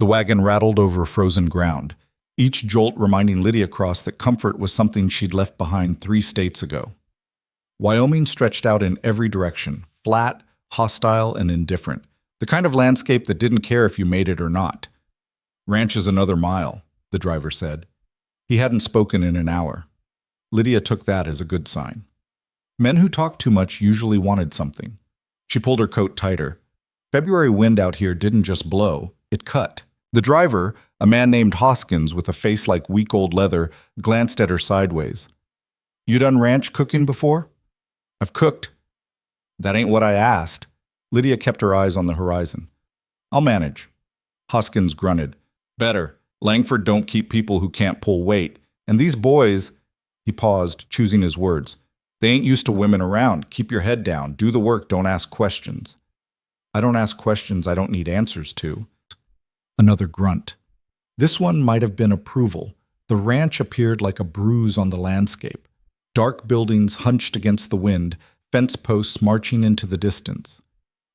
The wagon rattled over frozen ground, each jolt reminding Lydia Cross that comfort was something she'd left behind 3 states ago. Wyoming stretched out in every direction, flat, hostile, and indifferent, the kind of landscape that didn't care if you made it or not. "Ranch is another mile," the driver said. He hadn't spoken in an hour. Lydia took that as a good sign. Men who talked too much usually wanted something. She pulled her coat tighter. February wind out here didn't just blow, it cut. The driver, a man named Hoskins with a face like week-old leather, glanced at her sideways. "You done ranch cooking before?" "I've cooked." "That ain't what I asked." Lydia kept her eyes on the horizon. "I'll manage." Hoskins grunted. "Better. Langford don't keep people who can't pull weight. And these boys—" He paused, choosing his words. "They ain't used to women around. Keep your head down. Do the work. Don't ask questions." "I don't ask questions I don't need answers to." Another grunt. This one might have been approval. The ranch appeared like a bruise on the landscape. Dark buildings hunched against the wind, fence posts marching into the distance.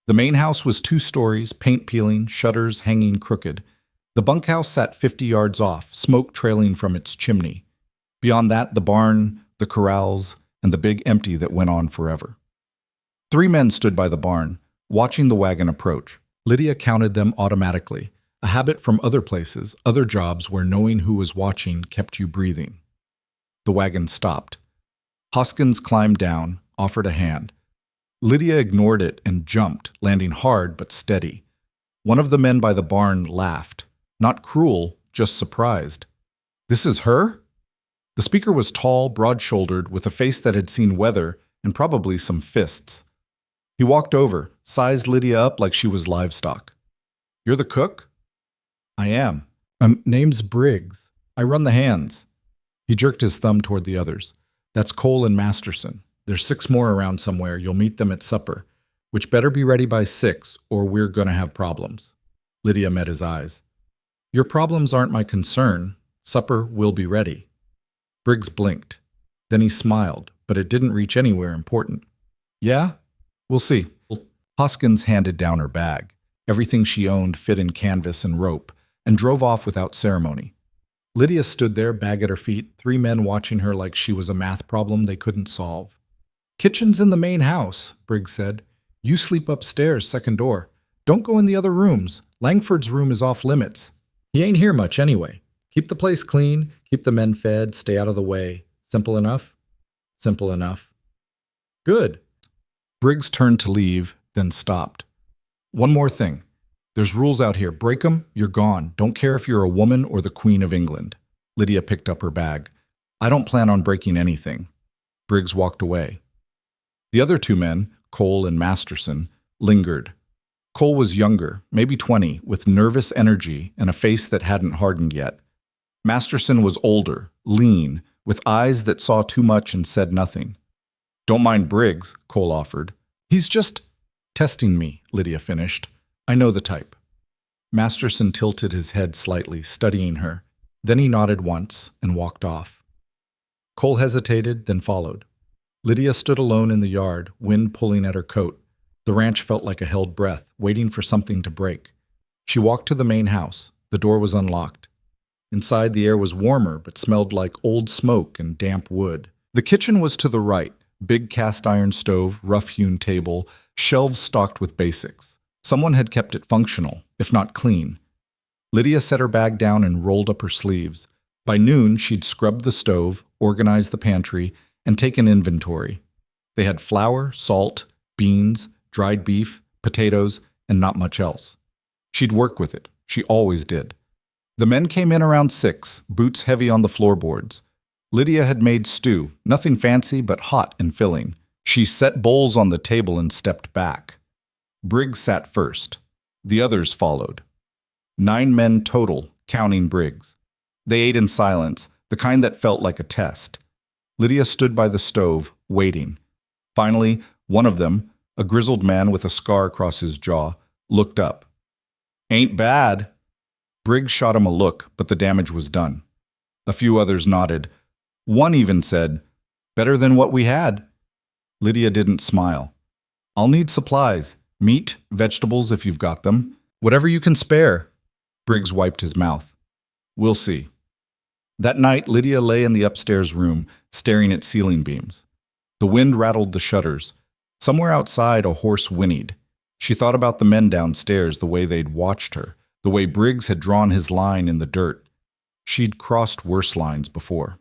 The main house was 2 stories, paint peeling, shutters hanging crooked. The bunkhouse sat 50 yards off, smoke trailing from its chimney. Beyond that, the barn, the corrals, and the big empty that went on forever. 3 men stood by the barn, watching the wagon approach. Lydia counted them automatically, a habit from other places, other jobs where knowing who was watching kept you breathing. The wagon stopped. Hoskins climbed down, offered a hand. Lydia ignored it and jumped, landing hard but steady. One of the men by the barn laughed. Not cruel, just surprised. "This is her?" The speaker was tall, broad-shouldered, with a face that had seen weather and probably some fists. He walked over, sized Lydia up like she was livestock. "You're the cook?" "I am. Name's Briggs. I run the hands." He jerked his thumb toward the others. "That's Cole and Masterson. There's 6 more around somewhere. You'll meet them at supper, which better be ready by 6 or we're gonna have problems." Lydia met his eyes. "Your problems aren't my concern. Supper will be ready." Briggs blinked. Then he smiled, but it didn't reach anywhere important. "Yeah? We'll see." Hoskins handed down her bag. Everything she owned fit in canvas and rope, and drove off without ceremony. Lydia stood there, bag at her feet, 3 men watching her like she was a math problem they couldn't solve. "Kitchen's in the main house," Briggs said. "You sleep upstairs, second door. Don't go in the other rooms. Langford's room is off limits. He ain't here much anyway. Keep the place clean, keep the men fed, stay out of the way. Simple enough?" "Simple enough." "Good." Briggs turned to leave, then stopped. "One more thing. There's rules out here. Break 'em, you're gone. Don't care if you're a woman or the Queen of England." Lydia picked up her bag. "I don't plan on breaking anything." Briggs walked away. The other 2 men, Cole and Masterson, lingered. Cole was younger, maybe 20, with nervous energy and a face that hadn't hardened yet. Masterson was older, lean, with eyes that saw too much and said nothing. "Don't mind Briggs," Cole offered. "He's just testing me," Lydia finished. "I know the type." Masterson tilted his head slightly, studying her. Then he nodded once and walked off. Cole hesitated, then followed. Lydia stood alone in the yard, wind pulling at her coat. The ranch felt like a held breath, waiting for something to break. She walked to the main house. The door was unlocked. Inside, the air was warmer, but smelled like old smoke and damp wood. The kitchen was to the right, big cast-iron stove, rough-hewn table, shelves stocked with basics. Someone had kept it functional, if not clean. Lydia set her bag down and rolled up her sleeves. By noon, she'd scrubbed the stove, organized the pantry, and taken inventory. They had flour, salt, beans, dried beef, potatoes, and not much else. She'd work with it. She always did. The men came in around 6, boots heavy on the floorboards. Lydia had made stew, nothing fancy but hot and filling. She set bowls on the table and stepped back. Briggs sat first. The others followed. 9 men total, counting Briggs. They ate in silence, the kind that felt like a test. Lydia stood by the stove, waiting. Finally, one of them, a grizzled man with a scar across his jaw, looked up. "Ain't bad." Briggs shot him a look, but the damage was done. A few others nodded. One even said, "Better than what we had." Lydia didn't smile. "I'll need supplies. Meat, vegetables if you've got them. Whatever you can spare." Briggs wiped his mouth. We'll see. That night, Lydia lay in the upstairs room, staring at ceiling beams. The wind rattled the shutters. Somewhere outside, a horse whinnied. She thought about the men downstairs, the way they'd watched her, the way Briggs had drawn his line in the dirt. She'd crossed worse lines before.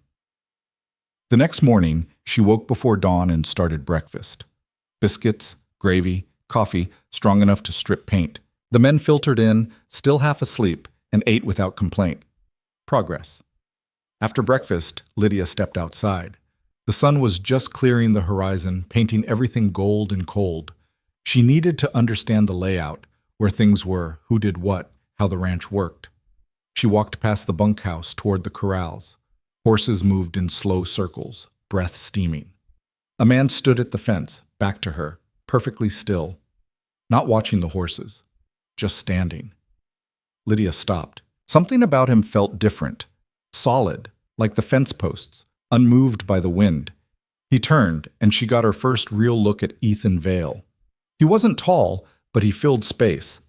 The next morning, she woke before dawn and started breakfast. Biscuits, gravy, coffee, strong enough to strip paint. The men filtered in, still half asleep, and ate without complaint. Progress. After breakfast, Lydia stepped outside. The sun was just clearing the horizon, painting everything gold and cold. She needed to understand the layout, where things were, who did what, how the ranch worked. She walked past the bunkhouse toward the corrals. Horses moved in slow circles, breath steaming. A man stood at the fence, back to her, perfectly still, not watching the horses, just standing. Lydia stopped. Something about him felt different, solid, like the fence posts, unmoved by the wind. He turned, and she got her first real look at Ethan Vale. He wasn't tall, but he filled space.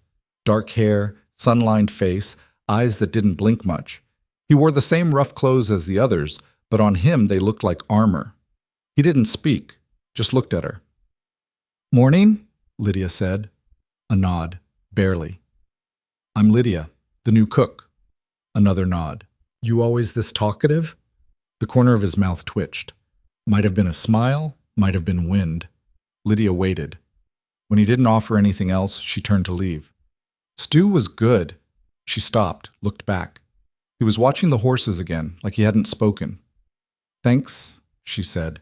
Dark hair, sun-lined face, eyes that didn't blink much. He wore the same rough clothes as the others, but on him they looked like armor. He didn't speak, just looked at her. "Morning," Lydia said. A nod, barely. "I'm Lydia, the new cook." Another nod. "You always this talkative?" The corner of his mouth twitched. Might have been a smile, might have been wind. Lydia waited. When he didn't offer anything else, she turned to leave. Stew was good. She stopped, looked back. He was watching the horses again, like he hadn't spoken. "Thanks," she said.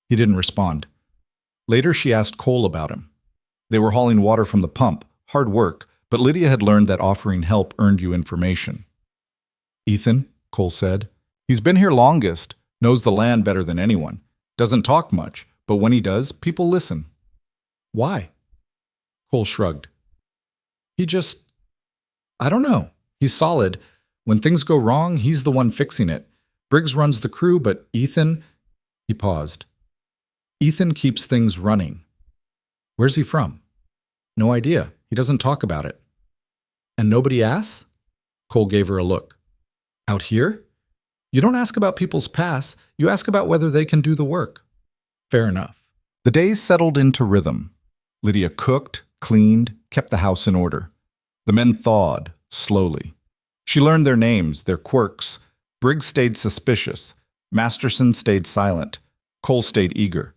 He didn't respond. Later, she asked Cole about him. They were hauling water from the pump, hard work, but Lydia had learned that offering help earned you information. "Ethan," Cole said. "He's been here longest, knows the land better than anyone. Doesn't talk much, but when he does, people listen." "Why?" Cole shrugged. I don't know. He's solid. When things go wrong, he's the one fixing it. Briggs runs the crew, but Ethan..." He paused. "Ethan keeps things running." "Where's he from?" "No idea. He doesn't talk about it." "And nobody asks?" Cole gave her a look. "Out here? You don't ask about people's past. You ask about whether they can do the work." "Fair enough." The days settled into rhythm. Lydia cooked, cleaned, kept the house in order. The men thawed, slowly. She learned their names, their quirks. Briggs stayed suspicious. Masterson stayed silent. Cole stayed eager.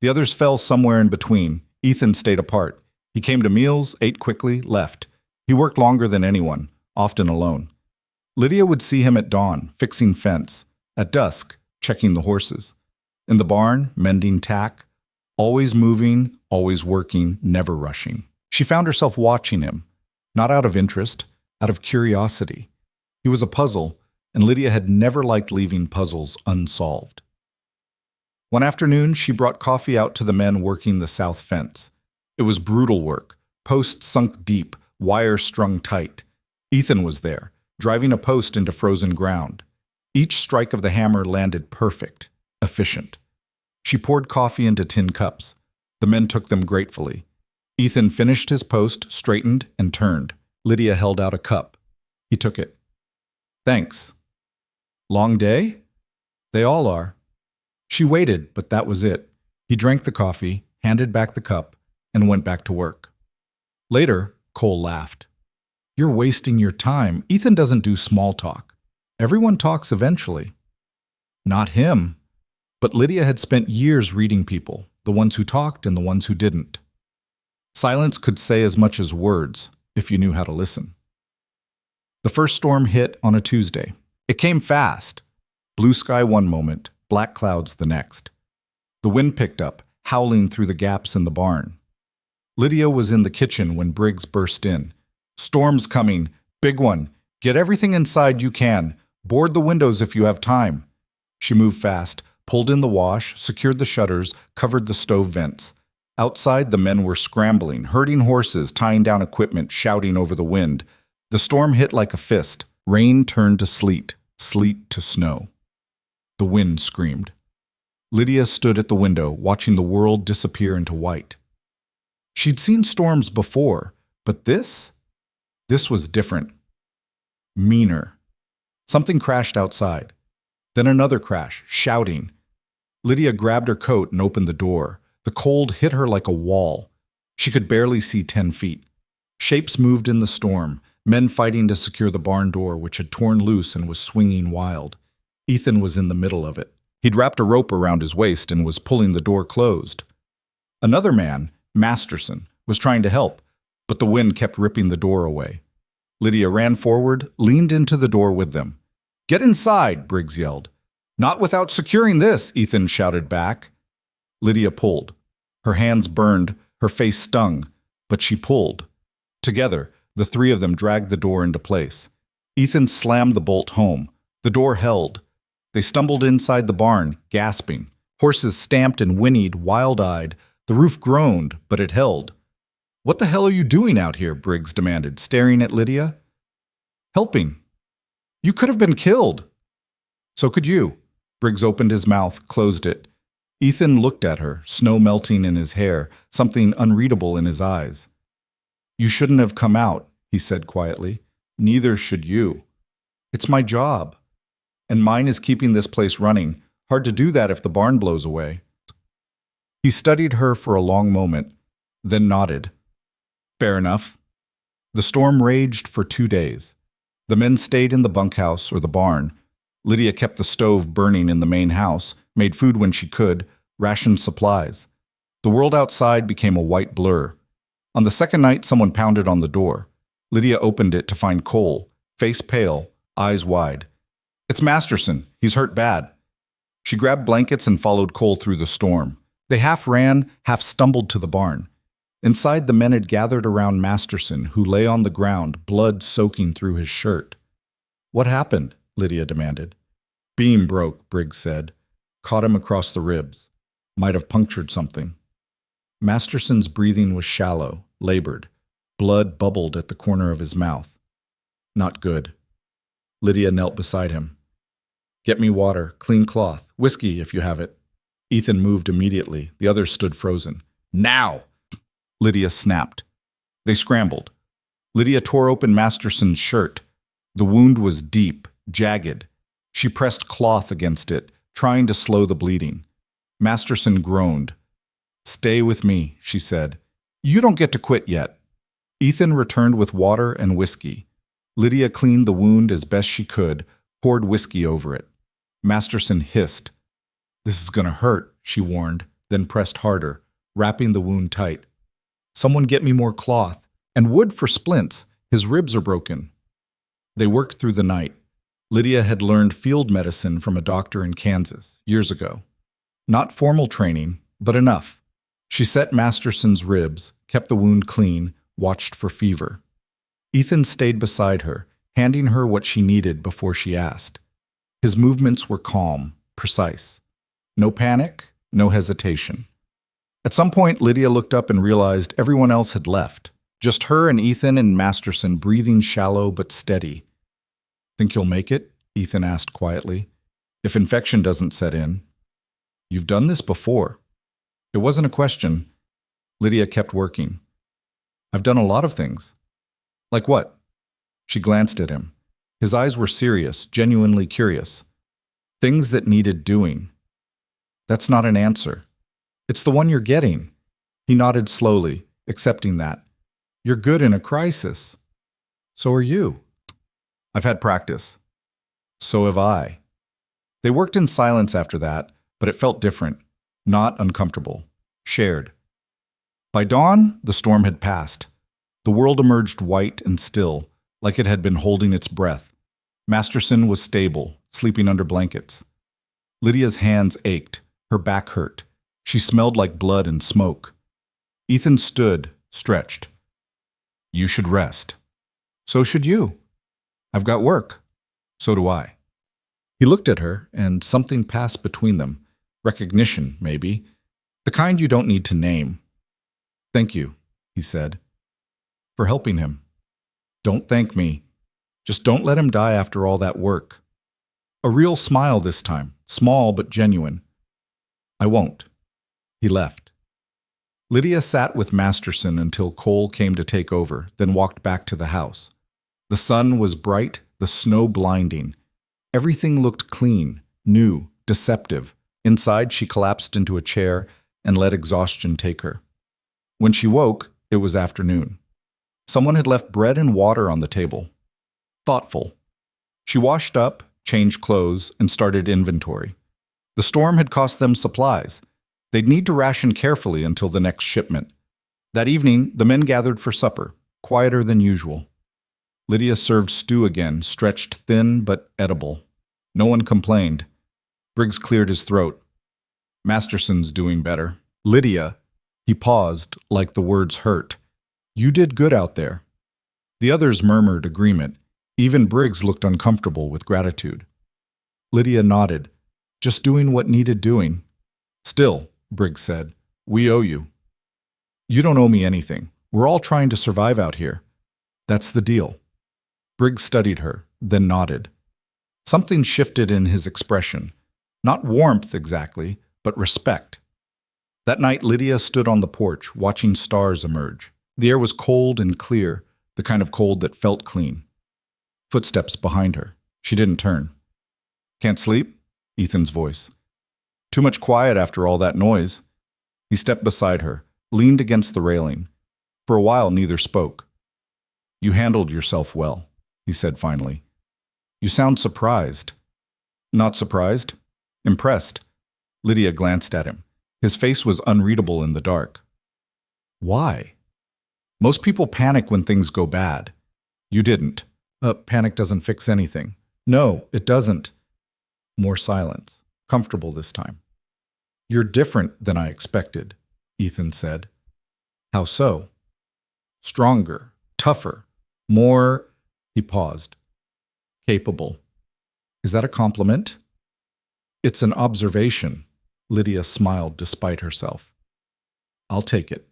The others fell somewhere in between. Ethan stayed apart. He came to meals, ate quickly, left. He worked longer than anyone, often alone. Lydia would see him at dawn, fixing fence. At dusk, checking the horses. In the barn, mending tack. Always moving, always working, never rushing. She found herself watching him, not out of interest, out of curiosity. He was a puzzle, and Lydia had never liked leaving puzzles unsolved. One afternoon, she brought coffee out to the men working the south fence. It was brutal work, posts sunk deep, wire strung tight. Ethan was there, driving a post into frozen ground. Each strike of the hammer landed perfect, efficient. She poured coffee into tin cups. The men took them gratefully. Ethan finished his post, straightened, and turned. Lydia held out a cup. He took it. "Thanks." "Long day?" "They all are." She waited, but that was it. He drank the coffee, handed back the cup, and went back to work. Later, Cole laughed. "You're wasting your time. Ethan doesn't do small talk. Everyone talks eventually." Not him. But Lydia had spent years reading people, the ones who talked and the ones who didn't. Silence could say as much as words, if you knew how to listen. The first storm hit on a Tuesday. It came fast. Blue sky one moment, black clouds the next. The wind picked up, howling through the gaps in the barn. Lydia was in the kitchen when Briggs burst in. "Storm's coming. Big one. Get everything inside you can. Board the windows if you have time." She moved fast, pulled in the wash, secured the shutters, covered the stove vents. Outside, the men were scrambling, herding horses, tying down equipment, shouting over the wind. The storm hit like a fist. Rain turned to sleet, sleet to snow. The wind screamed. Lydia stood at the window, watching the world disappear into white. She'd seen storms before, but this was different. meaner. Something crashed outside. Then another crash, shouting. Lydia grabbed her coat and opened the door. The cold hit her like a wall. She could barely see 10 feet. Shapes moved in the storm, men fighting to secure the barn door, which had torn loose and was swinging wild. Ethan was in the middle of it. He'd wrapped a rope around his waist and was pulling the door closed. Another man, Masterson, was trying to help, but the wind kept ripping the door away. Lydia ran forward, leaned into the door with them. "Get inside," Briggs yelled. "Not without securing this," Ethan shouted back. Lydia pulled. Her hands burned, her face stung, but she pulled. Together, the three of them dragged the door into place. Ethan slammed the bolt home. The door held. They stumbled inside the barn, gasping. Horses stamped and whinnied, wild-eyed. The roof groaned, but it held. "What the hell are you doing out here?" Briggs demanded, staring at Lydia. "Helping. You could have been killed." "So could you." Briggs opened his mouth, closed it. Ethan looked at her, snow melting in his hair, something unreadable in his eyes. "You shouldn't have come out," he said quietly. "Neither should you. It's my job. And mine is keeping this place running. Hard to do that if the barn blows away." He studied her for a long moment, then nodded. "Fair enough." The storm raged for 2 days. The men stayed in the bunkhouse or the barn. Lydia kept the stove burning in the main house, made food when she could, rationed supplies. The world outside became a white blur. On the second night, someone pounded on the door. Lydia opened it to find Cole, face pale, eyes wide. "It's Masterson. He's hurt bad." She grabbed blankets and followed Cole through the storm. They half ran, half stumbled to the barn. Inside, the men had gathered around Masterson, who lay on the ground, blood soaking through his shirt. "What happened?" Lydia demanded. "Beam broke," Briggs said. "Caught him across the ribs. Might have punctured something." Masterson's breathing was shallow, labored. Blood bubbled at the corner of his mouth. "Not good." Lydia knelt beside him. "Get me water, clean cloth, whiskey if you have it." Ethan moved immediately. The others stood frozen. "Now!" Lydia snapped. They scrambled. Lydia tore open Masterson's shirt. The wound was deep, jagged. She pressed cloth against it, trying to slow the bleeding. Masterson groaned. "Stay with me," she said. "You don't get to quit yet." Ethan returned with water and whiskey. Lydia cleaned the wound as best she could, poured whiskey over it. Masterson hissed. "This is going to hurt," she warned, then pressed harder, wrapping the wound tight. "Someone get me more cloth. And wood for splints. His ribs are broken." They worked through the night. Lydia had learned field medicine from a doctor in Kansas, years ago. Not formal training, but enough. She set Masterson's ribs, kept the wound clean, watched for fever. Ethan stayed beside her, handing her what she needed before she asked. His movements were calm, precise. No panic, no hesitation. At some point, Lydia looked up and realized everyone else had left. Just her and Ethan and Masterson breathing shallow but steady. "Think you'll make it?" Ethan asked quietly. "If infection doesn't set in." "You've done this before." It wasn't a question. Lydia kept working. "I've done a lot of things." "Like what?" She glanced at him. His eyes were serious, genuinely curious. "Things that needed doing." "That's not an answer." "It's the one you're getting." He nodded slowly, accepting that. "You're good in a crisis." "So are you." "I've had practice." "So have I." They worked in silence after that, but it felt different, not uncomfortable, shared. By dawn, the storm had passed. The world emerged white and still, like it had been holding its breath. Masterson was stable, sleeping under blankets. Lydia's hands ached, her back hurt. She smelled like blood and smoke. Ethan stood, stretched. "You should rest." "So should you." "I've got work." "So do I." He looked at her, and something passed between them. Recognition, maybe. The kind you don't need to name. "Thank you," he said. "For helping him." "Don't thank me. Just don't let him die after all that work." A real smile this time, small but genuine. "I won't." He left. Lydia sat with Masterson until Cole came to take over, then walked back to the house. The sun was bright, the snow blinding. Everything looked clean, new, deceptive. Inside, she collapsed into a chair and let exhaustion take her. When she woke, it was afternoon. Someone had left bread and water on the table. Thoughtful. She washed up, changed clothes, and started inventory. The storm had cost them supplies. They'd need to ration carefully until the next shipment. That evening, the men gathered for supper, quieter than usual. Lydia served stew again, stretched thin but edible. No one complained. Briggs cleared his throat. Masterson's doing better. Lydia, he paused, like the words hurt. You did good out there. The others murmured agreement. Even Briggs looked uncomfortable with gratitude. Lydia nodded. Just doing what needed doing. Still, Briggs said, we owe you. You don't owe me anything. We're all trying to survive out here. That's the deal. Briggs studied her, then nodded. Something shifted in his expression. Not warmth exactly, but respect. That night, Lydia stood on the porch, watching stars emerge. The air was cold and clear, the kind of cold that felt clean. Footsteps behind her. She didn't turn. Can't sleep? Ethan's voice. Too much quiet after all that noise. He stepped beside her, leaned against the railing. For a while, neither spoke. You handled yourself well, he said finally. You sound surprised. Not surprised. Impressed. Lydia glanced at him. His face was unreadable in the dark. Why? Most people panic when things go bad. You didn't. Panic doesn't fix anything. No, it doesn't. More silence. Comfortable this time. You're different than I expected, Ethan said. How so? Stronger, tougher, more... He paused. Capable. Is that a compliment? It's an observation. Lydia smiled despite herself. I'll take it.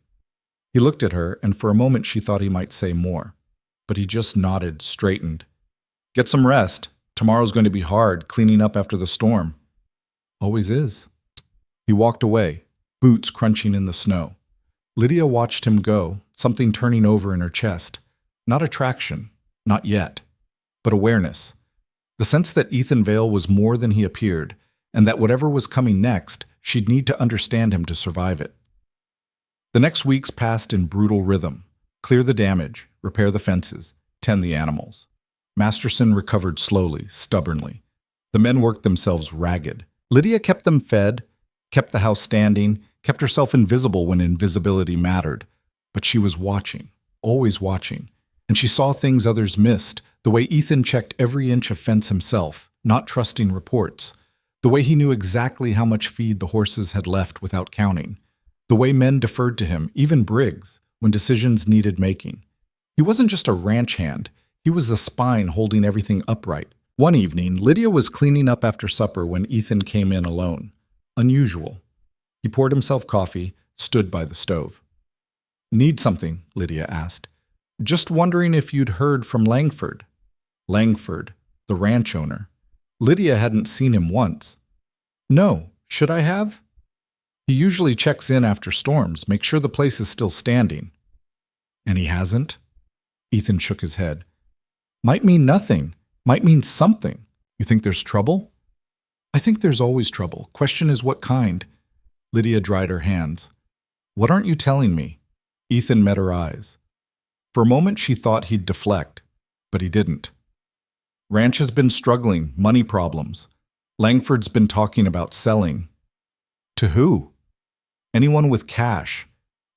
He looked at her, and for a moment she thought he might say more. But he just nodded, straightened. Get some rest. Tomorrow's going to be hard, cleaning up after the storm. Always is. He walked away, boots crunching in the snow. Lydia watched him go, something turning over in her chest. Not attraction, not yet, but awareness. The sense that Ethan Vale was more than he appeared, and that whatever was coming next, she'd need to understand him to survive it. The next weeks passed in brutal rhythm. Clear the damage, repair the fences, tend the animals. Masterson recovered slowly, stubbornly. The men worked themselves ragged. Lydia kept them fed, kept the house standing, kept herself invisible when invisibility mattered. But she was watching, always watching. And she saw things others missed, the way Ethan checked every inch of fence himself, not trusting reports. The way he knew exactly how much feed the horses had left without counting. The way men deferred to him, even Briggs, when decisions needed making. He wasn't just a ranch hand. He was the spine holding everything upright. One evening, Lydia was cleaning up after supper when Ethan came in alone. Unusual. He poured himself coffee, stood by the stove. Need something? Lydia asked. Just wondering if you'd heard from Langford. Langford, the ranch owner. Lydia hadn't seen him once. No, should I have? He usually checks in after storms, make sure the place is still standing. And he hasn't? Ethan shook his head. Might mean nothing. Might mean something. You think there's trouble? I think there's always trouble. Question is what kind? Lydia dried her hands. What aren't you telling me? Ethan met her eyes. For a moment she thought he'd deflect, but he didn't. Ranch has been struggling, money problems. Langford's been talking about selling. To who? Anyone with cash.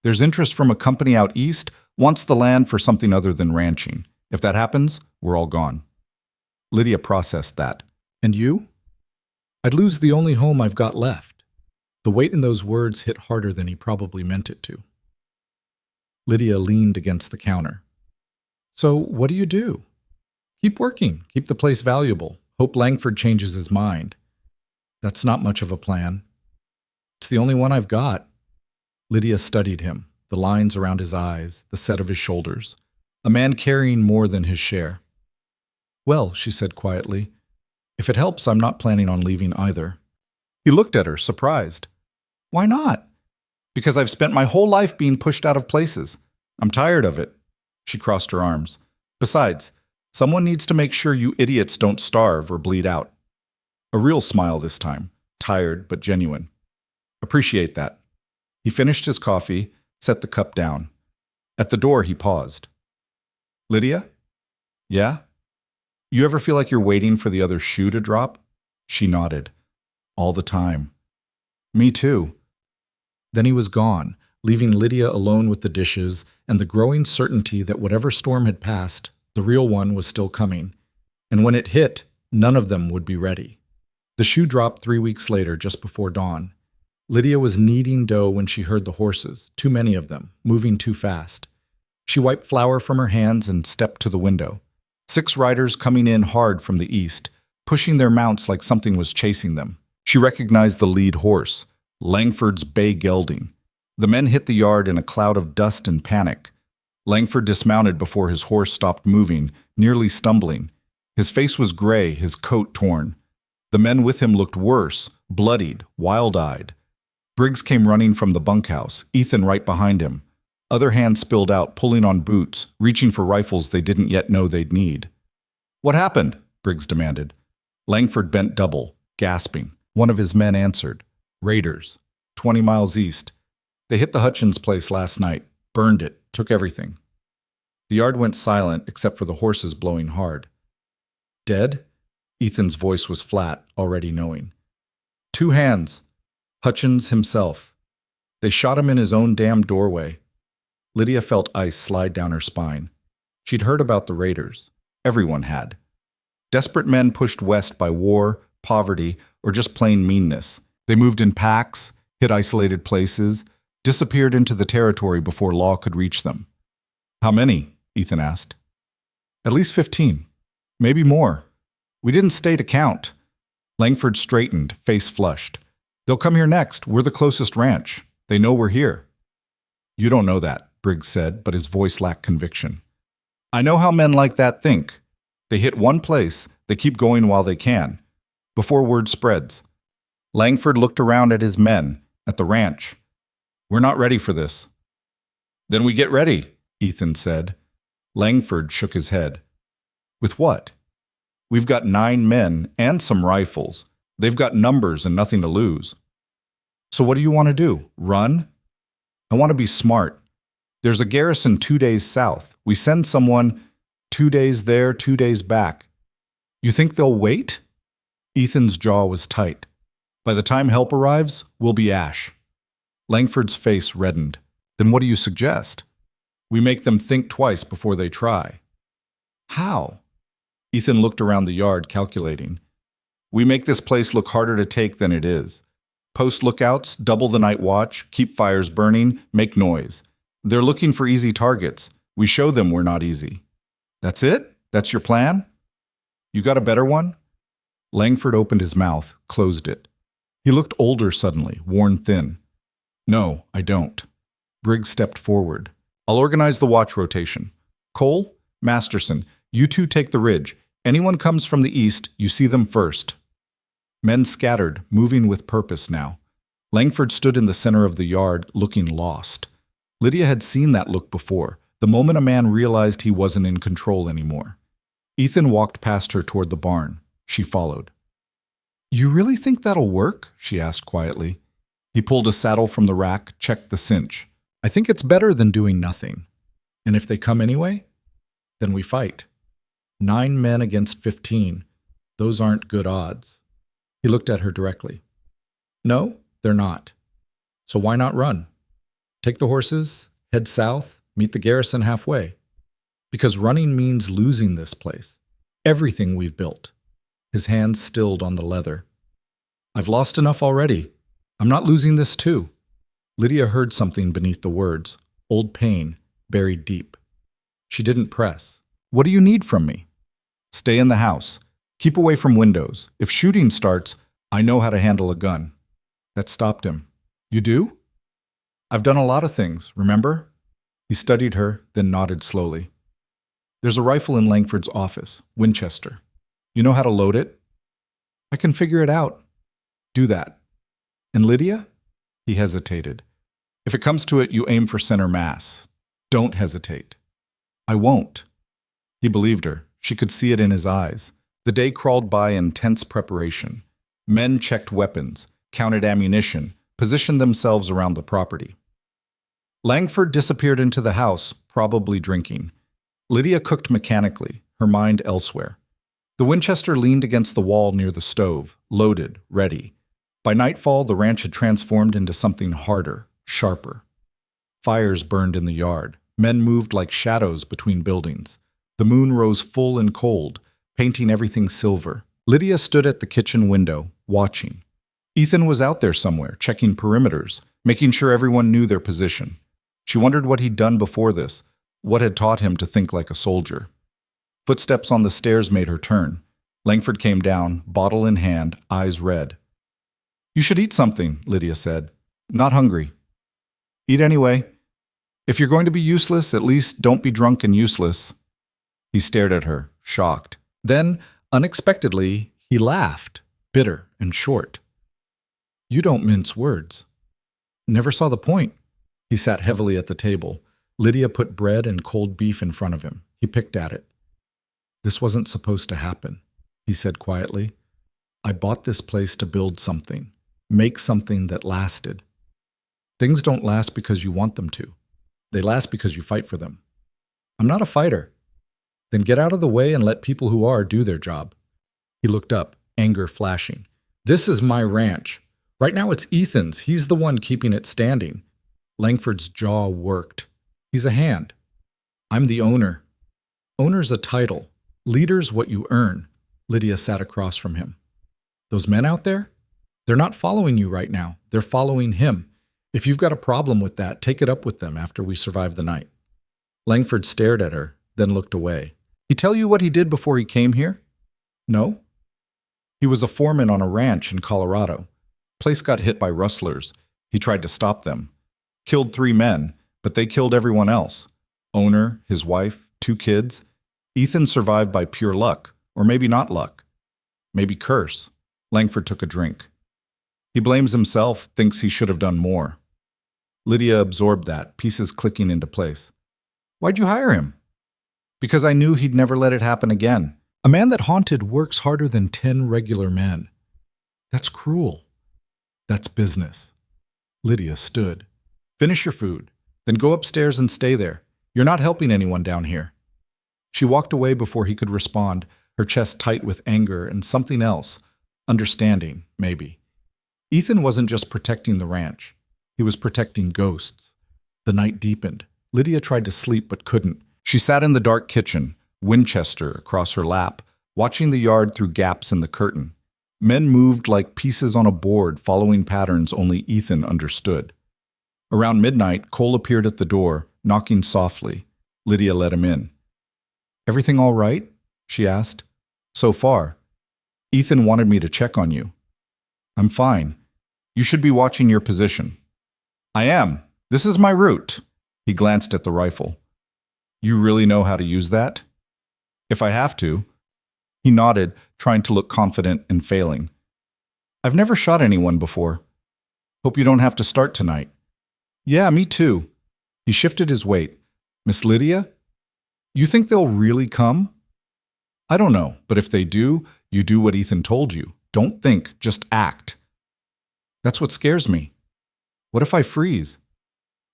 There's interest from a company out east, wants the land for something other than ranching. If that happens, we're all gone. Lydia processed that. And you? I'd lose the only home I've got left. The weight in those words hit harder than he probably meant it to. Lydia leaned against the counter. So what do you do? Keep working, keep the place valuable. Hope Langford changes his mind. That's not much of a plan. It's the only one I've got. Lydia studied him, the lines around his eyes, the set of his shoulders. A man carrying more than his share. Well, she said quietly, if it helps, I'm not planning on leaving either. He looked at her, surprised. Why not? Because I've spent my whole life being pushed out of places. I'm tired of it. She crossed her arms. Besides, Someone needs to make sure you idiots don't starve or bleed out. A real smile this time, tired but genuine. Appreciate that. He finished his coffee, set the cup down. At the door, he paused. Lydia? Yeah? You ever feel like you're waiting for the other shoe to drop? She nodded. All the time. Me too. Then he was gone, leaving Lydia alone with the dishes and the growing certainty that whatever storm had passed, the real one was still coming. And when it hit, none of them would be ready. The shoe dropped 3 weeks later, just before dawn. Lydia was kneading dough when she heard the horses, too many of them, moving too fast. She wiped flour from her hands and stepped to the window. 6 riders coming in hard from the east, pushing their mounts like something was chasing them. She recognized the lead horse, Langford's bay gelding. The men hit the yard in a cloud of dust and panic. Langford dismounted before his horse stopped moving, nearly stumbling. His face was gray, his coat torn. The men with him looked worse, bloodied, wild-eyed. Briggs came running from the bunkhouse, Ethan right behind him. Other hands spilled out, pulling on boots, reaching for rifles they didn't yet know they'd need. What happened? Briggs demanded. Langford bent double, gasping. One of his men answered. Raiders, 20 miles east. They hit the Hutchins place last night, burned it, took everything. The yard went silent except for the horses blowing hard. Dead? Ethan's voice was flat, already knowing. 2 hands. Hutchins himself. They shot him in his own damn doorway. Lydia felt ice slide down her spine. She'd heard about the raiders. Everyone had. Desperate men pushed west by war, poverty, or just plain meanness. They moved in packs, hit isolated places, disappeared into the territory before law could reach them. How many? Ethan asked. At least 15. Maybe more. We didn't stay to count. Langford straightened, face flushed. They'll come here next. We're the closest ranch. They know we're here. You don't know that, Briggs said, but his voice lacked conviction. I know how men like that think. They hit one place, they keep going while they can, before word spreads. Langford looked around at his men, at the ranch. We're not ready for this. Then we get ready, Ethan said. Langford shook his head. With what? We've got 9 men and some rifles. They've got numbers and nothing to lose. So what do you want to do? Run? I want to be smart. There's a garrison 2 days south. We send someone 2 days there, 2 days back. You think they'll wait? Ethan's jaw was tight. By the time help arrives, we'll be ash. Langford's face reddened. Then what do you suggest? We make them think twice before they try. How? Ethan looked around the yard, calculating. We make this place look harder to take than it is. Post lookouts, double the night watch, keep fires burning, make noise. They're looking for easy targets. We show them we're not easy. That's it? That's your plan? You got a better one? Langford opened his mouth, closed it. He looked older suddenly, worn thin. No, I don't. Briggs stepped forward. I'll organize the watch rotation. Cole, Masterson, you 2 take the ridge. Anyone comes from the east, you see them first. Men scattered, moving with purpose now. Langford stood in the center of the yard, looking lost. Lydia had seen that look before, the moment a man realized he wasn't in control anymore. Ethan walked past her toward the barn. She followed. You really think that'll work? She asked quietly. He pulled a saddle from the rack, checked the cinch. I think it's better than doing nothing. And if they come anyway, then we fight. 9 men against 15. Those aren't good odds. He looked at her directly. No, they're not. So why not run? Take the horses, head south, meet the garrison halfway. Because running means losing this place. Everything we've built. His hands stilled on the leather. I've lost enough already. I'm not losing this too. Lydia heard something beneath the words. Old pain, buried deep. She didn't press. What do you need from me? Stay in the house. Keep away from windows. If shooting starts, I know how to handle a gun. That stopped him. You do? I've done a lot of things, remember? He studied her, then nodded slowly. There's a rifle in Langford's office, Winchester. You know how to load it? I can figure it out. Do that. And Lydia? He hesitated. If it comes to it, you aim for center mass. Don't hesitate. I won't. He believed her. She could see it in his eyes. The day crawled by in tense preparation. Men checked weapons, counted ammunition, positioned themselves around the property. Langford disappeared into the house, probably drinking. Lydia cooked mechanically, her mind elsewhere. The Winchester leaned against the wall near the stove, loaded, ready. By nightfall, the ranch had transformed into something harder, sharper. Fires burned in the yard. Men moved like shadows between buildings. The moon rose full and cold, painting everything silver. Lydia stood at the kitchen window, watching. Ethan was out there somewhere, checking perimeters, making sure everyone knew their position. She wondered what he'd done before this, what had taught him to think like a soldier. Footsteps on the stairs made her turn. Langford came down, bottle in hand, eyes red. "You should eat something," Lydia said. "Not hungry." "Eat anyway. If you're going to be useless, at least don't be drunk and useless." He stared at her, shocked. Then, unexpectedly, he laughed, bitter and short. "You don't mince words." "Never saw the point." He sat heavily at the table. Lydia put bread and cold beef in front of him. He picked at it. "This wasn't supposed to happen," he said quietly. "I bought this place to build something, make something that lasted. Things don't last because you want them to. They last because you fight for them. I'm not a fighter." "Then get out of the way and let people who are do their job." He looked up, anger flashing. "This is my ranch. Right now it's Ethan's. He's the one keeping it standing." Langford's jaw worked. "He's a hand. I'm the owner." "Owner's a title. Leader's what you earn." Lydia sat across from him. "Those men out there? They're not following you right now. They're following him. If you've got a problem with that, take it up with them after we survive the night." Langford stared at her, then looked away. "He tell you what he did before he came here?" "No." "He was a foreman on a ranch in Colorado. Place got hit by rustlers. He tried to stop them. Killed 3 men, but they killed everyone else. Owner, his wife, 2 kids. Ethan survived by pure luck, or maybe not luck. Maybe curse." Langford took a drink. "He blames himself, thinks he should have done more." Lydia absorbed that, pieces clicking into place. "Why'd you hire him?" "Because I knew he'd never let it happen again. A man that haunted works harder than 10 regular men. That's cruel. That's business." Lydia stood. "Finish your food, then go upstairs and stay there. You're not helping anyone down here." She walked away before he could respond, her chest tight with anger and something else, understanding, maybe. Ethan wasn't just protecting the ranch. He was protecting ghosts. The night deepened. Lydia tried to sleep but couldn't. She sat in the dark kitchen, Winchester across her lap, watching the yard through gaps in the curtain. Men moved like pieces on a board, following patterns only Ethan understood. Around midnight, Cole appeared at the door, knocking softly. Lydia let him in. "Everything all right?" she asked. "So far. Ethan wanted me to check on you." "I'm fine. You should be watching your position." "I am. This is my route." He glanced at the rifle. "You really know how to use that?" "If I have to." He nodded, trying to look confident and failing. "I've never shot anyone before. Hope you don't have to start tonight." "Yeah, me too." He shifted his weight. "Miss Lydia? You think they'll really come?" "I don't know, but if they do, you do what Ethan told you. Don't think, just act." "That's what scares me. What if I freeze?"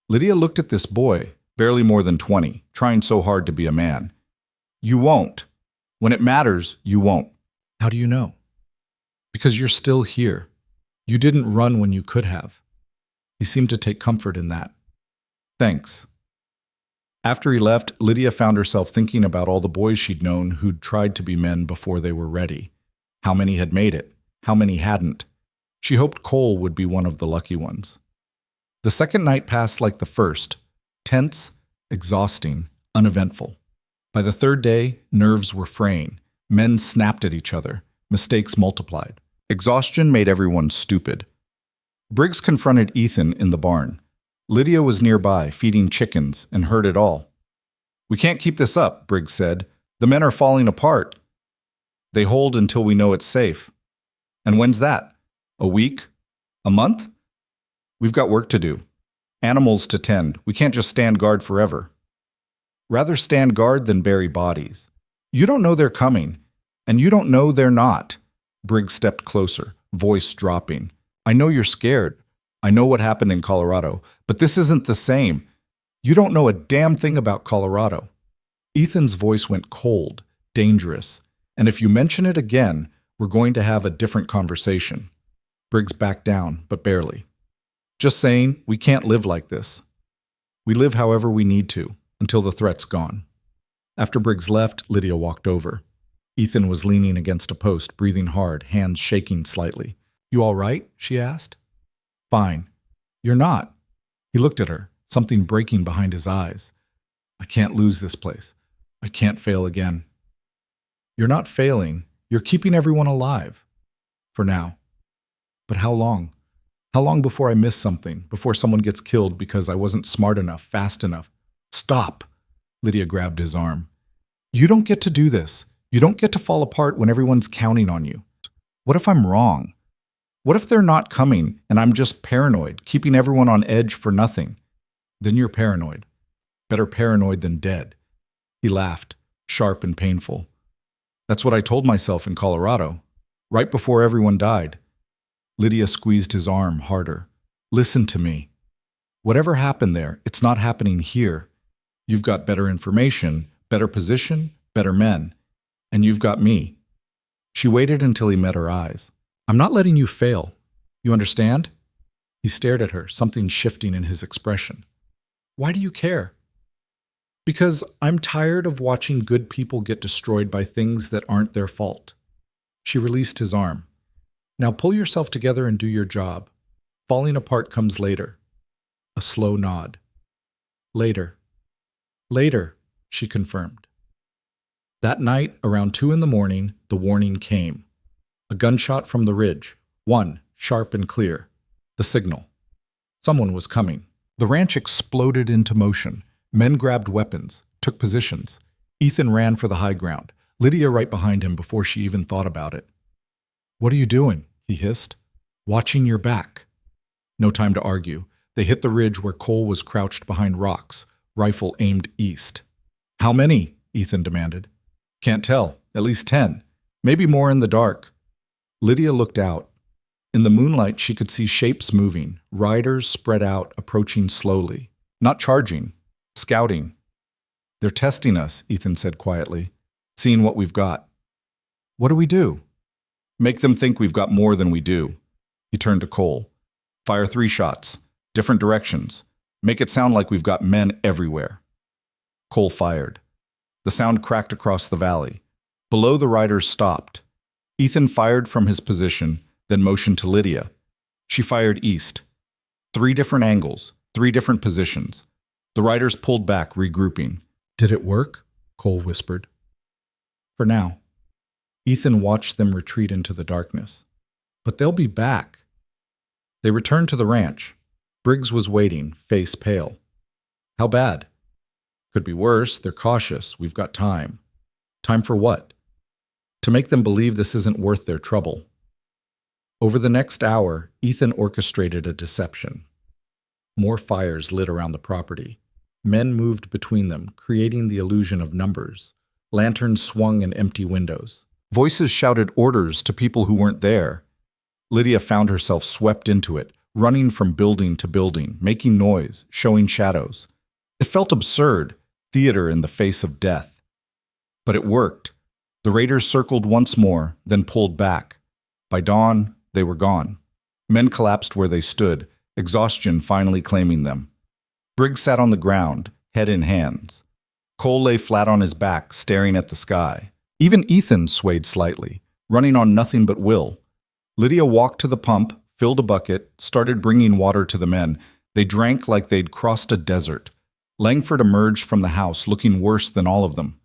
Lydia looked at this boy, barely more than 20, trying so hard to be a man. "You won't. When it matters, you won't." "How do you know?" "Because you're still here. You didn't run when you could have." He seemed to take comfort in that. "Thanks." After he left, Lydia found herself thinking about all the boys she'd known who'd tried to be men before they were ready. How many had made it? How many hadn't? She hoped Cole would be one of the lucky ones. The second night passed like the first, tense, exhausting, uneventful. By the third day, nerves were fraying. Men snapped at each other. Mistakes multiplied. Exhaustion made everyone stupid. Briggs confronted Ethan in the barn. Lydia was nearby, feeding chickens, and heard it all. "We can't keep this up," Briggs said. "The men are falling apart." "They hold until we know it's safe." "And when's that? A week? A month?" "We've got work to do. Animals to tend. We can't just stand guard forever." "Rather stand guard than bury bodies." You don't know they're coming, and you don't know they're not. Briggs stepped closer, voice dropping. I know you're scared. I know what happened in Colorado, but this isn't the same. You don't know a damn thing about Colorado. Ethan's voice went cold, dangerous, and if you mention it again, we're going to have a different conversation. Briggs backed down, but barely. Just saying, we can't live like this. We live however we need to, until the threat's gone. After Briggs left, Lydia walked over. Ethan was leaning against a post, breathing hard, hands shaking slightly. You all right? She asked. Fine. You're not. He looked at her, something breaking behind his eyes. I can't lose this place. I can't fail again. You're not failing. You're keeping everyone alive. For now. But how long? How long before I miss something, before someone gets killed because I wasn't smart enough, fast enough? Stop! Lydia grabbed his arm. You don't get to do this. You don't get to fall apart when everyone's counting on you. What if I'm wrong? What if they're not coming and I'm just paranoid, keeping everyone on edge for nothing? Then you're paranoid. Better paranoid than dead. He laughed, sharp and painful. That's what I told myself in Colorado, right before everyone died. Lydia squeezed his arm harder. Listen to me. Whatever happened there, it's not happening here. You've got better information, better position, better men. And you've got me. She waited until he met her eyes. I'm not letting you fail. You understand? He stared at her, something shifting in his expression. Why do you care? Because I'm tired of watching good people get destroyed by things that aren't their fault. She released his arm. Now pull yourself together and do your job. Falling apart comes later. A slow nod. Later. Later, she confirmed. That night, around 2 a.m, the warning came. A gunshot from the ridge. One, sharp and clear. The signal. Someone was coming. The ranch exploded into motion. Men grabbed weapons, took positions. Ethan ran for the high ground, Lydia right behind him before she even thought about it. What are you doing? He hissed. Watching your back. No time to argue. They hit the ridge where Cole was crouched behind rocks, rifle aimed east. How many? Ethan demanded. Can't tell. At least 10. Maybe more in the dark. Lydia looked out. In the moonlight, she could see shapes moving, riders spread out, approaching slowly. Not charging. Scouting. They're testing us, Ethan said quietly, seeing what we've got. What do we do? Make them think we've got more than we do. He turned to Cole. Fire 3 shots. Different directions. Make it sound like we've got men everywhere. Cole fired. The sound cracked across the valley. Below, the riders stopped. Ethan fired from his position, then motioned to Lydia. She fired east. 3 different angles, 3 different positions. The riders pulled back, regrouping. Did it work? Cole whispered. For now. Ethan watched them retreat into the darkness. But they'll be back. They returned to the ranch. Briggs was waiting, face pale. How bad? Could be worse. They're cautious. We've got time. Time for what? To make them believe this isn't worth their trouble. Over the next hour, Ethan orchestrated a deception. More fires lit around the property. Men moved between them, creating the illusion of numbers. Lanterns swung in empty windows. Voices shouted orders to people who weren't there. Lydia found herself swept into it, running from building to building, making noise, showing shadows. It felt absurd, theater in the face of death. But it worked. The raiders circled once more, then pulled back. By dawn, they were gone. Men collapsed where they stood, exhaustion finally claiming them. Briggs sat on the ground, head in hands. Cole lay flat on his back, staring at the sky. Even Ethan swayed slightly, running on nothing but will. Lydia walked to the pump, filled a bucket, started bringing water to the men. They drank like they'd crossed a desert. Langford emerged from the house, looking worse than all of them.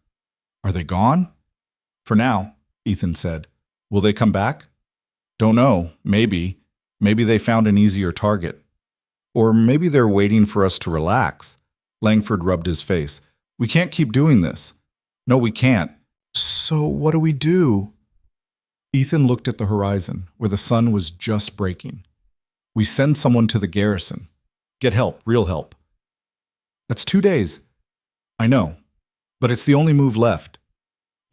Are they gone? For now, Ethan said. Will they come back? Don't know. Maybe. Maybe they found an easier target. Or maybe they're waiting for us to relax. Langford rubbed his face. We can't keep doing this. No, we can't. So what do we do? Ethan looked at the horizon, where the sun was just breaking. We send someone to the garrison. Get help, real help. That's 2 days. I know, but it's the only move left.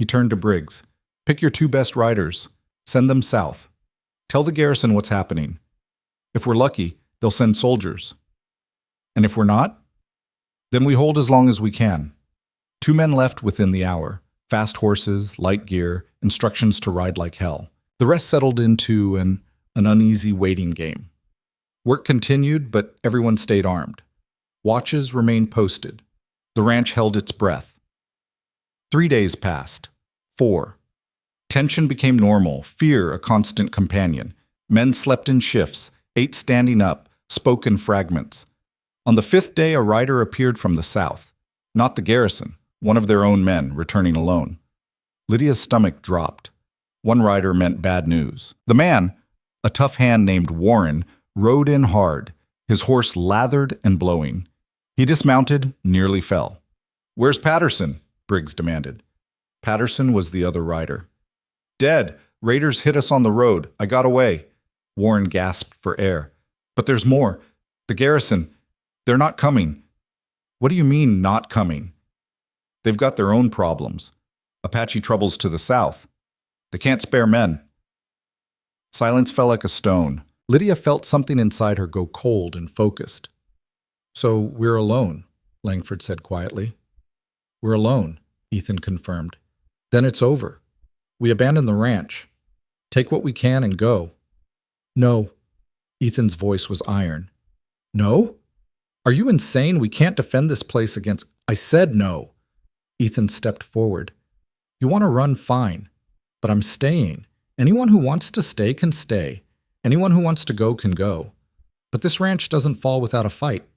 He turned to Briggs. Pick your 2 best riders. Send them south. Tell the garrison what's happening. If we're lucky, they'll send soldiers. And if we're not, then we hold as long as we can. 2 men left within the hour. Fast horses, light gear, instructions to ride like hell. The rest settled into an uneasy waiting game. Work continued, but everyone stayed armed. Watches remained posted. The ranch held its breath. 3 days passed. 4. Tension became normal, fear a constant companion. Men slept in shifts, ate standing up, spoke in fragments. On the 5th day, a rider appeared from the south. Not the garrison, one of their own men, returning alone. Lydia's stomach dropped. One rider meant bad news. The man, a tough hand named Warren, rode in hard, his horse lathered and blowing. He dismounted, nearly fell. "Where's Patterson?" Briggs demanded. Patterson was the other rider. "Dead. Raiders hit us on the road. I got away." Warren gasped for air. "But there's more. The garrison. They're not coming." "What do you mean, not coming?" "They've got their own problems. Apache troubles to the south. They can't spare men." Silence fell like a stone. Lydia felt something inside her go cold and focused. "So we're alone," Langford said quietly. "We're alone," Ethan confirmed. "Then it's over. We abandon the ranch. Take what we can and go." "No." Ethan's voice was iron. "No? Are you insane? We can't defend this place against—" "I said no." Ethan stepped forward. "You want to run, fine. But I'm staying. Anyone who wants to stay can stay. Anyone who wants to go can go. But this ranch doesn't fall without a fight."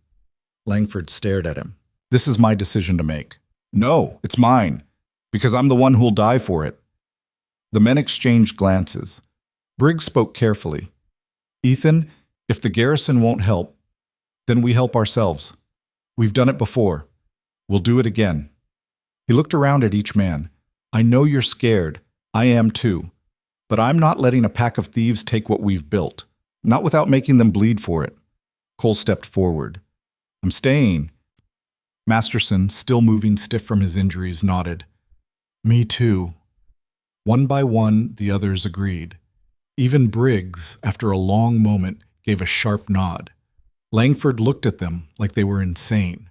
Langford stared at him. "This is my decision to make." "No, it's mine. Because I'm the one who'll die for it." The men exchanged glances. Briggs spoke carefully. "Ethan, if the garrison won't help, then we help ourselves. We've done it before. We'll do it again." He looked around at each man. "I know you're scared. I am too. But I'm not letting a pack of thieves take what we've built. Not without making them bleed for it." Cole stepped forward. "I'm staying." Masterson, still moving stiff from his injuries, nodded. "Me too." One by one, the others agreed. Even Briggs, after a long moment, gave a sharp nod. Langford looked at them like they were insane.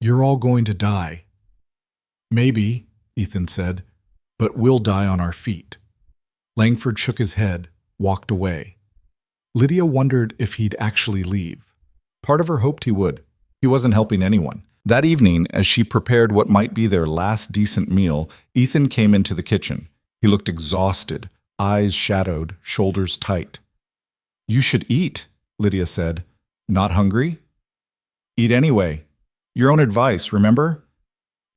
"You're all going to die." "Maybe," Ethan said, "but we'll die on our feet." Langford shook his head, walked away. Lydia wondered if he'd actually leave. Part of her hoped he would. He wasn't helping anyone. That evening, as she prepared what might be their last decent meal, Ethan came into the kitchen. He looked exhausted, eyes shadowed, shoulders tight. "You should eat," Lydia said. "Not hungry?" "Eat anyway. Your own advice, remember?"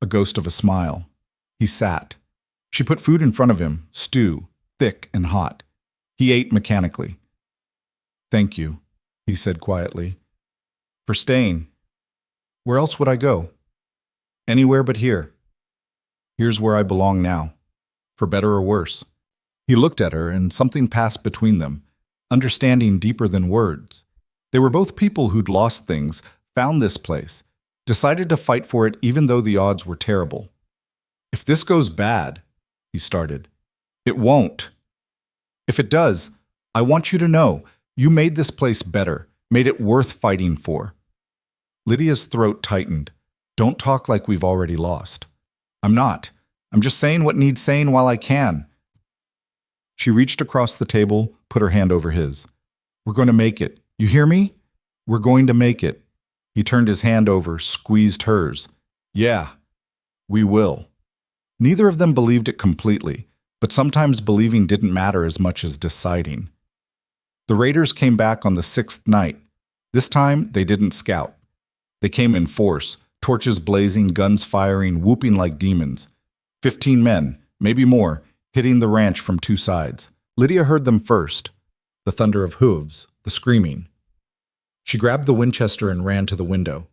A ghost of a smile. He sat. She put food in front of him, stew, thick and hot. He ate mechanically. "Thank you," he said quietly. "For staying. Where else would I go?" "Anywhere but here. Here's where I belong now, for better or worse." He looked at her, and something passed between them, understanding deeper than words. They were both people who'd lost things, found this place, decided to fight for it even though the odds were terrible. "If this goes bad," he started. "It won't. If it does, I want you to know you made this place better, made it worth fighting for." Lydia's throat tightened. "Don't talk like we've already lost." "I'm not. I'm just saying what needs saying while I can." She reached across the table, put her hand over his. "We're going to make it. You hear me? We're going to make it." He turned his hand over, squeezed hers. "Yeah, we will." Neither of them believed it completely, but sometimes believing didn't matter as much as deciding. The raiders came back on the 6th night. This time, they didn't scout. They came in force, torches blazing, guns firing, whooping like demons. 15 men, maybe more, hitting the ranch from 2 sides. Lydia heard them first. The thunder of hooves, the screaming. She grabbed the Winchester and ran to the window.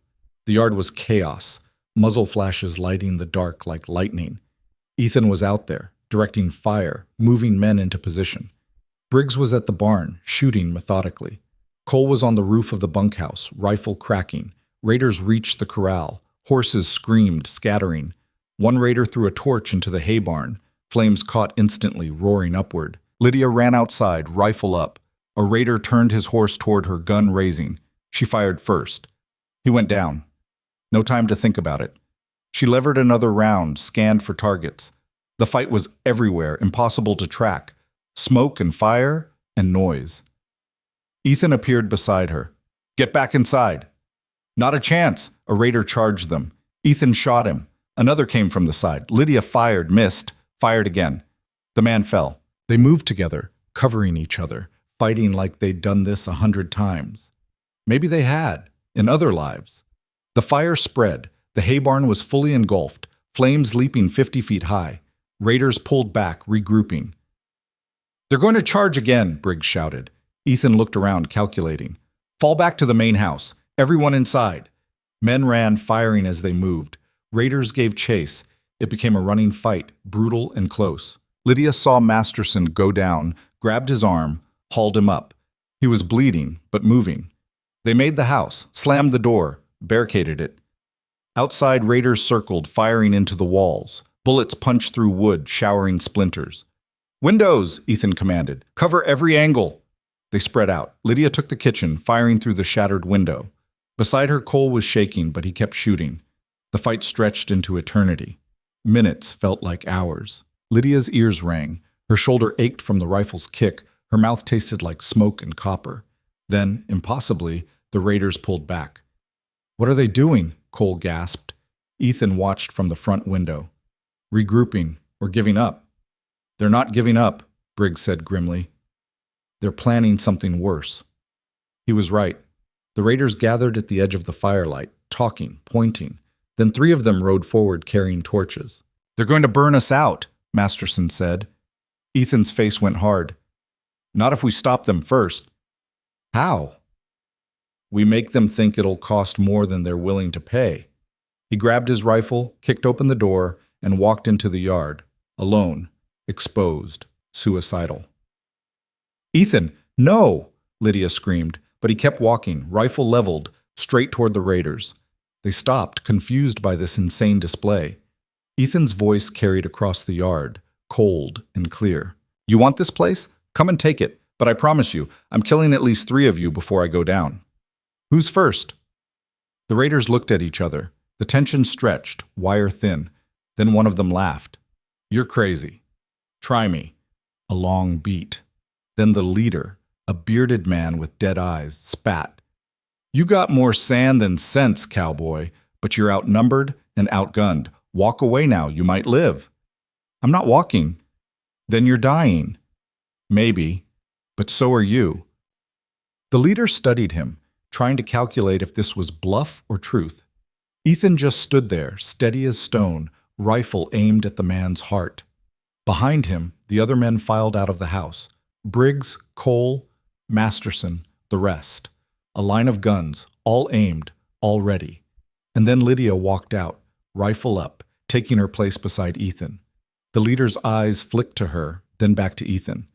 The yard was chaos, muzzle flashes lighting the dark like lightning. Ethan was out there, directing fire, moving men into position. Briggs was at the barn, shooting methodically. Cole was on the roof of the bunkhouse, rifle cracking. Raiders reached the corral. Horses screamed, scattering. One raider threw a torch into the hay barn. Flames caught instantly, roaring upward. Lydia ran outside, rifle up. A raider turned his horse toward her, gun raising. She fired first. He went down. No time to think about it. She levered another round, scanned for targets. The fight was everywhere, impossible to track. Smoke and fire and noise. Ethan appeared beside her. "Get back inside." "Not a chance." A raider charged them. Ethan shot him. Another came from the side. Lydia fired, missed, fired again. The man fell. They moved together, covering each other, fighting like they'd done this 100 times. Maybe they had, in other lives. The fire spread. The hay barn was fully engulfed, flames leaping 50 feet high. Raiders pulled back, regrouping. "They're going to charge again," Briggs shouted. Ethan looked around, calculating. "Fall back to the main house. Everyone inside." Men ran, firing as they moved. Raiders gave chase. It became a running fight, brutal and close. Lydia saw Masterson go down, grabbed his arm, hauled him up. He was bleeding, but moving. They made the house, slammed the door, barricaded it. Outside, raiders circled, firing into the walls. Bullets punched through wood, showering splinters. "Windows," Ethan commanded. "Cover every angle." They spread out. Lydia took the kitchen, firing through the shattered window. Beside her, Cole was shaking, but he kept shooting. The fight stretched into eternity. Minutes felt like hours. Lydia's ears rang. Her shoulder ached from the rifle's kick. Her mouth tasted like smoke and copper. Then, impossibly, the raiders pulled back. "What are they doing?" Cole gasped. Ethan watched from the front window. "Regrouping, or giving up." "They're not giving up," Briggs said grimly. "They're planning something worse." He was right. The raiders gathered at the edge of the firelight, talking, pointing. Then 3 of them rode forward carrying torches. "They're going to burn us out," Masterson said. Ethan's face went hard. "Not if we stop them first." "How?" "We make them think it'll cost more than they're willing to pay." He grabbed his rifle, kicked open the door, and walked into the yard, alone, exposed, suicidal. "Ethan, no!" Lydia screamed, but he kept walking, rifle leveled, straight toward the raiders. They stopped, confused by this insane display. Ethan's voice carried across the yard, cold and clear. "You want this place? Come and take it. But I promise you, I'm killing at least 3 of you before I go down." "Who's first?" The raiders looked at each other. The tension stretched, wire thin. Then one of them laughed. "You're crazy. Try me." A long beat. Then the leader, a bearded man with dead eyes, spat. "You got more sand than sense, cowboy, but you're outnumbered and outgunned. Walk away now, you might live." "I'm not walking." "Then you're dying." "Maybe, but so are you." The leader studied him, trying to calculate if this was bluff or truth. Ethan just stood there, steady as stone, rifle aimed at the man's heart. Behind him, the other men filed out of the house. Briggs, Cole, Masterson, the rest. A line of guns, all aimed, all ready. And then Lydia walked out, rifle up, taking her place beside Ethan. The leader's eyes flicked to her, then back to Ethan.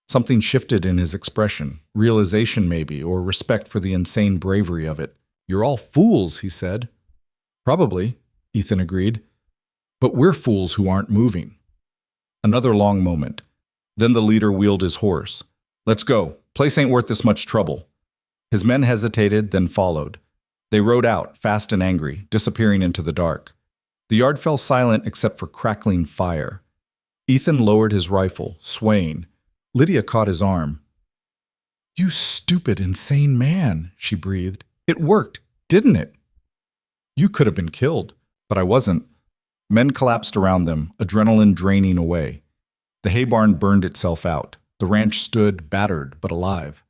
Something shifted in his expression, realization maybe, or respect for the insane bravery of it. "You're all fools," he said. "Probably," Ethan agreed. "But we're fools who aren't moving." Another long moment. Then the leader wheeled his horse. "Let's go. Place ain't worth this much trouble." His men hesitated, then followed. They rode out, fast and angry, disappearing into the dark. The yard fell silent except for crackling fire. Ethan lowered his rifle, swaying. Lydia caught his arm. "You stupid, insane man," she breathed. "It worked, didn't it?" "You could have been killed, but I wasn't." Men collapsed around them, adrenaline draining away. The hay barn burned itself out. The ranch stood, battered but alive.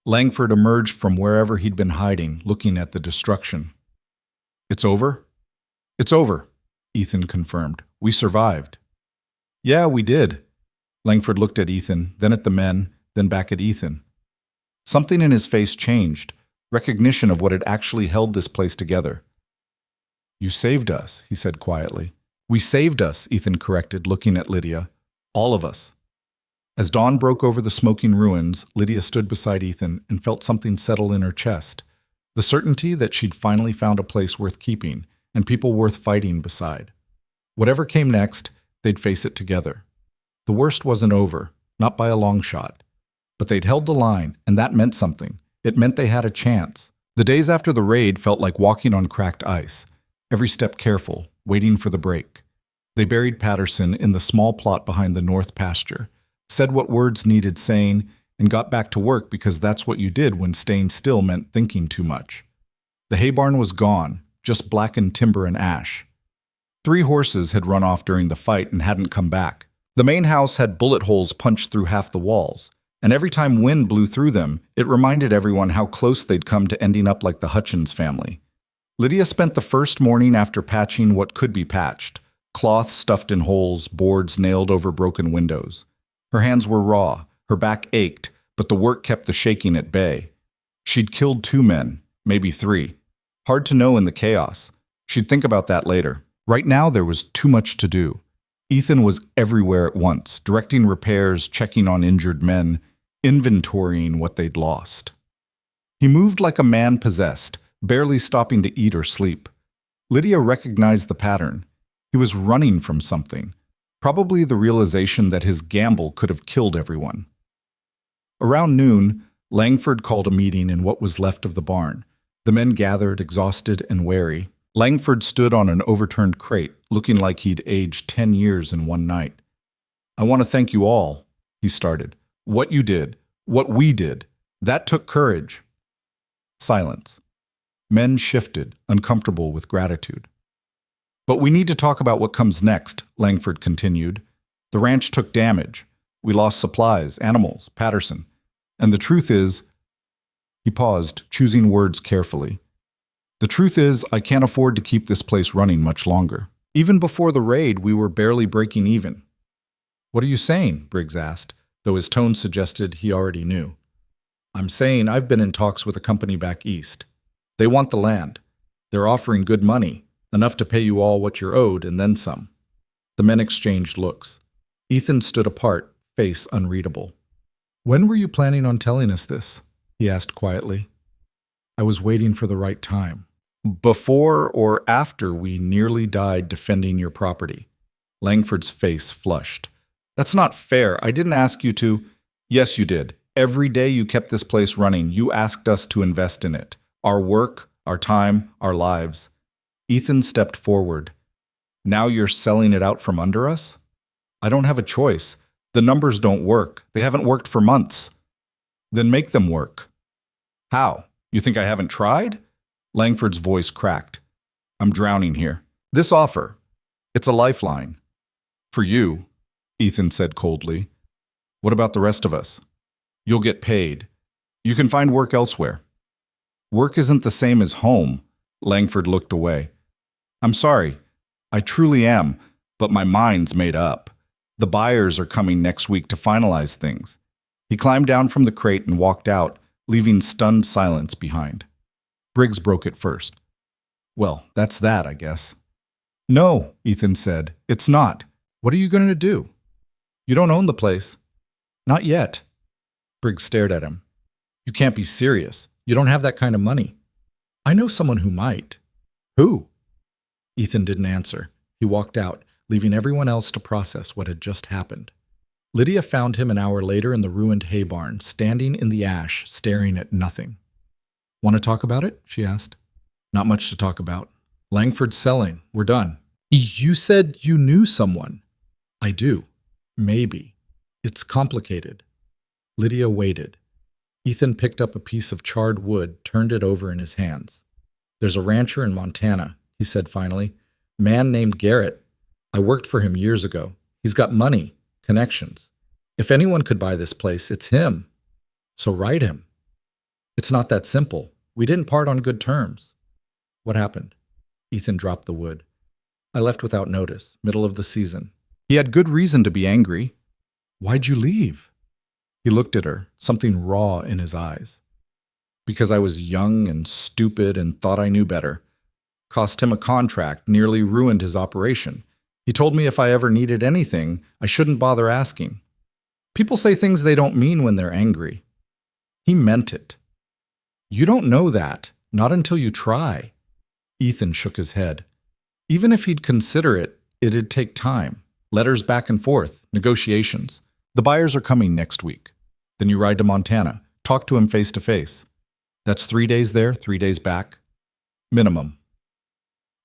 Langford emerged from wherever he'd been hiding, looking at the destruction. "It's over?" "It's over," Ethan confirmed. "We survived." "Yeah, we did." Langford looked at Ethan, then at the men, then back at Ethan. Something in his face changed, recognition of what had actually held this place together. "You saved us," he said quietly. "We saved us," Ethan corrected, looking at Lydia. "All of us." As dawn broke over the smoking ruins, Lydia stood beside Ethan and felt something settle in her chest. The certainty that she'd finally found a place worth keeping and people worth fighting beside. Whatever came next, they'd face it together. The worst wasn't over, not by a long shot. But they'd held the line, and that meant something. It meant they had a chance. The days after the raid felt like walking on cracked ice, every step careful, waiting for the break. They buried Patterson in the small plot behind the north pasture, said what words needed saying, and got back to work because that's what you did when staying still meant thinking too much. The hay barn was gone, just blackened timber and ash. 3 horses had run off during the fight and hadn't come back. The main house had bullet holes punched through half the walls, and every time wind blew through them, it reminded everyone how close they'd come to ending up like the Hutchins family. Lydia spent the first morning after patching what could be patched, cloth stuffed in holes, boards nailed over broken windows. Her hands were raw, her back ached, but the work kept the shaking at bay. She'd killed 2 men, maybe 3. Hard to know in the chaos. She'd think about that later. Right now there was too much to do. Ethan was everywhere at once, directing repairs, checking on injured men, inventorying what they'd lost. He moved like a man possessed, barely stopping to eat or sleep. Lydia recognized the pattern. He was running from something, probably the realization that his gamble could have killed everyone. Around noon, Langford called a meeting in what was left of the barn. The men gathered, exhausted and wary. Langford stood on an overturned crate, looking like he'd aged 10 years in one night. "I want to thank you all," he started. "What you did, what we did, that took courage." Silence. Men shifted, uncomfortable with gratitude. "But we need to talk about what comes next," Langford continued. "The ranch took damage. We lost supplies, animals, Patterson. And the truth is—" He paused, choosing words carefully. "The truth is, I can't afford to keep this place running much longer. Even before the raid, we were barely breaking even." "What are you saying?" Briggs asked, though his tone suggested he already knew. "I'm saying I've been in talks with a company back east. They want the land. They're offering good money, enough to pay you all what you're owed and then some." The men exchanged looks. Ethan stood apart, face unreadable. "When were you planning on telling us this?" he asked quietly. "I was waiting for the right time." "Before or after we nearly died defending your property?" Langford's face flushed. "That's not fair. I didn't ask you to—" "Yes, you did. Every day you kept this place running, you asked us to invest in it. Our work, our time, our lives." Ethan stepped forward. "Now you're selling it out from under us?" "I don't have a choice. The numbers don't work. They haven't worked for months." "Then make them work." "How? You think I haven't tried?" Langford's voice cracked. "I'm drowning here. This offer, it's a lifeline." "For you," Ethan said coldly. "What about the rest of us?" "You'll get paid. You can find work elsewhere." "Work isn't the same as home." Langford looked away. "I'm sorry. I truly am, but my mind's made up. The buyers are coming next week to finalize things." He climbed down from the crate and walked out, leaving stunned silence behind. Briggs broke it first. "Well, that's that, I guess." "No," Ethan said. "It's not. What are you going to do? You don't own the place." "Not yet." Briggs stared at him. "You can't be serious. You don't have that kind of money." "I know someone who might." "Who?" Ethan didn't answer. He walked out, leaving everyone else to process what had just happened. Lydia found him an hour later in the ruined hay barn, standing in the ash, staring at nothing. "Want to talk about it?" she asked. "Not much to talk about. Langford's selling. We're done." "You said you knew someone." "I do. Maybe. It's complicated." Lydia waited. Ethan picked up a piece of charred wood, turned it over in his hands. "There's a rancher in Montana," he said finally. "Man named Garrett. I worked for him years ago. He's got money, connections. If anyone could buy this place, it's him. So write him." "It's not that simple. We didn't part on good terms." "What happened?" Ethan dropped the wood. "I left without notice, middle of the season." He had good reason to be angry. "Why'd you leave?" He looked at her, something raw in his eyes. "Because I was young and stupid and thought I knew better. Cost him a contract, nearly ruined his operation. He told me if I ever needed anything, I shouldn't bother asking. People say things they don't mean when they're angry. He meant it." "You don't know that, not until you try." Ethan shook his head. "Even if he'd consider it, it'd take time. Letters back and forth, negotiations. The buyers are coming next week. Then you ride to Montana, talk to him face to face. That's 3 days there, 3 days back. Minimum.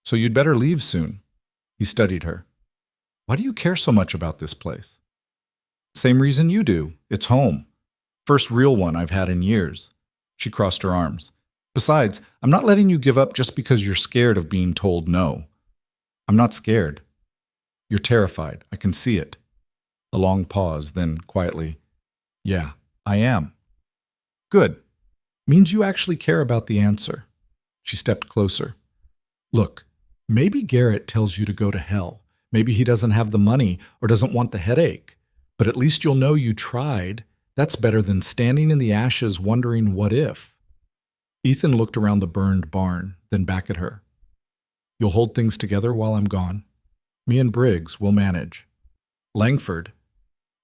So you'd better leave soon. He studied her. Why do you care so much about this place? Same reason you do. It's home. First real one I've had in years. She crossed her arms. Besides, I'm not letting you give up just because you're scared of being told no. I'm not scared. You're terrified. I can see it. A long pause, then quietly, yeah, I am. Good. Means you actually care about the answer. She stepped closer. Look, maybe Garrett tells you to go to hell. Maybe he doesn't have the money or doesn't want the headache. But at least you'll know you tried. That's better than standing in the ashes wondering what if. Ethan looked around the burned barn, then back at her. You'll hold things together while I'm gone. Me and Briggs will manage. Langford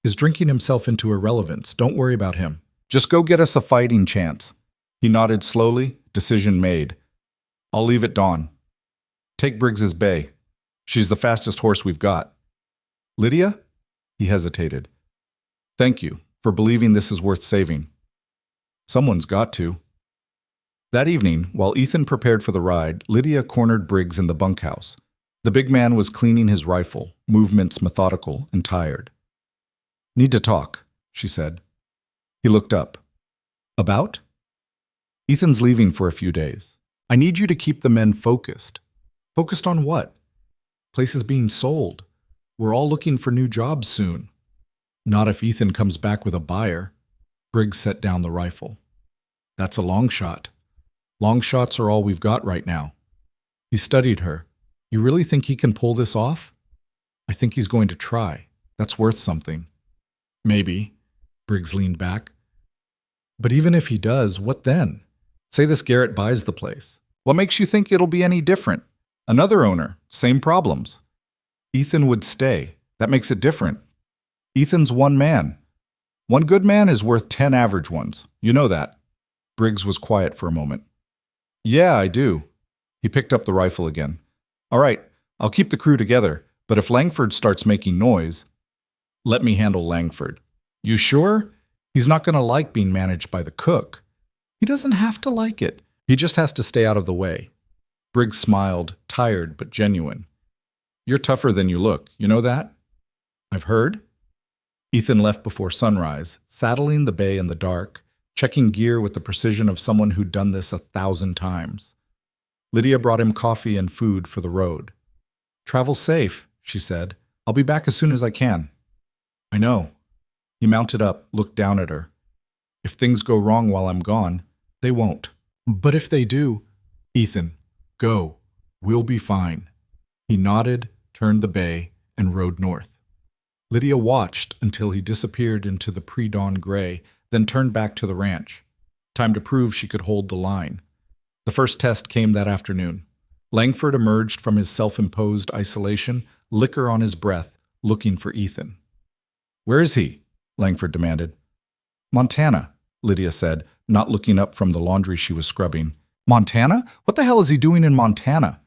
is drinking himself into irrelevance. Don't worry about him. Just go get us a fighting chance. He nodded slowly, decision made. I'll leave at dawn. Take Briggs's bay. She's the fastest horse we've got. Lydia? He hesitated. Thank you for believing this is worth saving. Someone's got to. That evening, while Ethan prepared for the ride, Lydia cornered Briggs in the bunkhouse. The big man was cleaning his rifle, movements methodical and tired. Need to talk, she said. He looked up. About? Ethan's leaving for a few days. I need you to keep the men focused. Focused on what? Place is being sold. We're all looking for new jobs soon. Not if Ethan comes back with a buyer. Briggs set down the rifle. That's a long shot. Long shots are all we've got right now. He studied her. You really think he can pull this off? I think he's going to try. That's worth something. Maybe. Briggs leaned back. But even if he does, what then? Say this Garrett buys the place. What makes you think it'll be any different? Another owner, same problems. Ethan would stay. That makes it different. Ethan's one man. One good man is worth 10 average ones. You know that. Briggs was quiet for a moment. Yeah, I do. He picked up the rifle again. All right, I'll keep the crew together, but if Langford starts making noise, let me handle Langford. You sure? He's not going to like being managed by the cook. He doesn't have to like it. He just has to stay out of the way. Briggs smiled, tired but genuine. You're tougher than you look, you know that? I've heard. Ethan left before sunrise, saddling the bay in the dark, checking gear with the precision of someone who'd done this 1,000 times. Lydia brought him coffee and food for the road. Travel safe, she said. I'll be back as soon as I can. I know. He mounted up, looked down at her. If things go wrong while I'm gone, they won't. But if they do, Ethan, go. We'll be fine. He nodded, turned the bay, and rode north. Lydia watched until he disappeared into the pre-dawn gray, then turned back to the ranch. Time to prove she could hold the line. The first test came that afternoon. Langford emerged from his self-imposed isolation, liquor on his breath, looking for Ethan. Where is he? Langford demanded. Montana, Lydia said, not looking up from the laundry she was scrubbing. Montana? What the hell is he doing in Montana?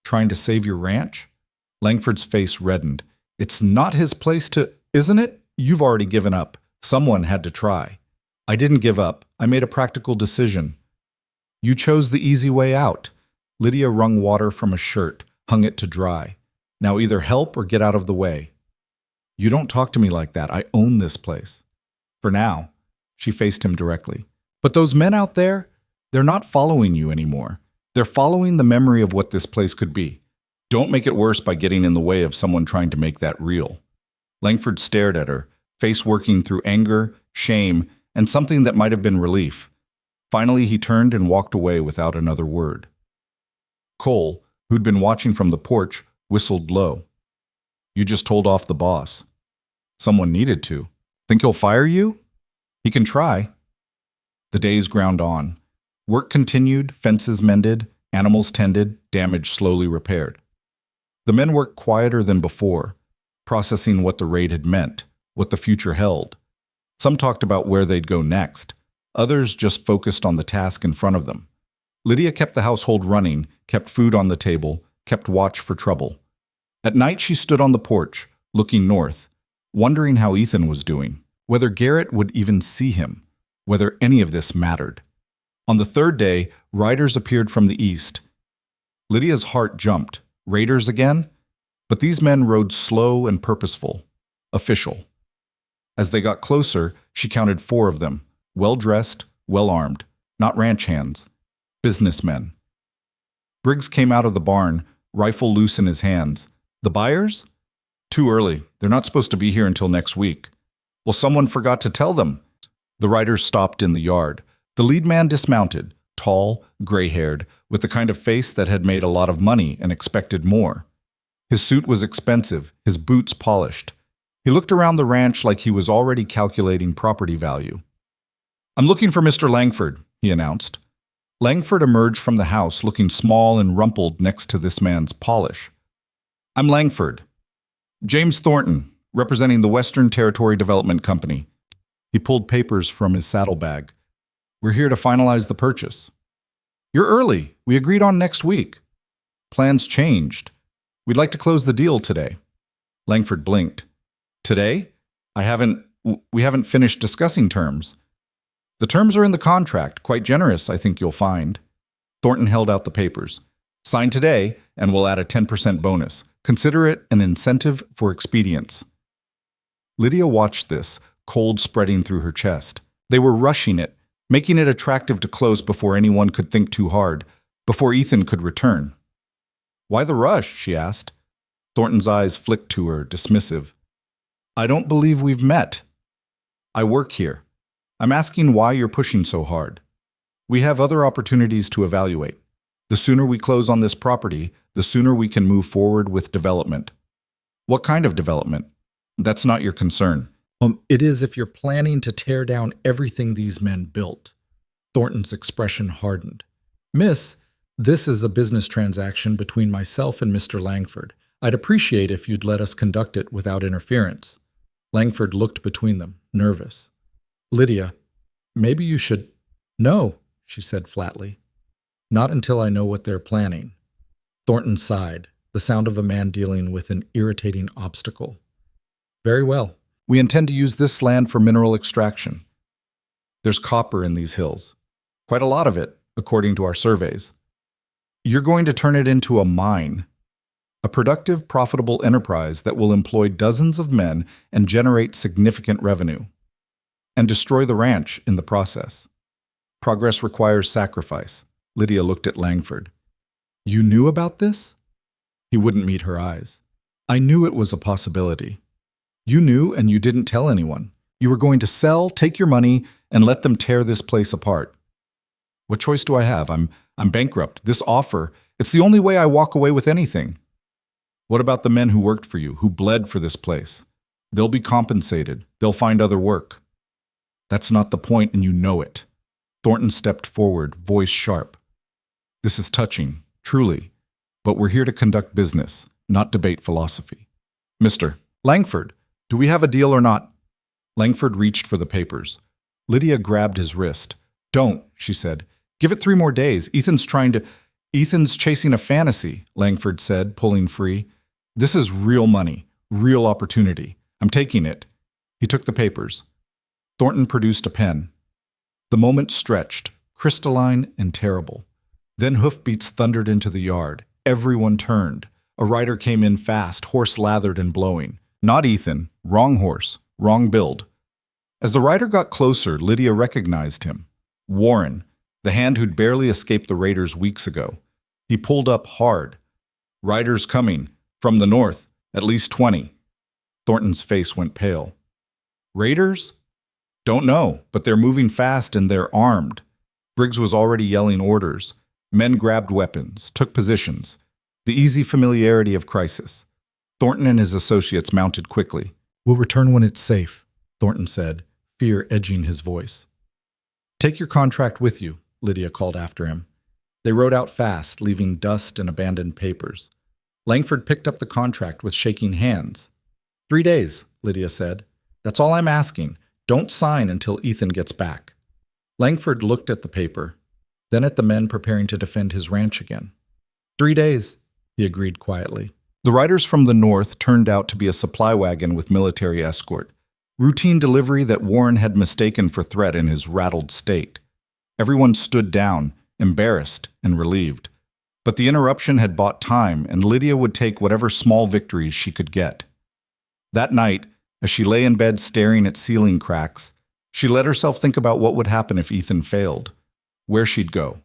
Trying to save your ranch? Langford's face reddened. It's not his place to, isn't it? You've already given up. Someone had to try. I didn't give up. I made a practical decision. You chose the easy way out. Lydia wrung water from a shirt, hung it to dry. Now either help or get out of the way. You don't talk to me like that. I own this place. For now. She faced him directly. But those men out there, they're not following you anymore. They're following the memory of what this place could be. Don't make it worse by getting in the way of someone trying to make that real. Langford stared at her, face working through anger, shame, and something that might have been relief. Finally, he turned and walked away without another word. Cole, who'd been watching from the porch, whistled low. You just told off the boss. Someone needed to. Think he'll fire you? He can try. The days ground on. Work continued, fences mended, animals tended, damage slowly repaired. The men worked quieter than before, processing what the raid had meant, what the future held. Some talked about where they'd go next. Others just focused on the task in front of them. Lydia kept the household running, kept food on the table, kept watch for trouble. At night she stood on the porch, looking north, wondering how Ethan was doing, whether Garrett would even see him, whether any of this mattered. On the third day, riders appeared from the east. Lydia's heart jumped. Raiders again? But these men rode slow and purposeful, official. As they got closer, she counted 4 of them, well-dressed, well-armed, not ranch hands, businessmen. Briggs came out of the barn, rifle loose in his hands. The buyers? Too early. They're not supposed to be here until next week. Well, someone forgot to tell them. The riders stopped in the yard. The lead man dismounted, tall, gray-haired, with the kind of face that had made a lot of money and expected more. His suit was expensive, his boots polished. He looked around the ranch like he was already calculating property value. "I'm looking for Mr. Langford," he announced. Langford emerged from the house looking small and rumpled next to this man's polish. "I'm Langford. James Thornton, representing the Western Territory Development Company." He pulled papers from his saddlebag. "We're here to finalize the purchase." "You're early. We agreed on next week." "Plans changed. We'd like to close the deal today." Langford blinked. "Today? We haven't finished discussing terms." "The terms are in the contract, quite generous, I think you'll find." Thornton held out the papers. "Sign today, and we'll add a 10% bonus. Consider it an incentive for expedience." Lydia watched this, cold spreading through her chest. They were rushing it, making it attractive to close before anyone could think too hard, before Ethan could return. "Why the rush?" she asked. Thornton's eyes flicked to her, dismissive. "I don't believe we've met. I work here. I'm asking why you're pushing so hard. We have other opportunities to evaluate. The sooner we close on this property, the sooner we can move forward with development." "What kind of development?" "That's not your concern." It is if you're planning to tear down everything these men built." Thornton's expression hardened. "Miss, this is a business transaction between myself and Mr. Langford. I'd appreciate if you'd let us conduct it without interference." Langford looked between them, nervous. "Lydia, maybe you should—" "No," she said flatly. "Not until I know what they're planning." Thornton sighed, the sound of a man dealing with an irritating obstacle. "Very well. "We intend to use this land for mineral extraction. There's copper in these hills. Quite a lot of it, according to our surveys. You're going to turn it into a mine. A productive, profitable enterprise that will employ dozens of men and generate significant revenue. And destroy the ranch in the process. Progress requires sacrifice." Lydia looked at Langford. "You knew about this?" He wouldn't meet her eyes. "I knew it was a possibility." "You knew and you didn't tell anyone. You were going to sell, take your money, and let them tear this place apart." "What choice do I have? I'm bankrupt. This offer, it's the only way I walk away with anything." "What about the men who worked for you, who bled for this place? They'll be compensated. They'll find other work." "That's not the point, and you know it." Thornton stepped forward, voice sharp. "This is touching, truly, but we're here to conduct business, not debate philosophy. Mr. Langford, do we have a deal or not?" Langford reached for the papers. Lydia grabbed his wrist. "Don't," she said. "Give it 3 more days. Ethan's chasing a fantasy," Langford said, pulling free. "This is real money, real opportunity. I'm taking it." He took the papers. Thornton produced a pen. The moment stretched, crystalline and terrible. Then hoofbeats thundered into the yard. Everyone turned. A rider came in fast, horse lathered and blowing. Not Ethan. Wrong horse. Wrong build. As the rider got closer, Lydia recognized him. Warren, the hand who'd barely escaped the raiders weeks ago. He pulled up hard. "Riders coming. From the north. At least 20. Thornton's face went pale. "Raiders?" "Don't know, but they're moving fast and they're armed." Briggs was already yelling orders. Men grabbed weapons, took positions. The easy familiarity of crisis. Thornton and his associates mounted quickly. "We'll return when it's safe," Thornton said, fear edging his voice. "Take your contract with you," Lydia called after him. They rode out fast, leaving dust and abandoned papers. Langford picked up the contract with shaking hands. 3 days, Lydia said. "That's all I'm asking. Don't sign until Ethan gets back." Langford looked at the paper, then at the men preparing to defend his ranch again. 3 days, he agreed quietly. The riders from the north turned out to be a supply wagon with military escort, routine delivery that Warren had mistaken for threat in his rattled state. Everyone stood down, embarrassed and relieved. But the interruption had bought time, and Lydia would take whatever small victories she could get. That night, as she lay in bed staring at ceiling cracks, she let herself think about what would happen if Ethan failed, where she'd go,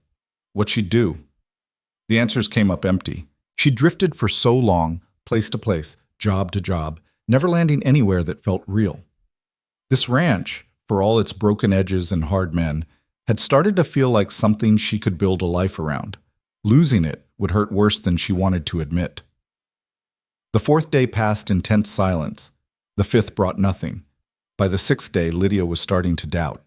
what she'd do. The answers came up empty. She drifted for so long, place to place, job to job, never landing anywhere that felt real. This ranch, for all its broken edges and hard men, had started to feel like something she could build a life around. Losing it would hurt worse than she wanted to admit. The fourth day passed in tense silence. The fifth brought nothing. By the sixth day, Lydia was starting to doubt.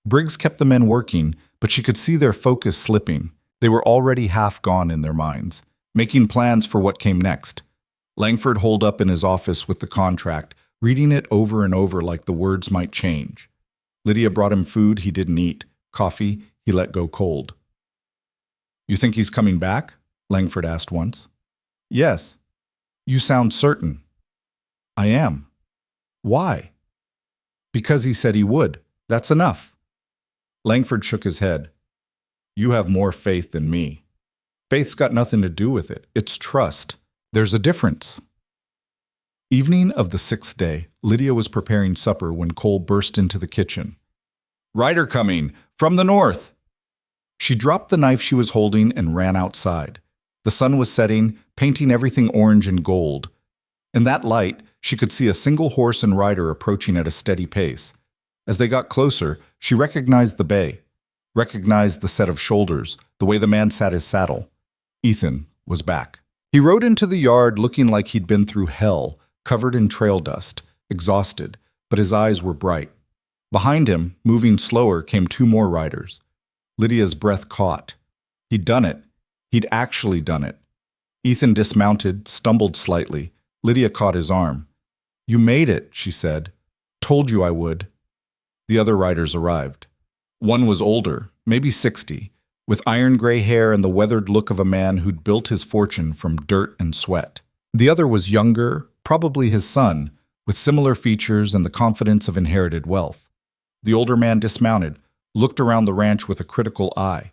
Briggs kept the men working, but she could see their focus slipping. They were already half gone in their minds, making plans for what came next. Langford holed up in his office with the contract, reading it over and over like the words might change. Lydia brought him food he didn't eat, coffee he let go cold. "You think he's coming back?" Langford asked once. "Yes." "You sound certain." "I am." "Why?" "Because he said he would. That's enough." Langford shook his head. "You have more faith than me." "Faith's got nothing to do with it. It's trust. There's a difference." Evening of the sixth day, Lydia was preparing supper when Cole burst into the kitchen. "Rider coming! From the north!" She dropped the knife she was holding and ran outside. The sun was setting, painting everything orange and gold. In that light, she could see a single horse and rider approaching at a steady pace. As they got closer, she recognized the bay, recognized the set of shoulders, the way the man sat his saddle. Ethan was back. He rode into the yard looking like he'd been through hell, covered in trail dust, exhausted, but his eyes were bright. Behind him, moving slower, came two more riders. Lydia's breath caught. He'd done it. He'd actually done it. Ethan dismounted, stumbled slightly. Lydia caught his arm. "You made it," she said. "Told you I would." The other riders arrived. One was older, maybe 60, with iron gray hair and the weathered look of a man who'd built his fortune from dirt and sweat. The other was younger, probably his son, with similar features and the confidence of inherited wealth. The older man dismounted, looked around the ranch with a critical eye.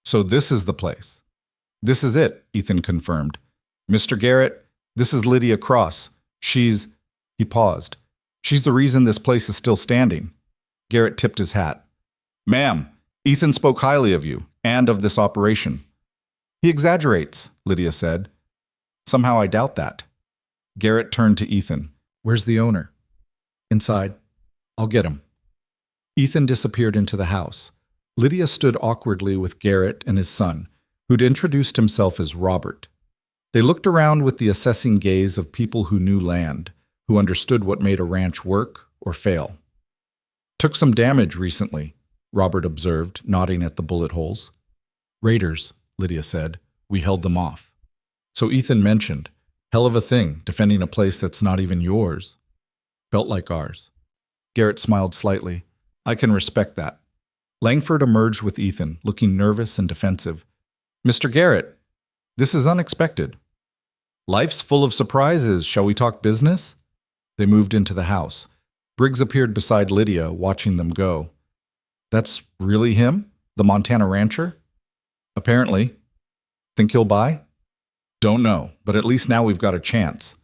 "So this is the place." "This is it," Ethan confirmed. "Mr. Garrett, this is Lydia Cross. She's—" He paused. "She's the reason this place is still standing." Garrett tipped his hat. "Ma'am, Ethan spoke highly of you and of this operation." "He exaggerates," Lydia said. "Somehow I doubt that." Garrett turned to Ethan. "Where's the owner?" "Inside. I'll get him." Ethan disappeared into the house. Lydia stood awkwardly with Garrett and his son, who'd introduced himself as Robert. They looked around with the assessing gaze of people who knew land, who understood what made a ranch work or fail. "Took some damage recently," Robert observed, nodding at the bullet holes. "Raiders," Lydia said. "We held them off." So Ethan mentioned, "Hell of a thing, defending a place that's not even yours." "Felt like ours." Garrett smiled slightly. "I can respect that." Langford emerged with Ethan, looking nervous and defensive. "Mr. Garrett, this is unexpected." "Life's full of surprises. Shall we talk business?" They moved into the house. Briggs appeared beside Lydia, watching them go. "That's really him? The Montana rancher?" "Apparently." "Think he'll buy?" "Don't know, but at least now we've got a chance."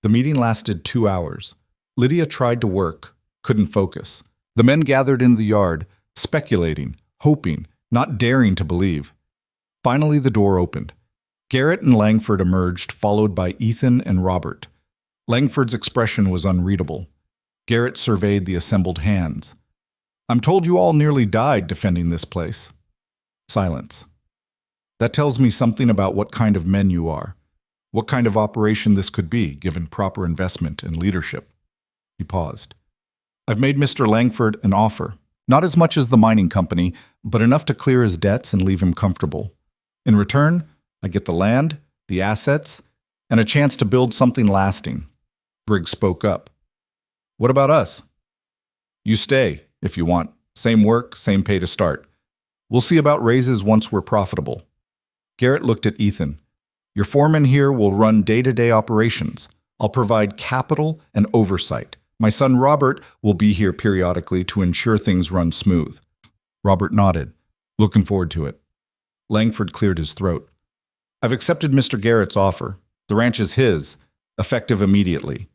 The meeting lasted 2 hours. Lydia tried to work, couldn't focus. The men gathered in the yard, speculating, hoping, not daring to believe. Finally, the door opened. Garrett and Langford emerged, followed by Ethan and Robert. Langford's expression was unreadable. Garrett surveyed the assembled hands. "I'm told you all nearly died defending this place." Silence. "That tells me something about what kind of men you are, what kind of operation this could be, given proper investment and leadership." He paused. "I've made Mr. Langford an offer. Not as much as the mining company, but enough to clear his debts and leave him comfortable. In return, I get the land, the assets, and a chance to build something lasting." Briggs spoke up. "What about us?" "You stay, if you want. Same work, same pay to start. We'll see about raises once we're profitable." Garrett looked at Ethan. Your foreman here will run day-to-day operations. I'll provide capital and oversight. My son Robert will be here periodically to ensure things run smooth." Robert nodded. "Looking forward to it." Langford cleared his throat. "I've accepted Mr. Garrett's offer. The ranch is his, effective immediately."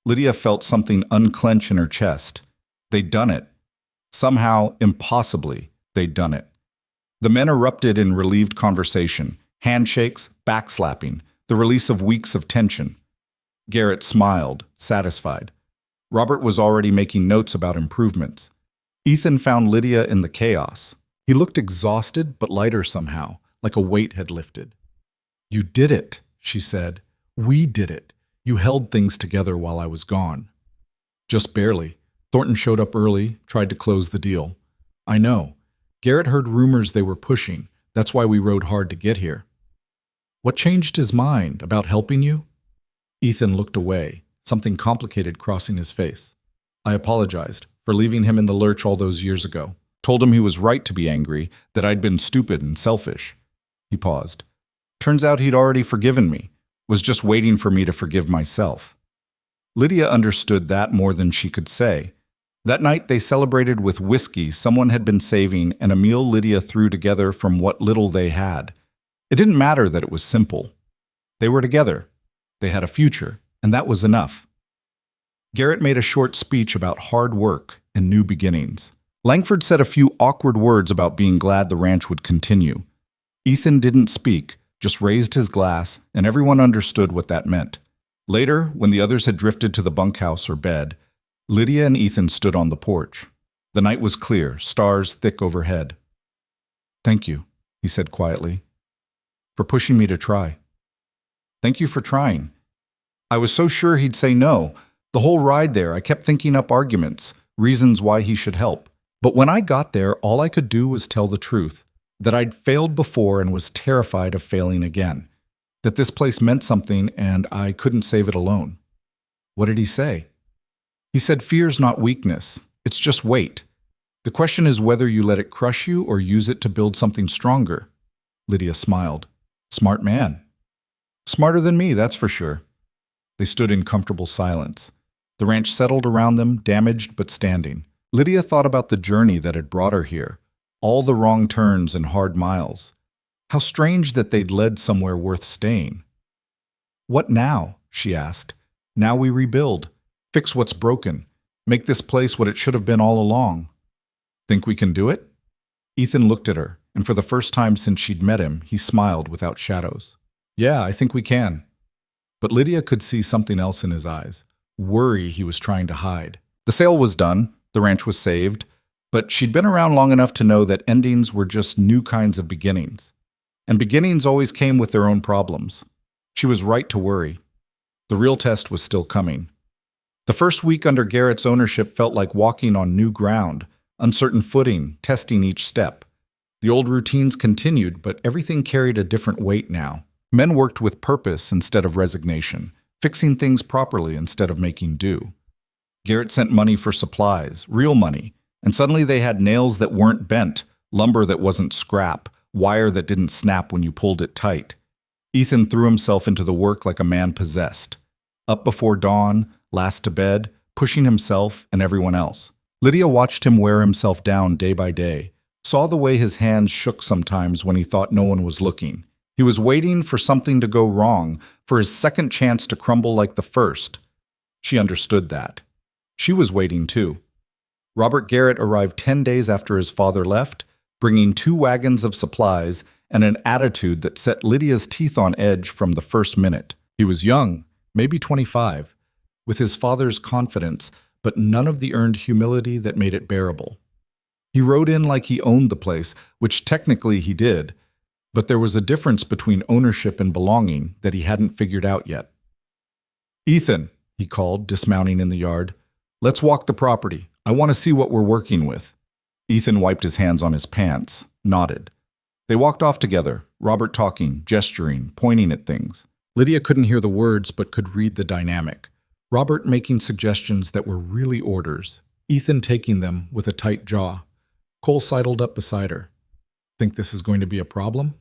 Lydia felt something unclench in her chest. They'd done it. Somehow, impossibly, they'd done it. The men erupted in relieved conversation, handshakes, backslapping, the release of weeks of tension. Garrett smiled, satisfied. Robert was already making notes about improvements. Ethan found Lydia in the chaos. He looked exhausted but lighter somehow, like a weight had lifted. "You did it," she said. "We did it. You held things together while I was gone." "Just barely. Thornton showed up early, tried to close the deal." "I know. Garrett heard rumors they were pushing. That's why we rode hard to get here." "What changed his mind? About helping you?" Ethan looked away, something complicated crossing his face. "I apologized for leaving him in the lurch all those years ago. Told him he was right to be angry, that I'd been stupid and selfish." He paused. "Turns out he'd already forgiven me, was just waiting for me to forgive myself." Lydia understood that more than she could say. That night they celebrated with whiskey someone had been saving and a meal Lydia threw together from what little they had. It didn't matter that it was simple. They were together. They had a future, and that was enough. Garrett made a short speech about hard work and new beginnings. Langford said a few awkward words about being glad the ranch would continue. Ethan didn't speak, just raised his glass, and everyone understood what that meant. Later, when the others had drifted to the bunkhouse or bed, Lydia and Ethan stood on the porch. The night was clear, stars thick overhead. "Thank you," he said quietly, "for pushing me to try." "Thank you for trying. I was so sure he'd say no. The whole ride there, I kept thinking up arguments, reasons why he should help. But when I got there, all I could do was tell the truth, that I'd failed before and was terrified of failing again, that this place meant something and I couldn't save it alone." "What did he say?" "He said fear's not weakness, it's just weight. The question is whether you let it crush you or use it to build something stronger." Lydia smiled. "Smart man." "Smarter than me, that's for sure." They stood in comfortable silence. The ranch settled around them, damaged but standing. Lydia thought about the journey that had brought her here, all the wrong turns and hard miles. How strange that they'd led somewhere worth staying. "What now?" she asked. "Now we rebuild, fix what's broken, make this place what it should have been all along." "Think we can do it?" Ethan looked at her, and for the first time since she'd met him, he smiled without shadows. "Yeah, I think we can." But Lydia could see something else in his eyes, worry he was trying to hide. The sale was done, the ranch was saved, but she'd been around long enough to know that endings were just new kinds of beginnings. And beginnings always came with their own problems. She was right to worry. The real test was still coming. The first week under Garrett's ownership felt like walking on new ground, uncertain footing, testing each step. The old routines continued, but everything carried a different weight now. Men worked with purpose instead of resignation, fixing things properly instead of making do. Garrett sent money for supplies, real money, and suddenly they had nails that weren't bent, lumber that wasn't scrap, wire that didn't snap when you pulled it tight. Ethan threw himself into the work like a man possessed. Up before dawn, last to bed, pushing himself and everyone else. Lydia watched him wear himself down day by day, saw the way his hands shook sometimes when he thought no one was looking. He was waiting for something to go wrong, for his second chance to crumble like the first. She understood that. She was waiting too. Robert Garrett arrived 10 days after his father left, bringing 2 wagons of supplies and an attitude that set Lydia's teeth on edge from the first minute. He was young, maybe 25, with his father's confidence, but none of the earned humility that made it bearable. He rode in like he owned the place, which technically he did, but there was a difference between ownership and belonging that he hadn't figured out yet. "Ethan," he called, dismounting in the yard, "let's walk the property. I want to see what we're working with." Ethan wiped his hands on his pants, nodded. They walked off together, Robert talking, gesturing, pointing at things. Lydia couldn't hear the words but could read the dynamic. Robert making suggestions that were really orders, Ethan taking them with a tight jaw. Cole sidled up beside her. "Think this is going to be a problem?"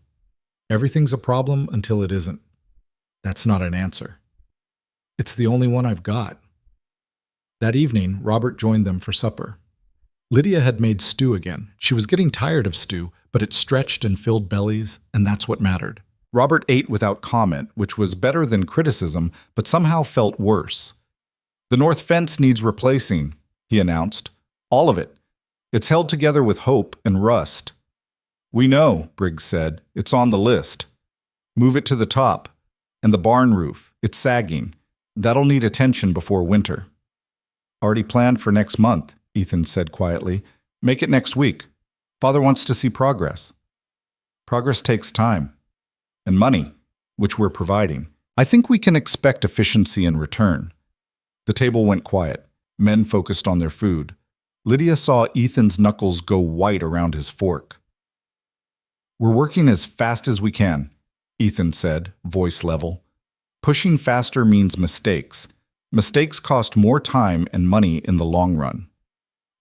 "Everything's a problem until it isn't." That's not an answer. It's the only one I've got. That evening, Robert joined them for supper. Lydia had made stew again. She was getting tired of stew, but it stretched and filled bellies, and that's what mattered. Robert ate without comment, which was better than criticism, but somehow felt worse. "The north fence needs replacing," he announced. "All of it. It's held together with hope and rust." "We know," Briggs said. "It's on the list. Move it to the top. And the barn roof. It's sagging. That'll need attention before winter." "Already planned for next month," Ethan said quietly. "Make it next week. Father wants to see progress." "Progress takes time. And money, which we're providing. I think we can expect efficiency in return." The table went quiet. Men focused on their food. Lydia saw Ethan's knuckles go white around his fork. "We're working as fast as we can," Ethan said, voice level. "Pushing faster means mistakes. Mistakes cost more time and money in the long run."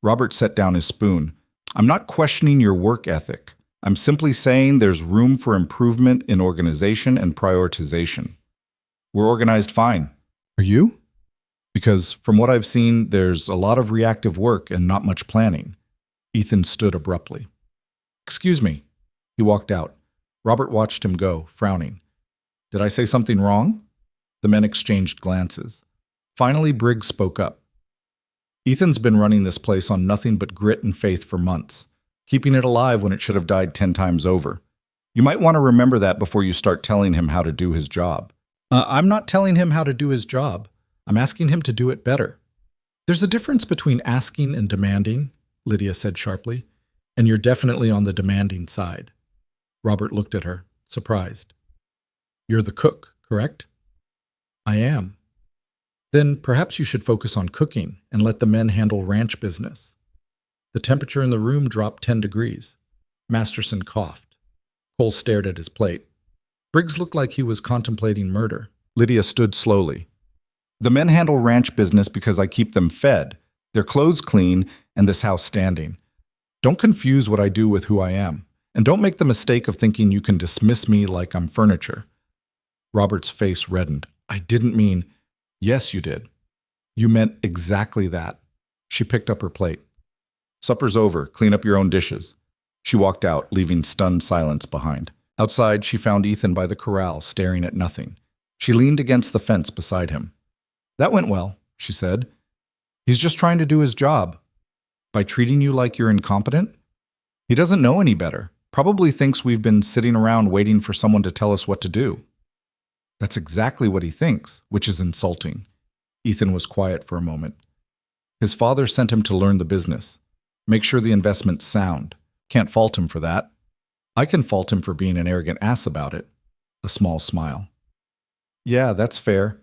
Robert set down his spoon. "I'm not questioning your work ethic. I'm simply saying there's room for improvement in organization and prioritization. We're organized fine. Are you? Because from what I've seen, there's a lot of reactive work and not much planning." Ethan stood abruptly. "Excuse me." He walked out. Robert watched him go, frowning. "Did I say something wrong?" The men exchanged glances. Finally, Briggs spoke up. "Ethan's been running this place on nothing but grit and faith for months, keeping it alive when it should have died 10 times over. You might want to remember that before you start telling him how to do his job." I'm not telling him how to do his job. I'm asking him to do it better." "There's a difference between asking and demanding," Lydia said sharply, "and you're definitely on the demanding side." Robert looked at her, surprised. "You're the cook, correct?" "I am." "Then perhaps you should focus on cooking and let the men handle ranch business." The temperature in the room dropped 10 degrees. Masterson coughed. Cole stared at his plate. Briggs looked like he was contemplating murder. Lydia stood slowly. "The men handle ranch business because I keep them fed, their clothes clean, and this house standing. Don't confuse what I do with who I am, and don't make the mistake of thinking you can dismiss me like I'm furniture." Robert's face reddened. "I didn't mean—" "Yes, you did. You meant exactly that." She picked up her plate. "Supper's over. Clean up your own dishes." She walked out, leaving stunned silence behind. Outside, she found Ethan by the corral, staring at nothing. She leaned against the fence beside him. "That went well," she said. "He's just trying to do his job. By treating you like you're incompetent? He doesn't know any better. Probably thinks we've been sitting around waiting for someone to tell us what to do." "That's exactly what he thinks, which is insulting." Ethan was quiet for a moment. "His father sent him to learn the business. Make sure the investment's sound. Can't fault him for that. I can fault him for being an arrogant ass about it." A small smile. "Yeah, that's fair."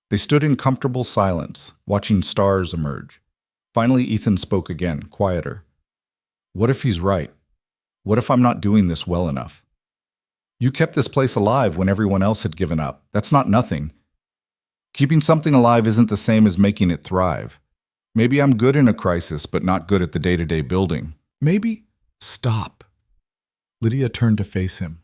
They stood in comfortable silence, watching stars emerge. Finally, Ethan spoke again, quieter. "What if he's right? What if I'm not doing this well enough? You kept this place alive when everyone else had given up. That's not nothing. Keeping something alive isn't the same as making it thrive. Maybe I'm good in a crisis, but not good at the day-to-day building. Maybe—" "Stop." Lydia turned to face him.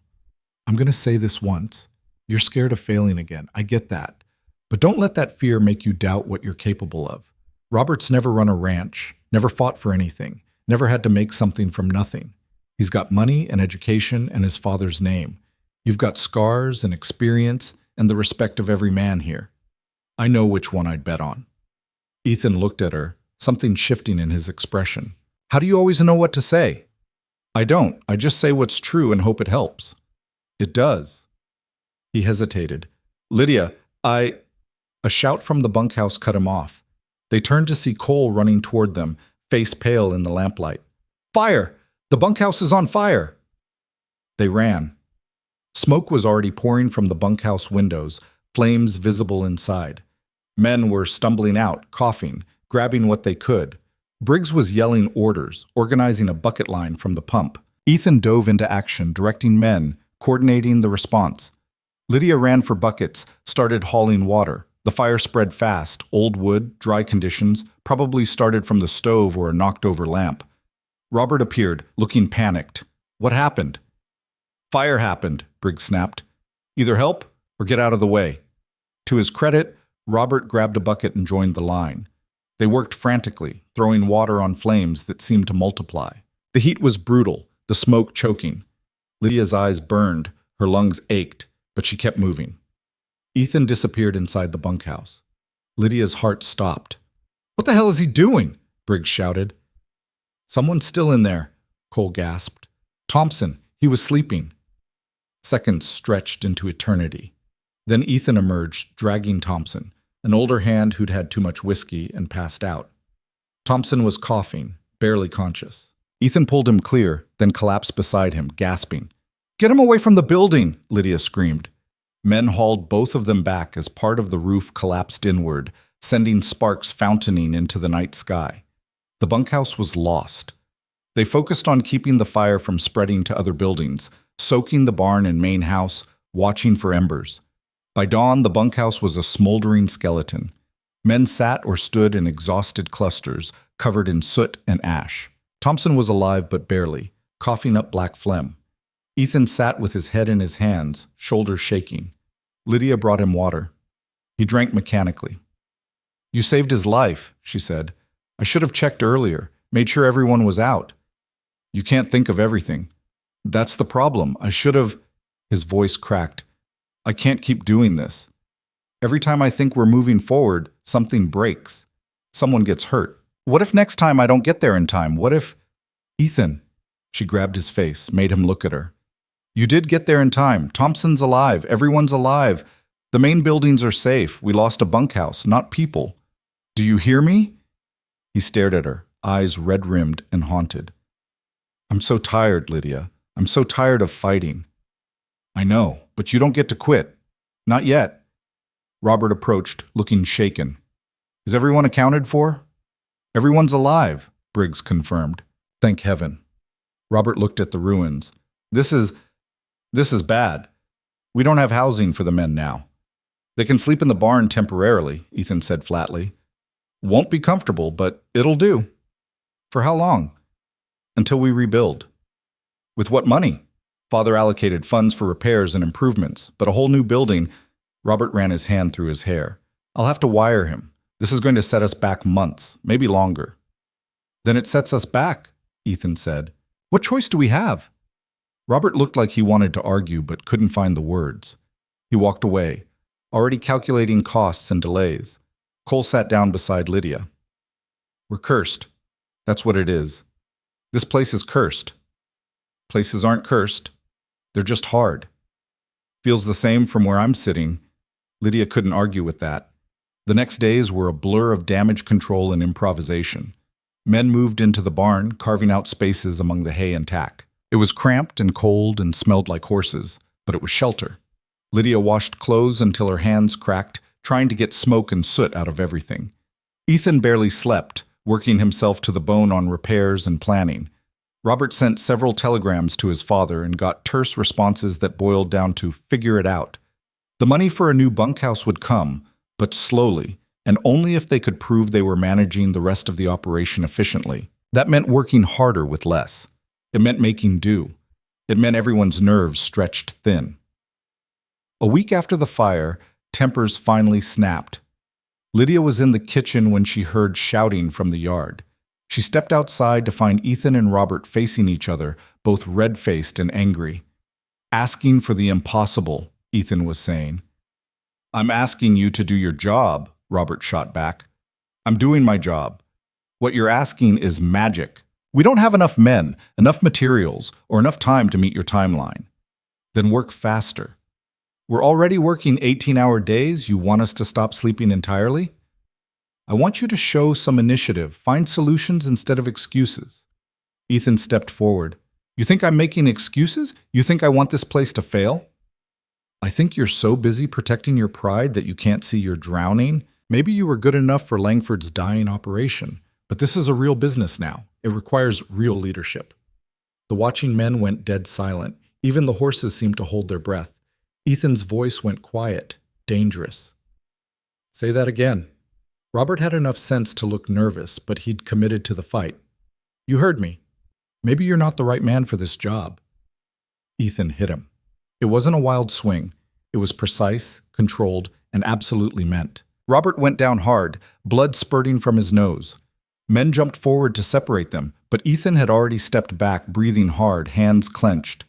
"I'm going to say this once. You're scared of failing again. I get that. But don't let that fear make you doubt what you're capable of. Robert's never run a ranch, never fought for anything, never had to make something from nothing. He's got money and education and his father's name. You've got scars and experience and the respect of every man here. I know which one I'd bet on." Ethan looked at her, something shifting in his expression. "How do you always know what to say?" "I don't. I just say what's true and hope it helps." "It does." He hesitated. "Lydia, A shout from the bunkhouse cut him off. They turned to see Cole running toward them, face pale in the lamplight. "Fire! The bunkhouse is on fire!" They ran. Smoke was already pouring from the bunkhouse windows, flames visible inside. Men were stumbling out, coughing, grabbing what they could. Briggs was yelling orders, organizing a bucket line from the pump. Ethan dove into action, directing men, coordinating the response. Lydia ran for buckets, started hauling water. The fire spread fast, old wood, dry conditions, probably started from the stove or a knocked-over lamp. Robert appeared, looking panicked. "What happened?" "Fire happened," Briggs snapped. "Either help or get out of the way. To his credit, Robert grabbed a bucket and joined the line. They worked frantically, throwing water on flames that seemed to multiply. The heat was brutal, the smoke choking. Lydia's eyes burned, her lungs ached, but she kept moving. Ethan disappeared inside the bunkhouse. Lydia's heart stopped. "What the hell is he doing?" Briggs shouted. "Someone's still in there," Cole gasped. "Thompson, he was sleeping." Seconds stretched into eternity. Then Ethan emerged, dragging Thompson, an older hand who'd had too much whiskey and passed out. Thompson was coughing, barely conscious. Ethan pulled him clear, then collapsed beside him, gasping. "Get him away from the building!" Lydia screamed. Men hauled both of them back as part of the roof collapsed inward, sending sparks fountaining into the night sky. The bunkhouse was lost. They focused on keeping the fire from spreading to other buildings, soaking the barn and main house, watching for embers. By dawn, the bunkhouse was a smoldering skeleton. Men sat or stood in exhausted clusters, covered in soot and ash. Thompson was alive but barely, coughing up black phlegm. Ethan sat with his head in his hands, shoulders shaking. Lydia brought him water. He drank mechanically. "You saved his life," she said. "I should have checked earlier, made sure everyone was out." "You can't think of everything." "That's the problem. I should have—" His voice cracked. "I can't keep doing this. Every time I think we're moving forward, something breaks. Someone gets hurt. What if next time I don't get there in time? What if—" "Ethan." She grabbed his face, made him look at her. "You did get there in time. Thompson's alive. Everyone's alive. The main buildings are safe. We lost a bunkhouse, not people. Do you hear me?" He stared at her, eyes red-rimmed and haunted. "I'm so tired, Lydia. I'm so tired of fighting." "I know, but you don't get to quit. Not yet." Robert approached, looking shaken. "Is everyone accounted for?" "Everyone's alive," Briggs confirmed. "Thank heaven." Robert looked at the ruins. This is bad. We don't have housing for the men now." "They can sleep in the barn temporarily," Ethan said flatly. "Won't be comfortable, but it'll do." "For how long?" "Until we rebuild." "With what money?" "Father allocated funds for repairs and improvements, but a whole new building—" Robert ran his hand through his hair. "I'll have to wire him. This is going to set us back months, maybe longer." "Then it sets us back," Ethan said. "What choice do we have?" Robert looked like he wanted to argue but couldn't find the words. He walked away, already calculating costs and delays. Cole sat down beside Lydia. "We're cursed. That's what it is. This place is cursed." "Places aren't cursed. They're just hard." "Feels the same from where I'm sitting." Lydia couldn't argue with that. The next days were a blur of damage control and improvisation. Men moved into the barn, carving out spaces among the hay and tack. It was cramped and cold and smelled like horses, but it was shelter. Lydia washed clothes until her hands cracked, trying to get smoke and soot out of everything. Ethan barely slept, working himself to the bone on repairs and planning. Robert sent several telegrams to his father and got terse responses that boiled down to "figure it out." The money for a new bunkhouse would come, but slowly, and only if they could prove they were managing the rest of the operation efficiently. That meant working harder with less. It meant making do. It meant everyone's nerves stretched thin. A week after the fire, tempers finally snapped. Lydia was in the kitchen when she heard shouting from the yard. She stepped outside to find Ethan and Robert facing each other, both red-faced and angry. "Asking for the impossible," Ethan was saying. "I'm asking you to do your job," Robert shot back. "I'm doing my job. What you're asking is magic. We don't have enough men, enough materials, or enough time to meet your timeline." "Then work faster." "We're already working 18-hour days. You want us to stop sleeping entirely?" "I want you to show some initiative, find solutions instead of excuses." Ethan stepped forward. "You think I'm making excuses? You think I want this place to fail?" "I think you're so busy protecting your pride that you can't see you're drowning. Maybe you were good enough for Langford's dying operation, but this is a real business now. It requires real leadership." The watching men went dead silent. Even the horses seemed to hold their breath. Ethan's voice went quiet, dangerous. "Say that again." Robert had enough sense to look nervous, but he'd committed to the fight. "You heard me. Maybe you're not the right man for this job." Ethan hit him. It wasn't a wild swing. It was precise, controlled, and absolutely meant. Robert went down hard, blood spurting from his nose. Men jumped forward to separate them, but Ethan had already stepped back, breathing hard, hands clenched.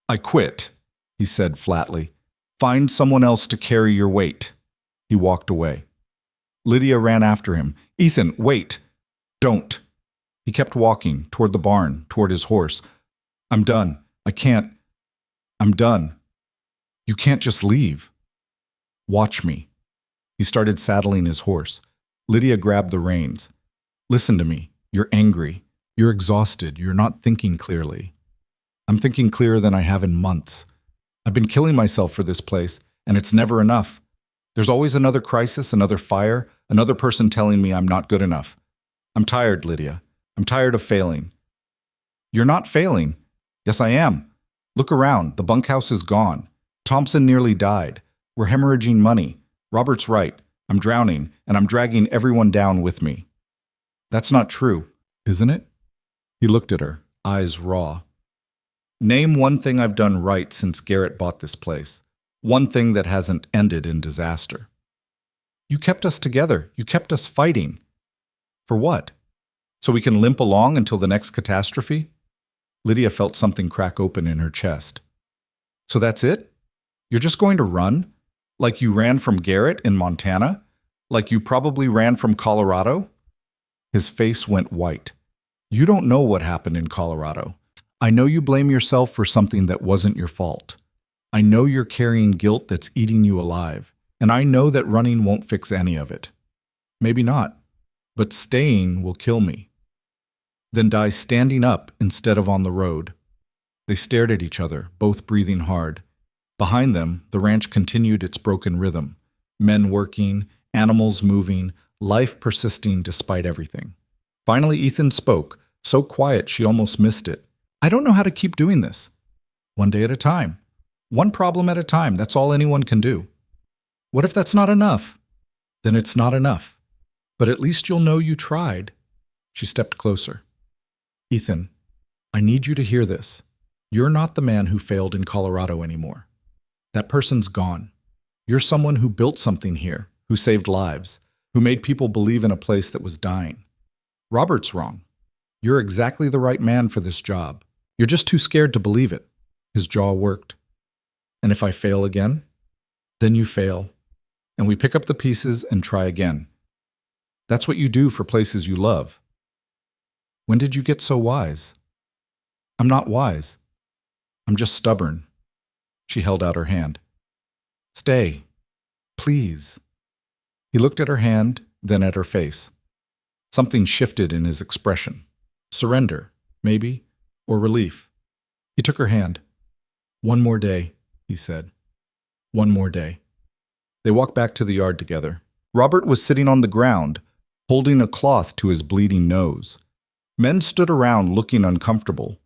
"I quit," he said flatly. "Find someone else to carry your weight." He walked away. Lydia ran after him. "Ethan, wait!" "Don't." He kept walking, toward the barn, toward his horse. "I'm done. I can't. I'm done." "You can't just leave." "Watch me." He started saddling his horse. Lydia grabbed the reins. "Listen to me. You're angry. You're exhausted. You're not thinking clearly." "I'm thinking clearer than I have in months. I've been killing myself for this place, and it's never enough. There's always another crisis, another fire, another person telling me I'm not good enough. I'm tired, Lydia. I'm tired of failing." "You're not failing." "Yes, I am. Look around. The bunkhouse is gone. Thompson nearly died. We're hemorrhaging money. Robert's right. I'm drowning, and I'm dragging everyone down with me." "That's not true, isn't it?" He looked at her, eyes raw. "Name one thing I've done right since Garrett bought this place. One thing that hasn't ended in disaster." "You kept us together. You kept us fighting." "For what? So we can limp along until the next catastrophe?" Lydia felt something crack open in her chest. "So that's it? You're just going to run? Like you ran from Garrett in Montana? Like you probably ran from Colorado?" His face went white. "You don't know what happened in Colorado. I know you blame yourself for something that wasn't your fault. I know you're carrying guilt that's eating you alive, and I know that running won't fix any of it. Maybe not, but staying will kill me. Then die standing up instead of on the road." They stared at each other, both breathing hard. Behind them, the ranch continued its broken rhythm. Men working, animals moving, life persisting despite everything. Finally, Ethan spoke, so quiet she almost missed it. "I don't know how to keep doing this. One day at a time. One problem at a time. That's all anyone can do." "What if that's not enough?" "Then it's not enough. But at least you'll know you tried." She stepped closer. "Ethan, I need you to hear this. You're not the man who failed in Colorado anymore. That person's gone. You're someone who built something here, who saved lives, who made people believe in a place that was dying. Robert's wrong. You're exactly the right man for this job. You're just too scared to believe it." His jaw worked. "And if I fail again?" "Then you fail, and we pick up the pieces and try again. That's what you do for places you love." "When did you get so wise?" "I'm not wise. I'm just stubborn." She held out her hand. "Stay. Please." He looked at her hand, then at her face. Something shifted in his expression. Surrender, maybe, or relief. He took her hand. "One more day," he said. "One more day." They walked back to the yard together. Robert was sitting on the ground, holding a cloth to his bleeding nose. Men stood around looking uncomfortable.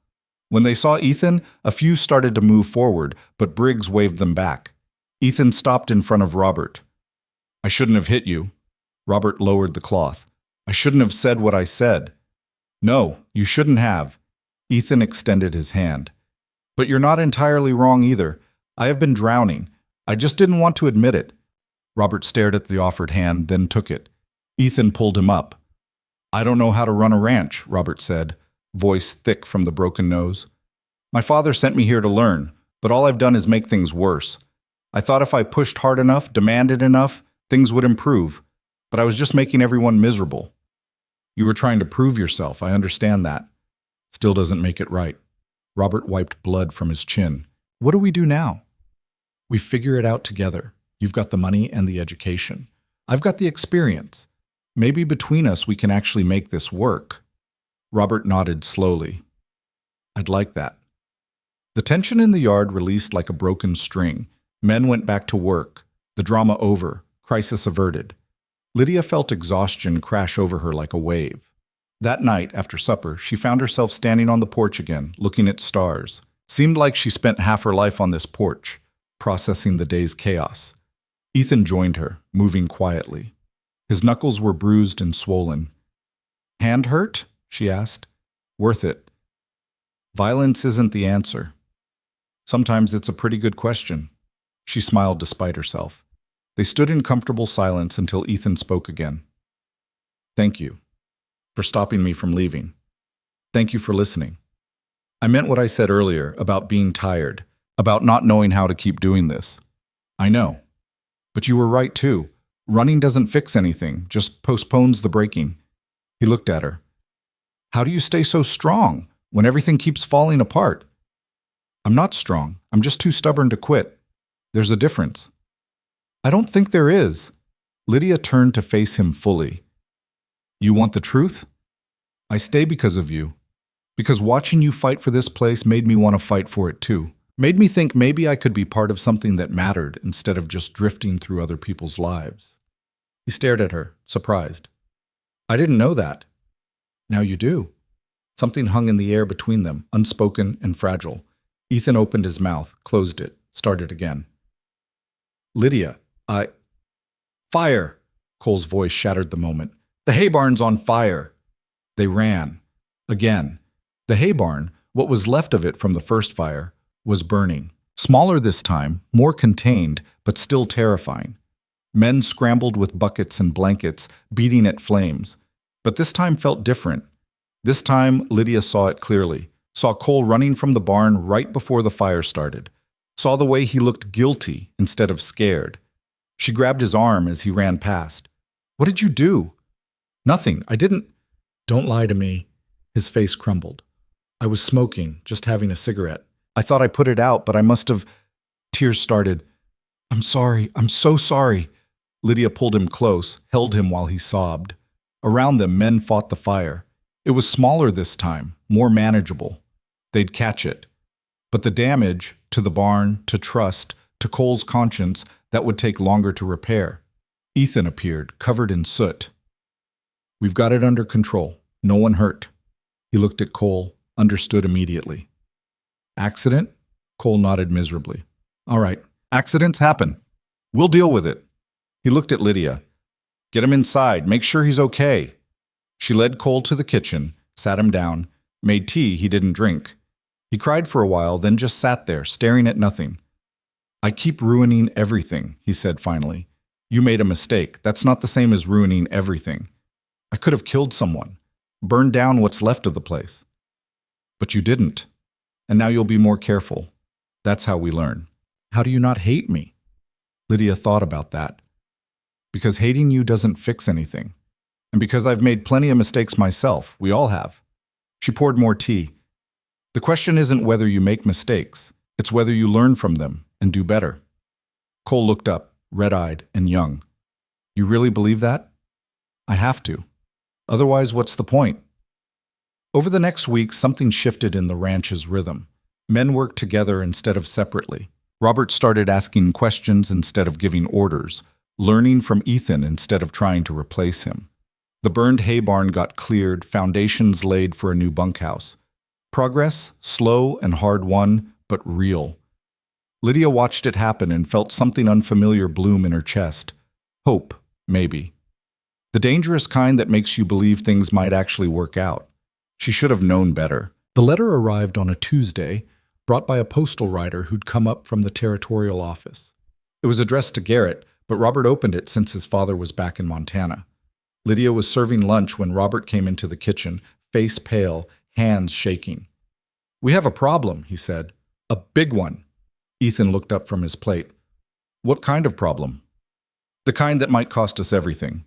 When they saw Ethan, a few started to move forward, but Briggs waved them back. Ethan stopped in front of Robert. "I shouldn't have hit you." Robert lowered the cloth. "I shouldn't have said what I said." "No, you shouldn't have." Ethan extended his hand. "But you're not entirely wrong either. I have been drowning. I just didn't want to admit it." Robert stared at the offered hand, then took it. Ethan pulled him up. "I don't know how to run a ranch," Robert said, voice thick from the broken nose. "My father sent me here to learn, but all I've done is make things worse. I thought if I pushed hard enough, demanded enough, things would improve, but I was just making everyone miserable." "You were trying to prove yourself, I understand that. Still doesn't make it right." Robert wiped blood from his chin. "What do we do now?" "We figure it out together. You've got the money and the education. I've got the experience. Maybe between us we can actually make this work." Robert nodded slowly. "I'd like that." The tension in the yard released like a broken string. Men went back to work. The drama over, crisis averted. Lydia felt exhaustion crash over her like a wave. That night, after supper, she found herself standing on the porch again, looking at stars. Seemed like she spent half her life on this porch, processing the day's chaos. Ethan joined her, moving quietly. His knuckles were bruised and swollen. "Hand hurt?" she asked. "Worth it." Violence isn't the answer. Sometimes it's a pretty good question. She smiled despite herself. They stood in comfortable silence until Ethan spoke again. Thank you for stopping me from leaving. Thank you for listening. I meant what I said earlier about being tired, about not knowing how to keep doing this. I know. But you were right too. Running doesn't fix anything, just postpones the breaking. He looked at her. How do you stay so strong when everything keeps falling apart? I'm not strong. I'm just too stubborn to quit. There's a difference. I don't think there is. Lydia turned to face him fully. You want the truth? I stay because of you. Because watching you fight for this place made me want to fight for it too. Made me think maybe I could be part of something that mattered instead of just drifting through other people's lives. He stared at her, surprised. I didn't know that. Now you do. Something hung in the air between them, unspoken and fragile. Ethan opened his mouth, closed it, started again. Lydia, Fire! Cole's voice shattered the moment. The hay barn's on fire! They ran. Again. The hay barn, what was left of it from the first fire, was burning. Smaller this time, more contained, but still terrifying. Men scrambled with buckets and blankets, beating at flames. But this time felt different. This time, Lydia saw it clearly. Saw Cole running from the barn right before the fire started. Saw the way he looked guilty instead of scared. She grabbed his arm as he ran past. What did you do? Nothing. I didn't. Don't lie to me. His face crumbled. I was smoking, just having a cigarette. I thought I put it out, but I must have. Tears started. I'm sorry. I'm so sorry. Lydia pulled him close, held him while he sobbed. Around them, men fought the fire. It was smaller this time, more manageable. They'd catch it. But the damage, to the barn, to trust, to Cole's conscience, that would take longer to repair. Ethan appeared, covered in soot. We've got it under control. No one hurt. He looked at Cole, understood immediately. Accident? Cole nodded miserably. All right, accidents happen. We'll deal with it. He looked at Lydia. Get him inside. Make sure he's okay. She led Cole to the kitchen, sat him down, made tea he didn't drink. He cried for a while, then just sat there, staring at nothing. I keep ruining everything, he said finally. You made a mistake. That's not the same as ruining everything. I could have killed someone, burned down what's left of the place. But you didn't. And now you'll be more careful. That's how we learn. How do you not hate me? Lydia thought about that. Because hating you doesn't fix anything. And because I've made plenty of mistakes myself. We all have. She poured more tea. The question isn't whether you make mistakes. It's whether you learn from them and do better. Cole looked up, red-eyed and young. You really believe that? I have to. Otherwise, what's the point? Over the next week, something shifted in the ranch's rhythm. Men worked together instead of separately. Robert started asking questions instead of giving orders, learning from Ethan instead of trying to replace him. The burned hay barn got cleared, foundations laid for a new bunkhouse. Progress, slow and hard-won, but real. Lydia watched it happen and felt something unfamiliar bloom in her chest. Hope, maybe. The dangerous kind that makes you believe things might actually work out. She should have known better. The letter arrived on a Tuesday, brought by a postal rider who'd come up from the territorial office. It was addressed to Garrett, but Robert opened it since his father was back in Montana. Lydia was serving lunch when Robert came into the kitchen, face pale, hands shaking. We have a problem, he said. A big one. Ethan looked up from his plate. What kind of problem? The kind that might cost us everything.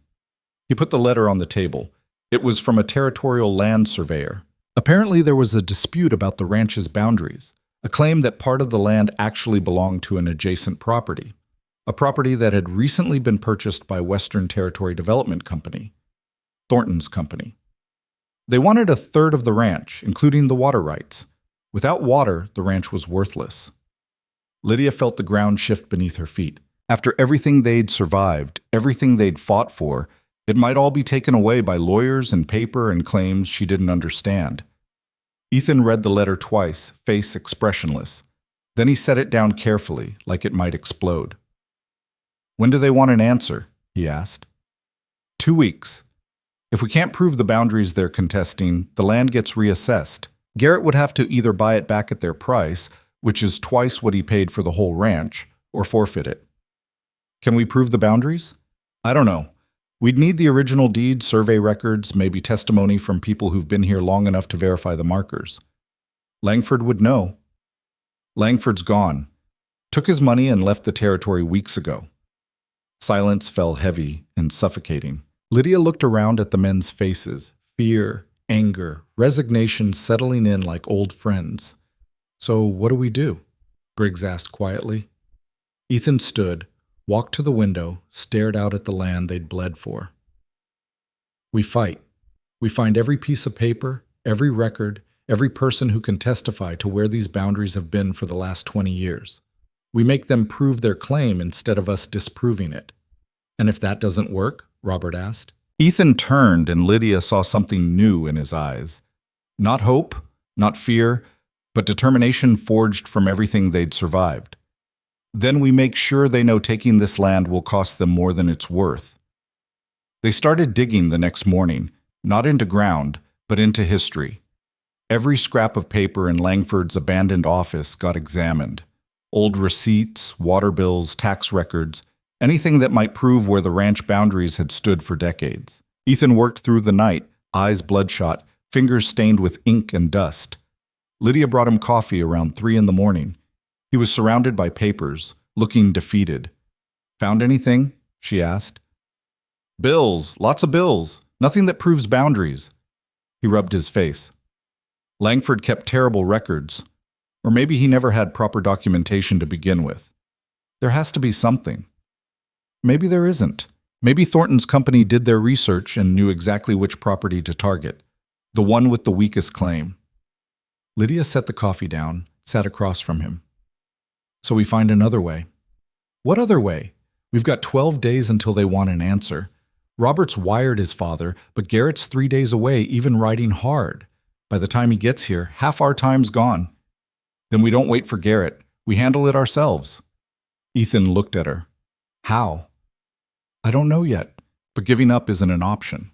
He put the letter on the table. It was from a territorial land surveyor. Apparently there was a dispute about the ranch's boundaries, a claim that part of the land actually belonged to an adjacent property, a property that had recently been purchased by Western Territory Development Company, Thornton's company. They wanted a third of the ranch, including the water rights. Without water, the ranch was worthless. Lydia felt the ground shift beneath her feet. After everything they'd survived, everything they'd fought for, it might all be taken away by lawyers and paper and claims she didn't understand. Ethan read the letter twice, face expressionless. Then he set it down carefully, like it might explode. When do they want an answer? He asked. 2 weeks. If we can't prove the boundaries they're contesting, the land gets reassessed. Garrett would have to either buy it back at their price, which is twice what he paid for the whole ranch, or forfeit it. Can we prove the boundaries? I don't know. We'd need the original deed, survey records, maybe testimony from people who've been here long enough to verify the markers. Langford would know. Langford's gone. Took his money and left the territory weeks ago. Silence fell heavy and suffocating. Lydia looked around at the men's faces, fear, anger, resignation settling in like old friends. So what do? Briggs asked quietly. Ethan stood, walked to the window, stared out at the land they'd bled for. We fight. We find every piece of paper, every record, every person who can testify to where these boundaries have been for the last 20 years. We make them prove their claim instead of us disproving it. And if that doesn't work, Robert asked. Ethan turned and Lydia saw something new in his eyes. Not hope, not fear, but determination forged from everything they'd survived. Then we make sure they know taking this land will cost them more than it's worth. They started digging the next morning, not into ground, but into history. Every scrap of paper in Langford's abandoned office got examined. Old receipts, water bills, tax records, anything that might prove where the ranch boundaries had stood for decades. Ethan worked through the night, eyes bloodshot, fingers stained with ink and dust. Lydia brought him coffee around 3 a.m. He was surrounded by papers, looking defeated. Found anything? She asked. Bills, lots of bills. Nothing that proves boundaries. He rubbed his face. Langford kept terrible records. Or maybe he never had proper documentation to begin with. There has to be something. Maybe there isn't. Maybe Thornton's company did their research and knew exactly which property to target. The one with the weakest claim. Lydia set the coffee down, sat across from him. So we find another way. What other way? We've got 12 days until they want an answer. Robert's wired his father, but Garrett's 3 days away, even riding hard. By the time he gets here, half our time's gone. Then we don't wait for Garrett. We handle it ourselves. Ethan looked at her. How? I don't know yet, but giving up isn't an option.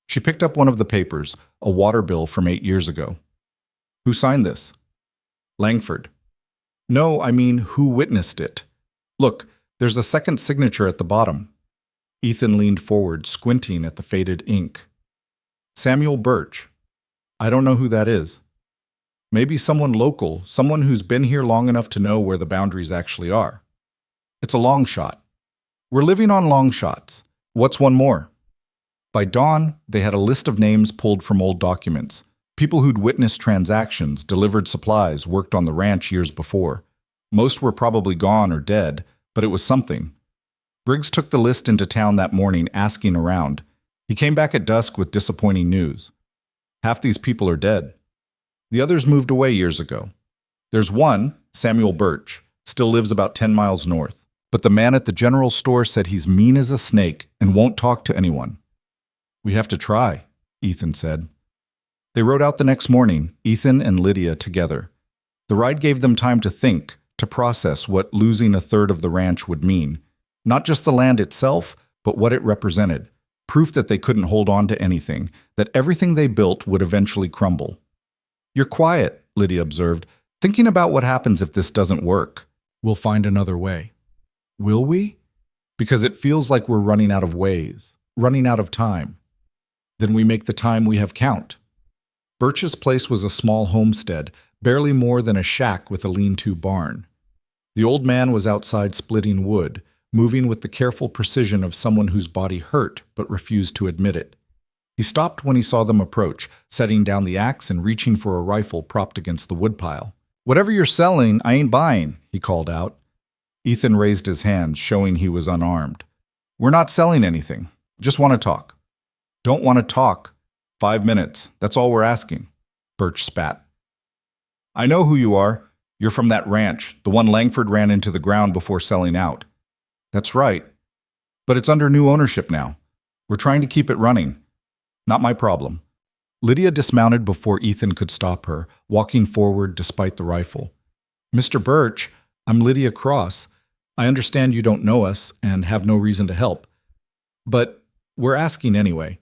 She picked up one of the papers, a water bill from 8 years ago. Who signed this? Langford. No, I mean, who witnessed it? Look, there's a second signature at the bottom. Ethan leaned forward, squinting at the faded ink. Samuel Birch. I don't know who that is. Maybe someone local, someone who's been here long enough to know where the boundaries actually are. It's a long shot. We're living on long shots. What's one more? By dawn, they had a list of names pulled from old documents. People who'd witnessed transactions, delivered supplies, worked on the ranch years before. Most were probably gone or dead, but it was something. Briggs took the list into town that morning, asking around. He came back at dusk with disappointing news. Half these people are dead. The others moved away years ago. There's one, Samuel Birch, still lives about 10 miles north. But the man at the general store said he's mean as a snake and won't talk to anyone. We have to try, Ethan said. They rode out the next morning, Ethan and Lydia together. The ride gave them time to think, to process what losing a third of the ranch would mean. Not just the land itself, but what it represented. Proof that they couldn't hold on to anything, that everything they built would eventually crumble. You're quiet, Lydia observed, thinking about what happens if this doesn't work. We'll find another way. Will we? Because it feels like we're running out of ways, running out of time. Then we make the time we have count. Birch's place was a small homestead, barely more than a shack with a lean-to barn. The old man was outside splitting wood, moving with the careful precision of someone whose body hurt but refused to admit it. He stopped when he saw them approach, setting down the axe and reaching for a rifle propped against the woodpile. Whatever you're selling, I ain't buying, he called out. Ethan raised his hand, showing he was unarmed. We're not selling anything. Just want to talk. Don't want to talk. 5 minutes. That's all we're asking. Birch spat. I know who you are. You're from that ranch, the one Langford ran into the ground before selling out. That's right. But it's under new ownership now. We're trying to keep it running. Not my problem. Lydia dismounted before Ethan could stop her, walking forward despite the rifle. Mr. Birch, I'm Lydia Cross. I understand you don't know us and have no reason to help. But we're asking anyway.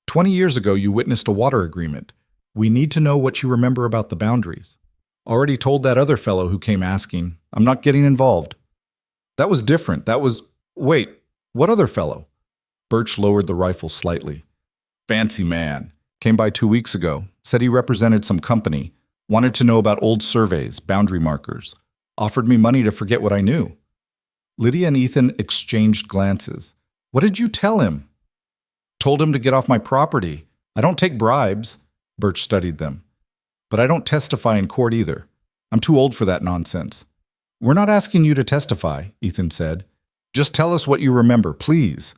20 years ago, you witnessed a water agreement. We need to know what you remember about the boundaries. Already told that other fellow who came asking. I'm not getting involved. That was different. Wait, what other fellow? Birch lowered the rifle slightly. Fancy man. Came by 2 weeks ago. Said he represented some company. Wanted to know about old surveys, boundary markers. Offered me money to forget what I knew. Lydia and Ethan exchanged glances. What did you tell him? Told him to get off my property. I don't take bribes. Birch studied them. But I don't testify in court either. I'm too old for that nonsense. We're not asking you to testify, Ethan said. Just tell us what you remember, please.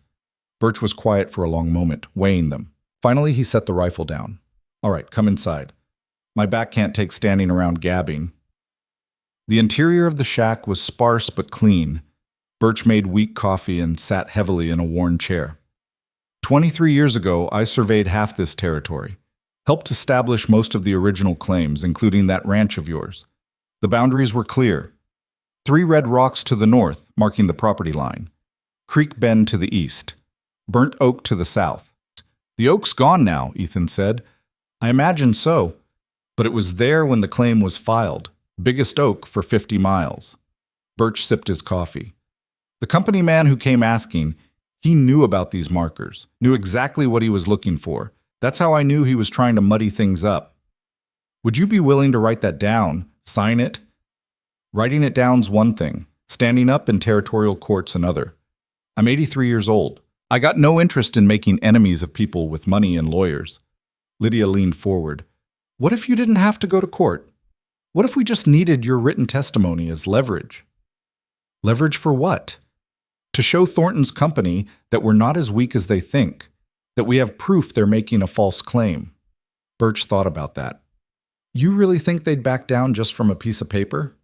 Birch was quiet for a long moment, weighing them. Finally, he set the rifle down. All right, come inside. My back can't take standing around gabbing. The interior of the shack was sparse but clean. Birch made weak coffee and sat heavily in a worn chair. 23 years ago, I surveyed half this territory. Helped establish most of the original claims, including that ranch of yours. The boundaries were clear. 3 red rocks to the north, marking the property line. Creek Bend to the east. Burnt Oak to the south. The oak's gone now, Ethan said. I imagine so. But it was there when the claim was filed. Biggest oak for 50 miles. Birch sipped his coffee. The company man who came asking, he knew about these markers, knew exactly what he was looking for. That's how I knew he was trying to muddy things up. Would you be willing to write that down, sign it? Writing it down's one thing. Standing up in territorial court's another. I'm 83 years old. I got no interest in making enemies of people with money and lawyers. Lydia leaned forward. What if you didn't have to go to court? What if we just needed your written testimony as leverage? Leverage for what? To show Thornton's company that we're not as weak as they think, that we have proof they're making a false claim. Birch thought about that. You really think they'd back down just from a piece of paper?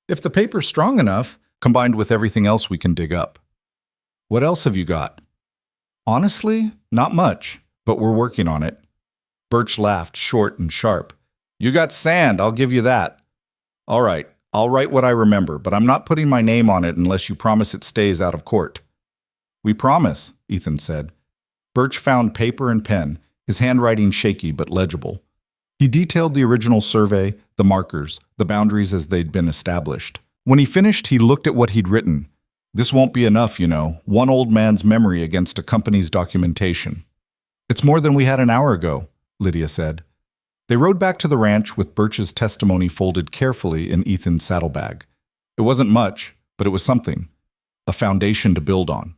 If the paper's strong enough, combined with everything else we can dig up. What else have you got? Honestly, not much, but we're working on it. Birch laughed, short and sharp. You got sand, I'll give you that. All right, I'll write what I remember, but I'm not putting my name on it unless you promise it stays out of court. We promise, Ethan said. Birch found paper and pen, his handwriting shaky but legible. He detailed the original survey, the markers, the boundaries as they'd been established. When he finished, he looked at what he'd written. This won't be enough, you know, one old man's memory against a company's documentation. It's more than we had an hour ago, Lydia said. They rode back to the ranch with Birch's testimony folded carefully in Ethan's saddlebag. It wasn't much, but it was something, a foundation to build on.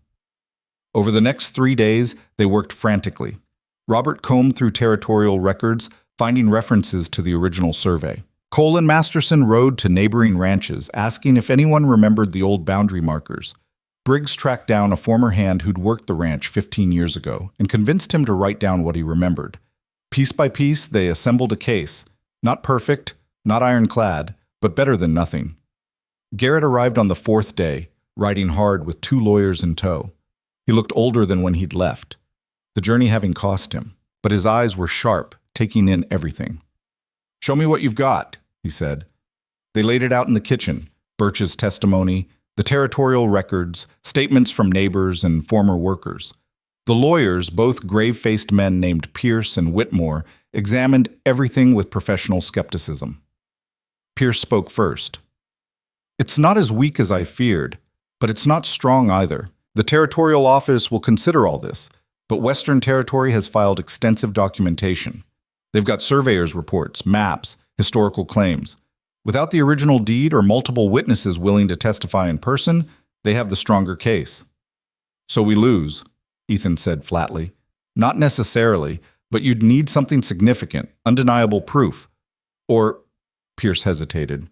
Over the next 3 days, they worked frantically. Robert combed through territorial records, finding references to the original survey. Cole and Masterson rode to neighboring ranches, asking if anyone remembered the old boundary markers. Briggs tracked down a former hand who'd worked the ranch 15 years ago and convinced him to write down what he remembered. Piece by piece, they assembled a case. Not perfect, not ironclad, but better than nothing. Garrett arrived on the 4th day, riding hard with 2 lawyers in tow. He looked older than when he'd left, the journey having cost him, but his eyes were sharp, taking in everything. Show me what you've got, he said. They laid it out in the kitchen, Birch's testimony, the territorial records, statements from neighbors and former workers. The lawyers, both grave-faced men named Pierce and Whitmore, examined everything with professional skepticism. Pierce spoke first. It's not as weak as I feared, but it's not strong either. The territorial office will consider all this, but Western Territory has filed extensive documentation. They've got surveyors' reports, maps, historical claims. Without the original deed or multiple witnesses willing to testify in person, they have the stronger case. So we lose, Ethan said flatly. Not necessarily, but you'd need something significant, undeniable proof. Or, Pierce hesitated.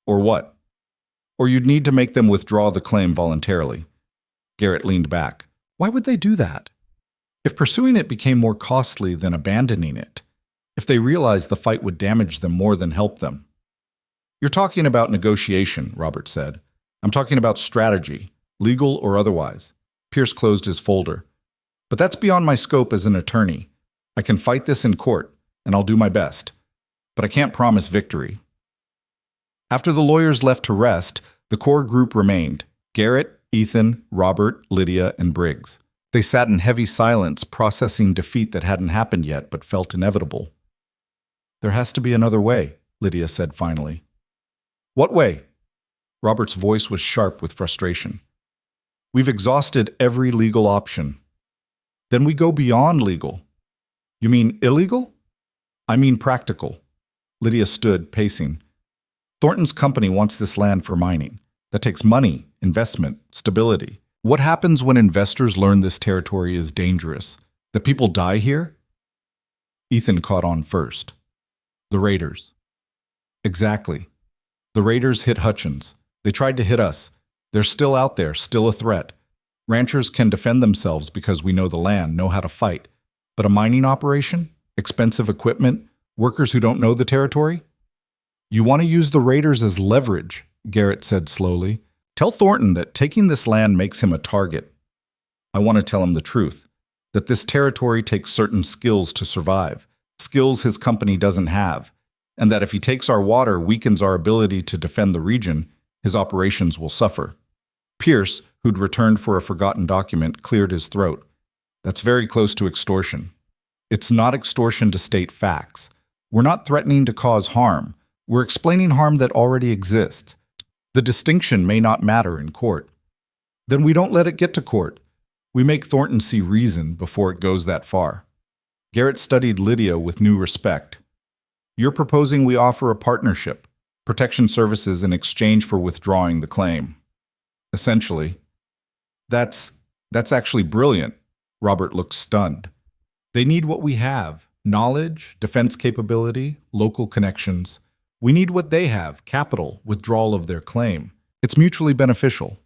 Or what? Or you'd need to make them withdraw the claim voluntarily. Garrett leaned back. Why would they do that? If pursuing it became more costly than abandoning it, if they realized the fight would damage them more than help them. You're talking about negotiation, Robert said. I'm talking about strategy, legal or otherwise. Pierce closed his folder. But that's beyond my scope as an attorney. I can fight this in court, and I'll do my best. But I can't promise victory. After the lawyers left to rest, the core group remained. Garrett, Ethan, Robert, Lydia, and Briggs. They sat in heavy silence, processing defeat that hadn't happened yet but felt inevitable. There has to be another way, Lydia said finally. What way? Robert's voice was sharp with frustration. We've exhausted every legal option. Then we go beyond legal. You mean illegal? I mean practical. Lydia stood, pacing. Thornton's company wants this land for mining. That takes money, investment, stability. What happens when investors learn this territory is dangerous? That people die here? Ethan caught on first. The raiders. Exactly. The raiders hit Hutchins. They tried to hit us. They're still out there, still a threat. Ranchers can defend themselves because we know the land, know how to fight. But a mining operation? Expensive equipment? Workers who don't know the territory? You want to use the raiders as leverage, Garrett said slowly. Tell Thornton that taking this land makes him a target. I want to tell him the truth, that this territory takes certain skills to survive, skills his company doesn't have, and that if he takes our water, weakens our ability to defend the region, his operations will suffer. Pierce, who'd returned for a forgotten document, cleared his throat. That's very close to extortion. It's not extortion to state facts. We're not threatening to cause harm. We're explaining harm that already exists. The distinction may not matter in court. Then we don't let it get to court. We make Thornton see reason before it goes that far. Garrett studied Lydia with new respect. You're proposing we offer a partnership, protection services in exchange for withdrawing the claim. Essentially. That's actually brilliant. Robert looked stunned. They need what we have: knowledge, defense capability, local connections. We need what they have: capital, withdrawal of their claim. It's mutually beneficial.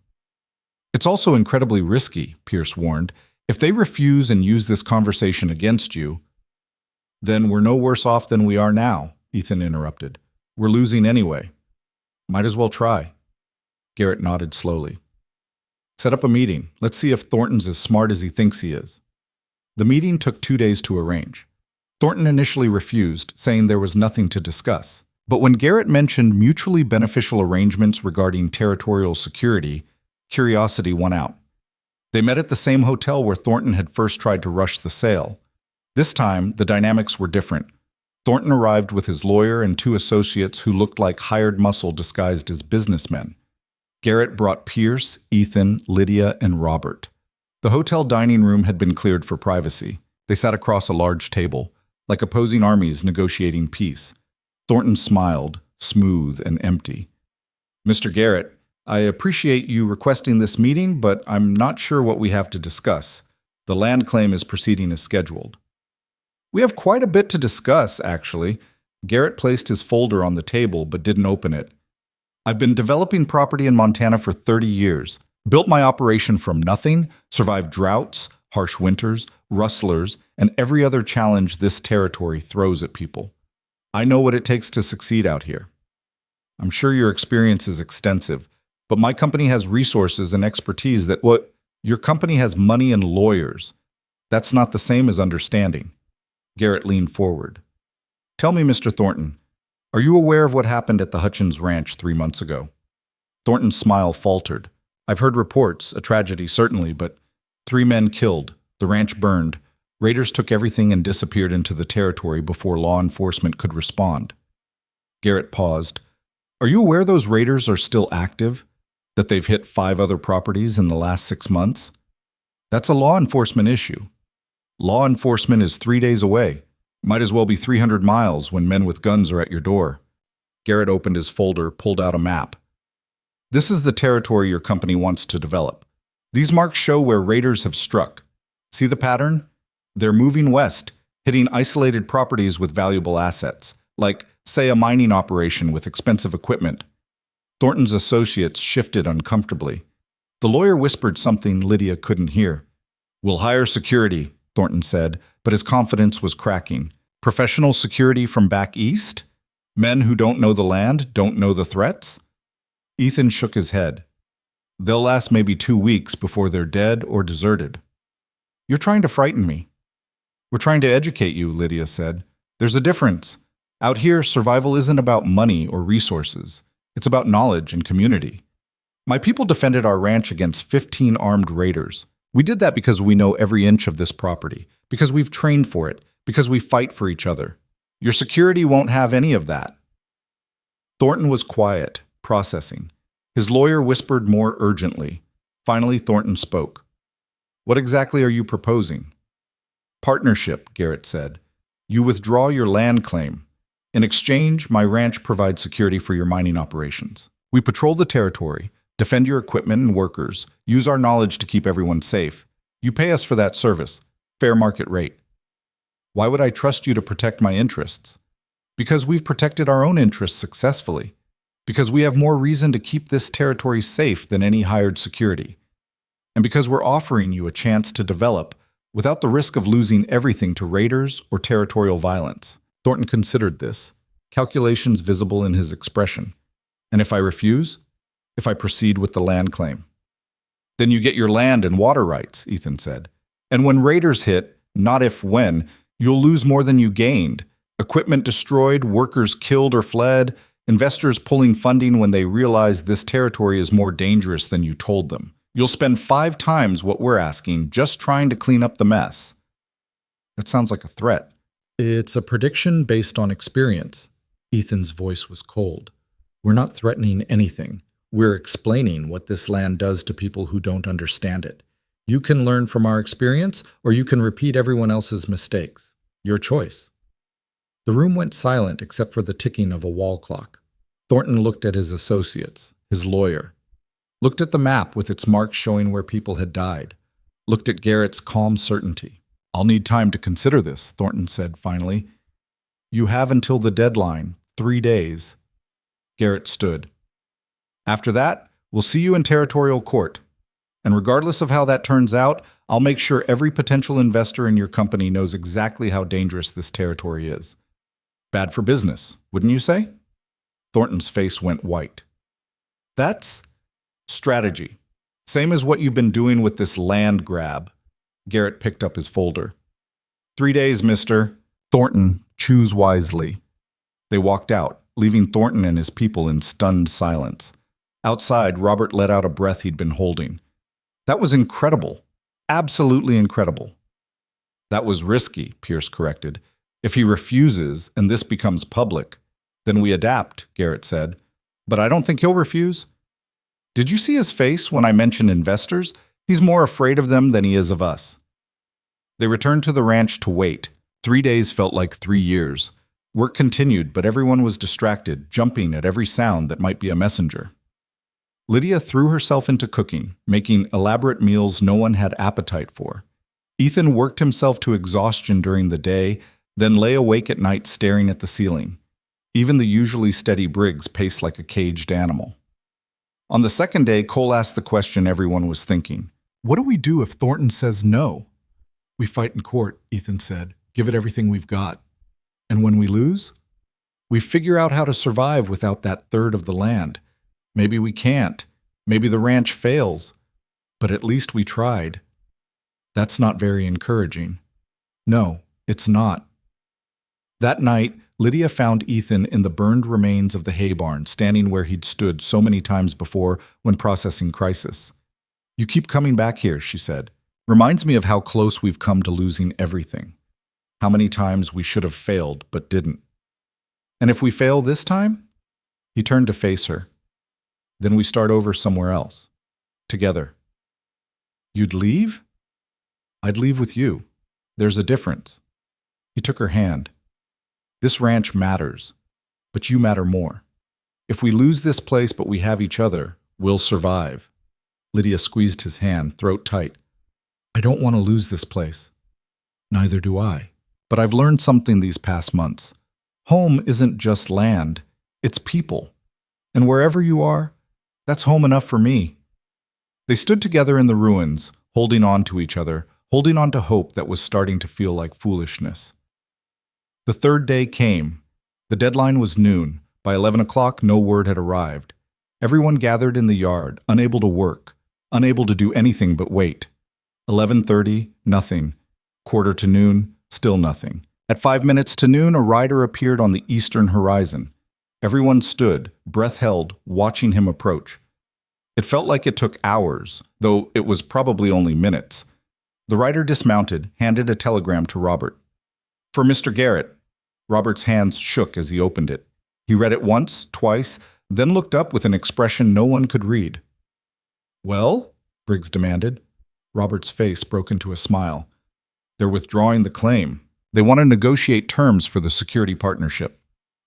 It's also incredibly risky, Pierce warned. If they refuse and use this conversation against you, then we're no worse off than we are now, Ethan interrupted. We're losing anyway. Might as well try. Garrett nodded slowly. Set up a meeting. Let's see if Thornton's as smart as he thinks he is. The meeting took 2 days to arrange. Thornton initially refused, saying there was nothing to discuss. But when Garrett mentioned mutually beneficial arrangements regarding territorial security, curiosity won out. They met at the same hotel where Thornton had first tried to rush the sale. This time, the dynamics were different. Thornton arrived with his lawyer and 2 associates who looked like hired muscle disguised as businessmen. Garrett brought Pierce, Ethan, Lydia, and Robert. The hotel dining room had been cleared for privacy. They sat across a large table, like opposing armies negotiating peace. Thornton smiled, smooth and empty. Mr. Garrett, I appreciate you requesting this meeting, but I'm not sure what we have to discuss. The land claim is proceeding as scheduled. We have quite a bit to discuss, actually. Garrett placed his folder on the table but didn't open it. I've been developing property in Montana for 30 years. Built my operation from nothing, survived droughts, harsh winters, rustlers, and every other challenge this territory throws at people. I know what it takes to succeed out here. I'm sure your experience is extensive, but my company has resources and expertise that your company has money and lawyers. That's not the same as understanding. Garrett leaned forward. Tell me, Mr. Thornton, are you aware of what happened at the Hutchins Ranch 3 months ago? Thornton's smile faltered. I've heard reports, a tragedy certainly, but 3 men killed, the ranch burned. Raiders took everything and disappeared into the territory before law enforcement could respond. Garrett paused. Are you aware those raiders are still active? That they've hit 5 other properties in the last 6 months? That's a law enforcement issue. Law enforcement is 3 days away. Might as well be 300 miles when men with guns are at your door. Garrett opened his folder, pulled out a map. This is the territory your company wants to develop. These marks show where raiders have struck. See the pattern? They're moving west, hitting isolated properties with valuable assets, like, say, a mining operation with expensive equipment. Thornton's associates shifted uncomfortably. The lawyer whispered something Lydia couldn't hear. We'll hire security, Thornton said, but his confidence was cracking. Professional security from back east? Men who don't know the land, don't know the threats? Ethan shook his head. They'll last maybe 2 weeks before they're dead or deserted. You're trying to frighten me. We're trying to educate you, Lydia said. There's a difference. Out here, survival isn't about money or resources. It's about knowledge and community. My people defended our ranch against 15 armed raiders. We did that because we know every inch of this property, because we've trained for it, because we fight for each other. Your security won't have any of that. Thornton was quiet, processing. His lawyer whispered more urgently. Finally, Thornton spoke. What exactly are you proposing? Partnership, Garrett said. You withdraw your land claim. In exchange, my ranch provides security for your mining operations. We patrol the territory, defend your equipment and workers, use our knowledge to keep everyone safe. You pay us for that service, fair market rate. Why would I trust you to protect my interests? Because we've protected our own interests successfully. Because we have more reason to keep this territory safe than any hired security. And because we're offering you a chance to develop without the risk of losing everything to raiders or territorial violence. Thornton considered this, calculations visible in his expression. And if I refuse? If I proceed with the land claim? Then you get your land and water rights, Ethan said. And when raiders hit, not if when, you'll lose more than you gained. Equipment destroyed, workers killed or fled, investors pulling funding when they realize this territory is more dangerous than you told them. You'll spend 5 times what we're asking just trying to clean up the mess. That sounds like a threat. It's a prediction based on experience. Ethan's voice was cold. We're not threatening anything. We're explaining what this land does to people who don't understand it. You can learn from our experience, or you can repeat everyone else's mistakes. Your choice. The room went silent except for the ticking of a wall clock. Thornton looked at his associates, his lawyer. Looked at the map with its marks showing where people had died. Looked at Garrett's calm certainty. I'll need time to consider this, Thornton said finally. You have until the deadline, 3 days. Garrett stood. After that, we'll see you in territorial court. And regardless of how that turns out, I'll make sure every potential investor in your company knows exactly how dangerous this territory is. Bad for business, wouldn't you say? Thornton's face went white. That's strategy. Same as what you've been doing with this land grab. Garrett picked up his folder. 3 days, mister. Thornton, choose wisely. They walked out, leaving Thornton and his people in stunned silence. Outside, Robert let out a breath he'd been holding. That was incredible. Absolutely incredible. That was risky, Pierce corrected. If he refuses and this becomes public, then we adapt, Garrett said. But I don't think he'll refuse. Did you see his face when I mentioned investors? He's more afraid of them than he is of us. They returned to the ranch to wait. 3 days felt like 3 years. Work continued, but everyone was distracted, jumping at every sound that might be a messenger. Lydia threw herself into cooking, making elaborate meals no one had appetite for. Ethan worked himself to exhaustion during the day, then lay awake at night staring at the ceiling. Even the usually steady Briggs paced like a caged animal. On the second day, Cole asked the question everyone was thinking. What do we do if Thornton says no? We fight in court, Ethan said. Give it everything we've got. And when we lose? We figure out how to survive without that third of the land. Maybe we can't. Maybe the ranch fails. But at least we tried. That's not very encouraging. No, it's not. That night, Lydia found Ethan in the burned remains of the hay barn, standing where he'd stood so many times before when processing crisis. You keep coming back here, she said. Reminds me of how close we've come to losing everything. How many times we should have failed, but didn't. And if we fail this time? He turned to face her. Then we start over somewhere else. Together. You'd leave? I'd leave with you. There's a difference. He took her hand. This ranch matters, but you matter more. If we lose this place but we have each other, we'll survive. Lydia squeezed his hand, throat tight. I don't want to lose this place. Neither do I. But I've learned something these past months. Home isn't just land, it's people. And wherever you are, that's home enough for me. They stood together in the ruins, holding on to each other, holding on to hope that was starting to feel like foolishness. The third day came. The deadline was noon. By 11 o'clock, no word had arrived. Everyone gathered in the yard, unable to work, unable to do anything but wait. 11:30, nothing. Quarter to noon, still nothing. At 5 minutes to noon, a rider appeared on the eastern horizon. Everyone stood, breath held, watching him approach. It felt like it took hours, though it was probably only minutes. The rider dismounted, handed a telegram to Robert. For Mr. Garrett. Robert's hands shook as he opened it. He read it once, twice, then looked up with an expression no one could read. "Well?" Briggs demanded. Robert's face broke into a smile. "They're withdrawing the claim. They want to negotiate terms for the security partnership."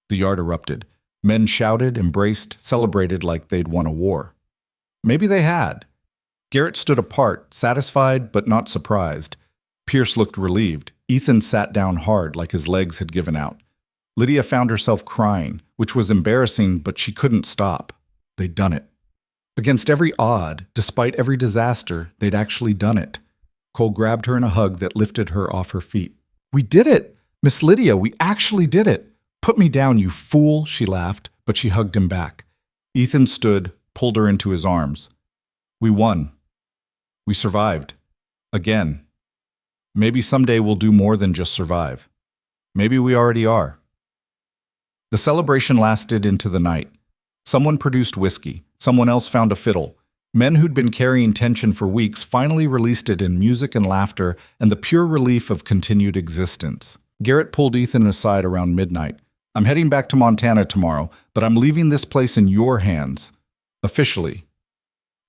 The yard erupted. Men shouted, embraced, celebrated like they'd won a war. Maybe they had. Garrett stood apart, satisfied but not surprised. Pierce looked relieved. Ethan sat down hard like his legs had given out. Lydia found herself crying, which was embarrassing, but she couldn't stop. They'd done it. Against every odd, despite every disaster, they'd actually done it. Cole grabbed her in a hug that lifted her off her feet. "We did it! Miss Lydia, we actually did it! Put me down, you fool," she laughed, but she hugged him back. Ethan stood, pulled her into his arms. "We won. We survived. Again. Maybe someday we'll do more than just survive. Maybe we already are." The celebration lasted into the night. Someone produced whiskey. Someone else found a fiddle. Men who'd been carrying tension for weeks finally released it in music and laughter and the pure relief of continued existence. Garrett pulled Ethan aside around midnight. "I'm heading back to Montana tomorrow, but I'm leaving this place in your hands. Officially."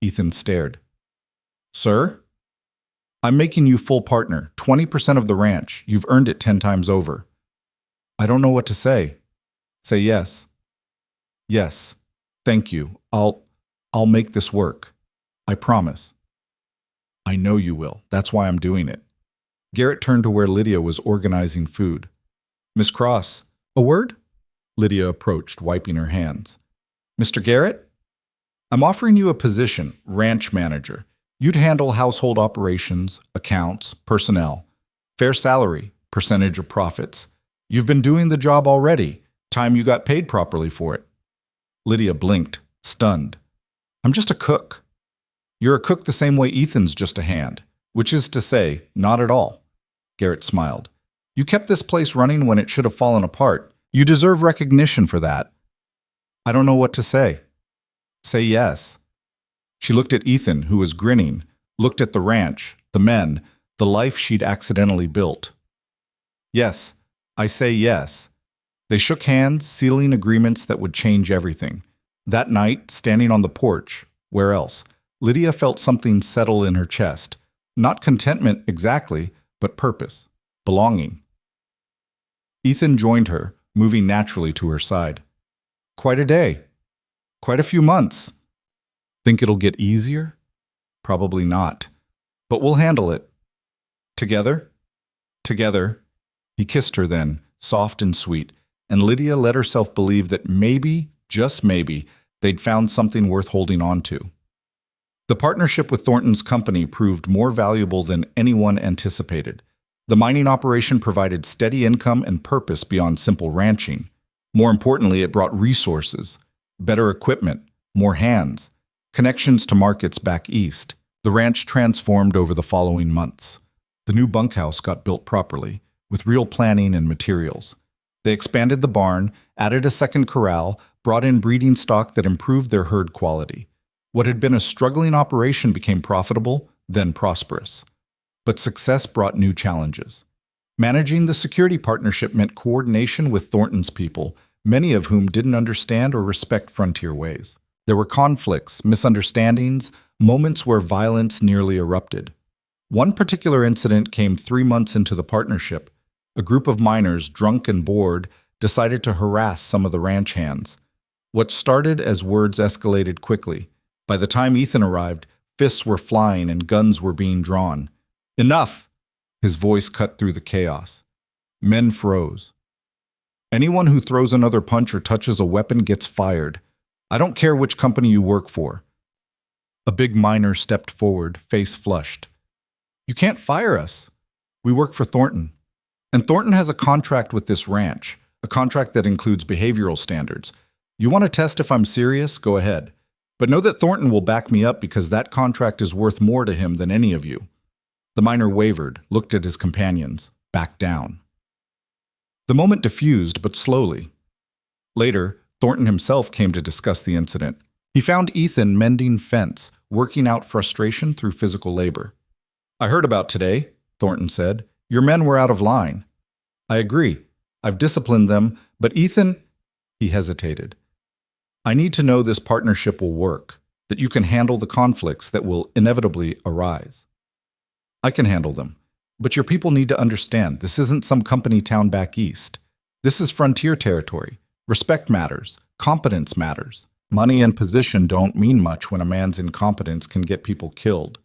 Ethan stared. "Sir?" "I'm making you full partner, 20% of the ranch. You've earned it 10 times over." "I don't know what to say." "Say yes." "Yes. Thank you. I'll make this work. I promise." "I know you will. That's why I'm doing it." Garrett turned to where Lydia was organizing food. "Miss Cross, a word?" Lydia approached, wiping her hands. "Mr. Garrett? I'm offering you a position, ranch manager. You'd handle household operations, accounts, personnel. Fair salary, percentage of profits. You've been doing the job already. Time you got paid properly for it." Lydia blinked, stunned. "I'm just a cook." "You're a cook the same way Ethan's just a hand, which is to say, not at all." Garrett smiled. "You kept this place running when it should have fallen apart. You deserve recognition for that." "I don't know what to say." "Say yes." She looked at Ethan, who was grinning, looked at the ranch, the men, the life she'd accidentally built. "Yes, I say yes." They shook hands, sealing agreements that would change everything. That night, standing on the porch, where else, Lydia felt something settle in her chest. Not contentment exactly, but purpose, belonging. Ethan joined her, moving naturally to her side. "Quite a day. Quite a few months. Think it'll get easier? Probably not. But we'll handle it. Together?" "Together." He kissed her then, soft and sweet, and Lydia let herself believe that maybe, just maybe, they'd found something worth holding on to. The partnership with Thornton's company proved more valuable than anyone anticipated. The mining operation provided steady income and purpose beyond simple ranching. More importantly, it brought resources, better equipment, more hands, connections to markets back east. The ranch transformed over the following months. The new bunkhouse got built properly, with real planning and materials. They expanded the barn, added a second corral, brought in breeding stock that improved their herd quality. What had been a struggling operation became profitable, then prosperous. But success brought new challenges. Managing the security partnership meant coordination with Thornton's people, many of whom didn't understand or respect frontier ways. There were conflicts, misunderstandings, moments where violence nearly erupted. One particular incident came 3 months into the partnership. A group of miners, drunk and bored, decided to harass some of the ranch hands. What started as words escalated quickly. By the time Ethan arrived, fists were flying and guns were being drawn. "Enough!" His voice cut through the chaos. Men froze. "Anyone who throws another punch or touches a weapon gets fired. I don't care which company you work for." A big miner stepped forward, face flushed. "You can't fire us. We work for Thornton. And Thornton has a contract with this ranch, a contract that includes behavioral standards. You want to test if I'm serious? Go ahead. But know that Thornton will back me up because that contract is worth more to him than any of you." The miner wavered, looked at his companions, backed down. The moment diffused, but slowly. Later, Thornton himself came to discuss the incident. He found Ethan mending fence, working out frustration through physical labor. "I heard about today," Thornton said. "Your men were out of line." "I agree. I've disciplined them, but Ethan—" He hesitated. I need to know this partnership will work, that you can handle the conflicts that will inevitably arise. I can handle them, but your people need to understand this isn't some company town back east. This is frontier territory. Respect matters. Competence matters. Money and position don't mean much when a man's incompetence can get people killed.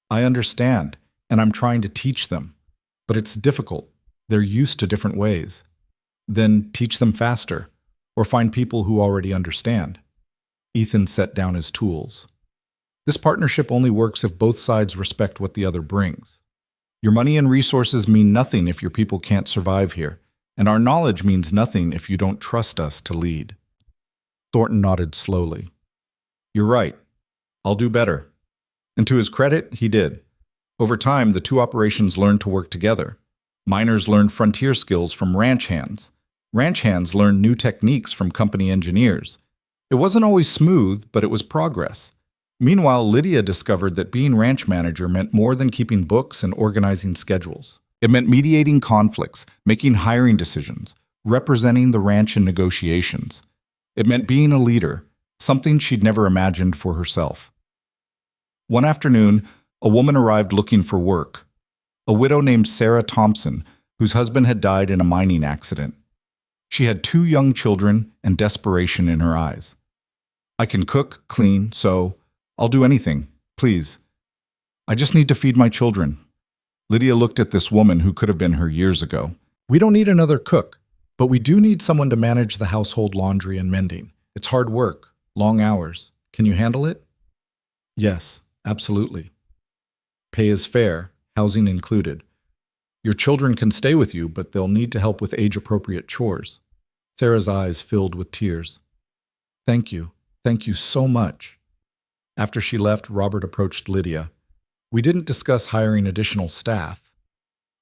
I understand, and I'm trying to teach them. But it's difficult. They're used to different ways. Then teach them faster, or find people who already understand. Ethan set down his tools. This partnership only works if both sides respect what the other brings. Your money and resources mean nothing if your people can't survive here, and our knowledge means nothing if you don't trust us to lead. Thornton nodded slowly. You're right. I'll do better. And to his credit, he did. Over time, the two operations learned to work together. Miners learned frontier skills from ranch hands. Ranch hands learned new techniques from company engineers. It wasn't always smooth, but it was progress. Meanwhile, Lydia discovered that being ranch manager meant more than keeping books and organizing schedules. It meant mediating conflicts, making hiring decisions, representing the ranch in negotiations. It meant being a leader, something she'd never imagined for herself. One afternoon, a woman arrived looking for work. A widow named Sarah Thompson, whose husband had died in a mining accident. She had 2 young children and desperation in her eyes. I can cook, clean, sew. I'll do anything, please. I just need to feed my children. Lydia looked at this woman who could have been her years ago. We don't need another cook, but we do need someone to manage the household laundry and mending. It's hard work, long hours. Can you handle it? Yes, absolutely. Pay is fair, housing included. Your children can stay with you, but they'll need to help with age-appropriate chores. Sarah's eyes filled with tears. Thank you. Thank you so much. After she left, Robert approached Lydia. We didn't discuss hiring additional staff.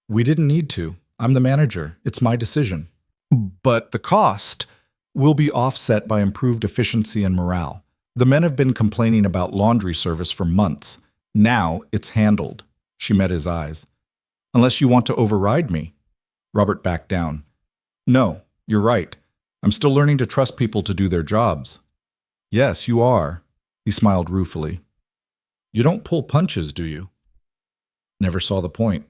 We didn't need to. I'm the manager. It's my decision. But the cost will be offset by improved efficiency and morale. The men have been complaining about laundry service for months. Now it's handled. She met his eyes. Unless you want to override me. Robert backed down. No, you're right. I'm still learning to trust people to do their jobs. Yes, you are. He smiled ruefully. You don't pull punches, do you? Never saw the point.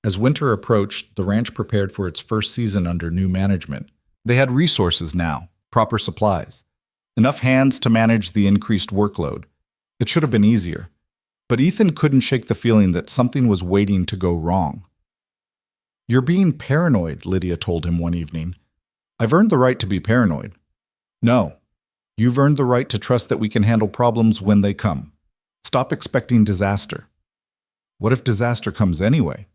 As winter approached, the ranch prepared for its first season under new management. They had resources now, proper supplies, enough hands to manage the increased workload. It should have been easier. But Ethan couldn't shake the feeling that something was waiting to go wrong. You're being paranoid, Lydia told him one evening. I've earned the right to be paranoid. No, you've earned the right to trust that we can handle problems when they come. Stop expecting disaster. What if disaster comes anyway?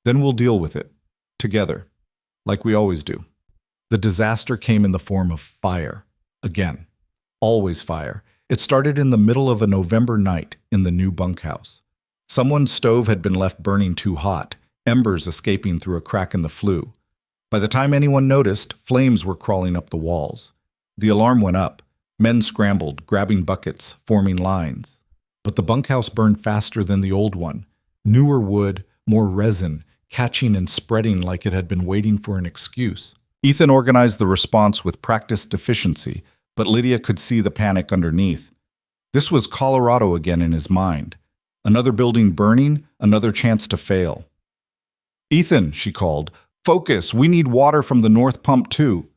Then we'll deal with it, together, like we always do. The disaster came in the form of fire. Again, always fire. It started in the middle of a November night in the new bunkhouse. Someone's stove had been left burning too hot, embers escaping through a crack in the flue. By the time anyone noticed, flames were crawling up the walls. The alarm went up. Men scrambled, grabbing buckets, forming lines. But the bunkhouse burned faster than the old one. Newer wood, more resin, catching and spreading like it had been waiting for an excuse. Ethan organized the response with practiced efficiency, but Lydia could see the panic underneath. This was Colorado again in his mind. Another building burning, another chance to fail. Ethan, she called, focus, we need water from the north pump too.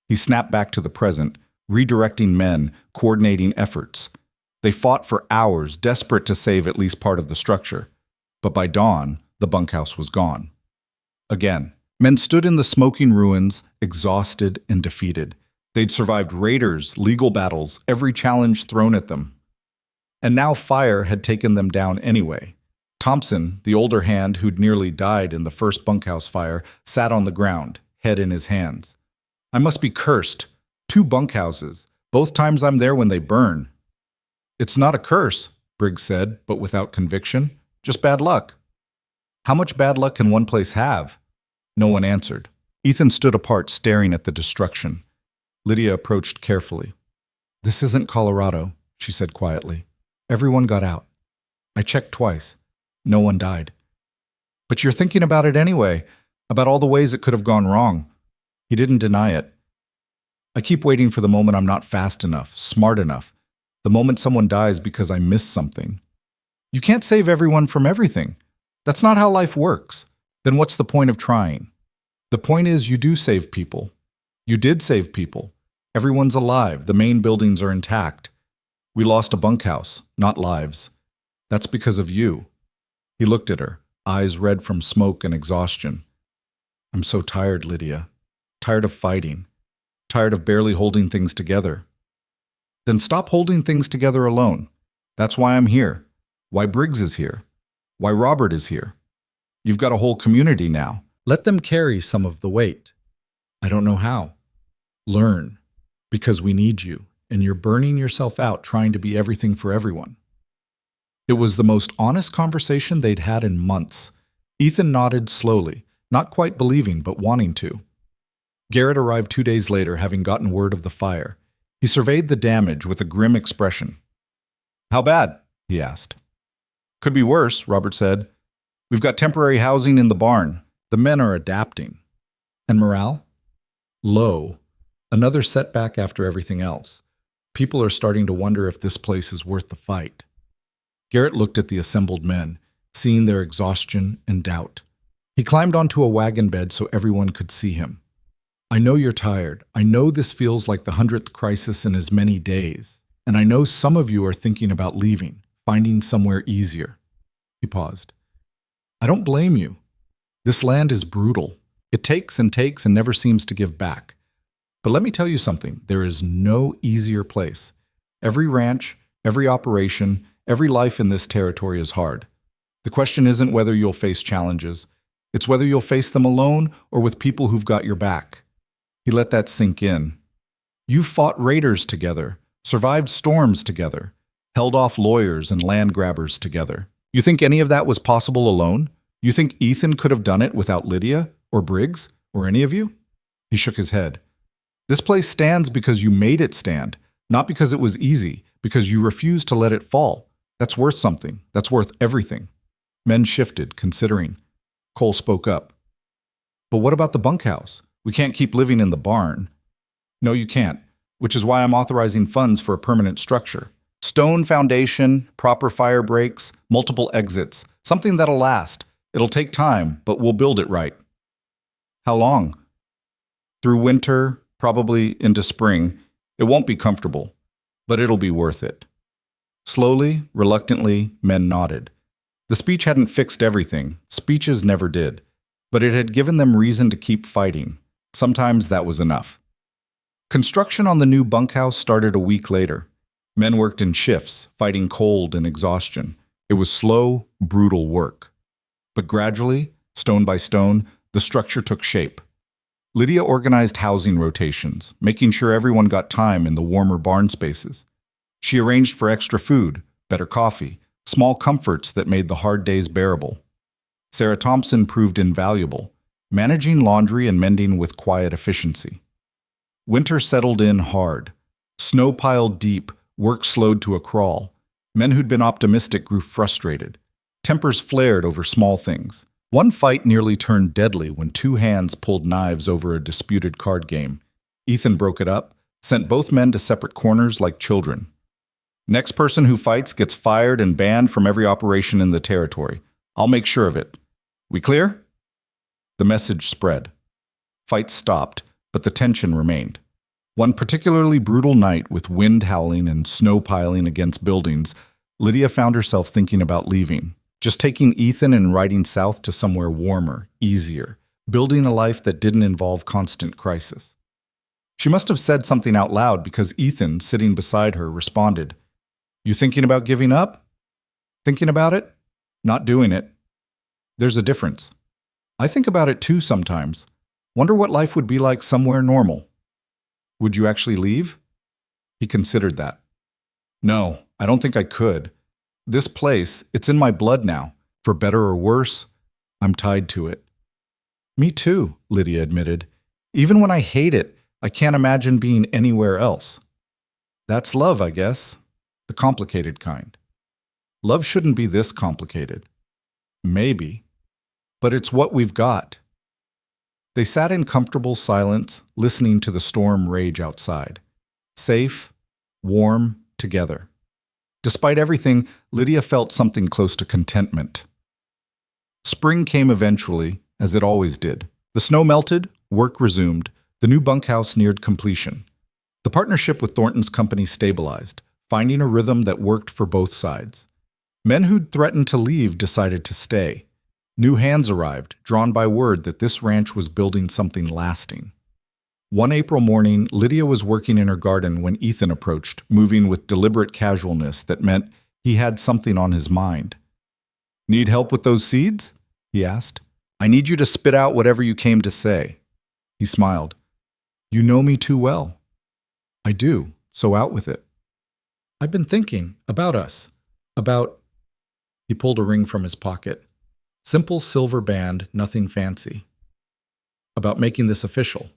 He snapped back to the present, redirecting men, coordinating efforts. They fought for hours, desperate to save at least part of the structure. But by dawn, the bunkhouse was gone. Again, men stood in the smoking ruins, exhausted and defeated. They'd survived raiders, legal battles, every challenge thrown at them. And now fire had taken them down anyway. Thompson, the older hand who'd nearly died in the first bunkhouse fire, sat on the ground, head in his hands. I must be cursed. 2 bunkhouses. Both times I'm there when they burn. It's not a curse, Briggs said, but without conviction. Just bad luck. How much bad luck can one place have? No one answered. Ethan stood apart, staring at the destruction. Lydia approached carefully. This isn't Colorado, she said quietly. Everyone got out. I checked twice. No one died. But you're thinking about it anyway, about all the ways it could have gone wrong. He didn't deny it. I keep waiting for the moment I'm not fast enough, smart enough, the moment someone dies because I missed something. You can't save everyone from everything. That's not how life works. Then what's the point of trying? The point is you do save people. You did save people. Everyone's alive. The main buildings are intact. We lost a bunkhouse, not lives. That's because of you. He looked at her, eyes red from smoke and exhaustion. I'm so tired, Lydia. Tired of fighting. Tired of barely holding things together. Then stop holding things together alone. That's why I'm here. Why Briggs is here. Why Robert is here. You've got a whole community now. Let them carry some of the weight. I don't know how. Learn, because we need you, and you're burning yourself out trying to be everything for everyone. It was the most honest conversation they'd had in months. Ethan nodded slowly, not quite believing, but wanting to. Garrett arrived 2 days later, having gotten word of the fire. He surveyed the damage with a grim expression. How bad? He asked. Could be worse, Robert said. We've got temporary housing in the barn. The men are adapting. And morale? Low. Another setback after everything else. People are starting to wonder if this place is worth the fight. Garrett looked at the assembled men, seeing their exhaustion and doubt. He climbed onto a wagon bed so everyone could see him. I know you're tired. I know this feels like the 100th crisis in as many days. And I know some of you are thinking about leaving, finding somewhere easier. He paused. I don't blame you. This land is brutal. It takes and never seems to give back. But let me tell you something. There is no easier place. Every ranch, every operation, every life in this territory is hard. The question isn't whether you'll face challenges. It's whether you'll face them alone or with people who've got your back. He let that sink in. You fought raiders together, survived storms together, held off lawyers and land grabbers together. You think any of that was possible alone? You think Ethan could have done it without Lydia or Briggs or any of you? He shook his head. This place stands because you made it stand, not because it was easy, because you refused to let it fall. That's worth something. That's worth everything. Men shifted, considering. Cole spoke up. But what about the bunkhouse? We can't keep living in the barn. No, you can't, which is why I'm authorizing funds for a permanent structure. Stone foundation, proper fire breaks, multiple exits, something that'll last. It'll take time, but we'll build it right. How long? Through winter, probably into spring. It won't be comfortable, but it'll be worth it. Slowly, reluctantly, men nodded. The speech hadn't fixed everything. Speeches never did. But it had given them reason to keep fighting. Sometimes that was enough. Construction on the new bunkhouse started a week later. Men worked in shifts, fighting cold and exhaustion. It was slow, brutal work. But gradually, stone by stone, the structure took shape. Lydia organized housing rotations, making sure everyone got time in the warmer barn spaces. She arranged for extra food, better coffee, small comforts that made the hard days bearable. Sarah Thompson proved invaluable, managing laundry and mending with quiet efficiency. Winter settled in hard. Snow piled deep, work slowed to a crawl. Men who'd been optimistic grew frustrated. Tempers flared over small things. One fight nearly turned deadly when 2 hands pulled knives over a disputed card game. Ethan broke it up, sent both men to separate corners like children. Next person who fights gets fired and banned from every operation in the territory. I'll make sure of it. We clear? The message spread. Fights stopped, but the tension remained. One particularly brutal night with wind howling and snow piling against buildings, Lydia found herself thinking about leaving. Just taking Ethan and riding south to somewhere warmer, easier, building a life that didn't involve constant crisis. She must have said something out loud because Ethan, sitting beside her, responded, You thinking about giving up? Thinking about it? Not doing it. There's a difference. I think about it too sometimes. Wonder what life would be like somewhere normal. Would you actually leave? He considered that. No, I don't think I could. This place, it's in my blood now. For better or worse, I'm tied to it. Me too, Lydia admitted. Even when I hate it, I can't imagine being anywhere else. That's love, I guess. The complicated kind. Love shouldn't be this complicated. Maybe. But it's what we've got. They sat in comfortable silence, listening to the storm rage outside. Safe, warm, together. Despite everything, Lydia felt something close to contentment. Spring came eventually, as it always did. The snow melted, work resumed, the new bunkhouse neared completion. The partnership with Thornton's company stabilized, finding a rhythm that worked for both sides. Men who'd threatened to leave decided to stay. New hands arrived, drawn by word that this ranch was building something lasting. One April morning, Lydia was working in her garden when Ethan approached, moving with deliberate casualness that meant he had something on his mind. "Need help with those seeds?" he asked. "I need you to spit out whatever you came to say." He smiled. "You know me too well." "I do, so out with it." "I've been thinking about us, about—" He pulled a ring from his pocket. Simple silver band, nothing fancy. "About making this official.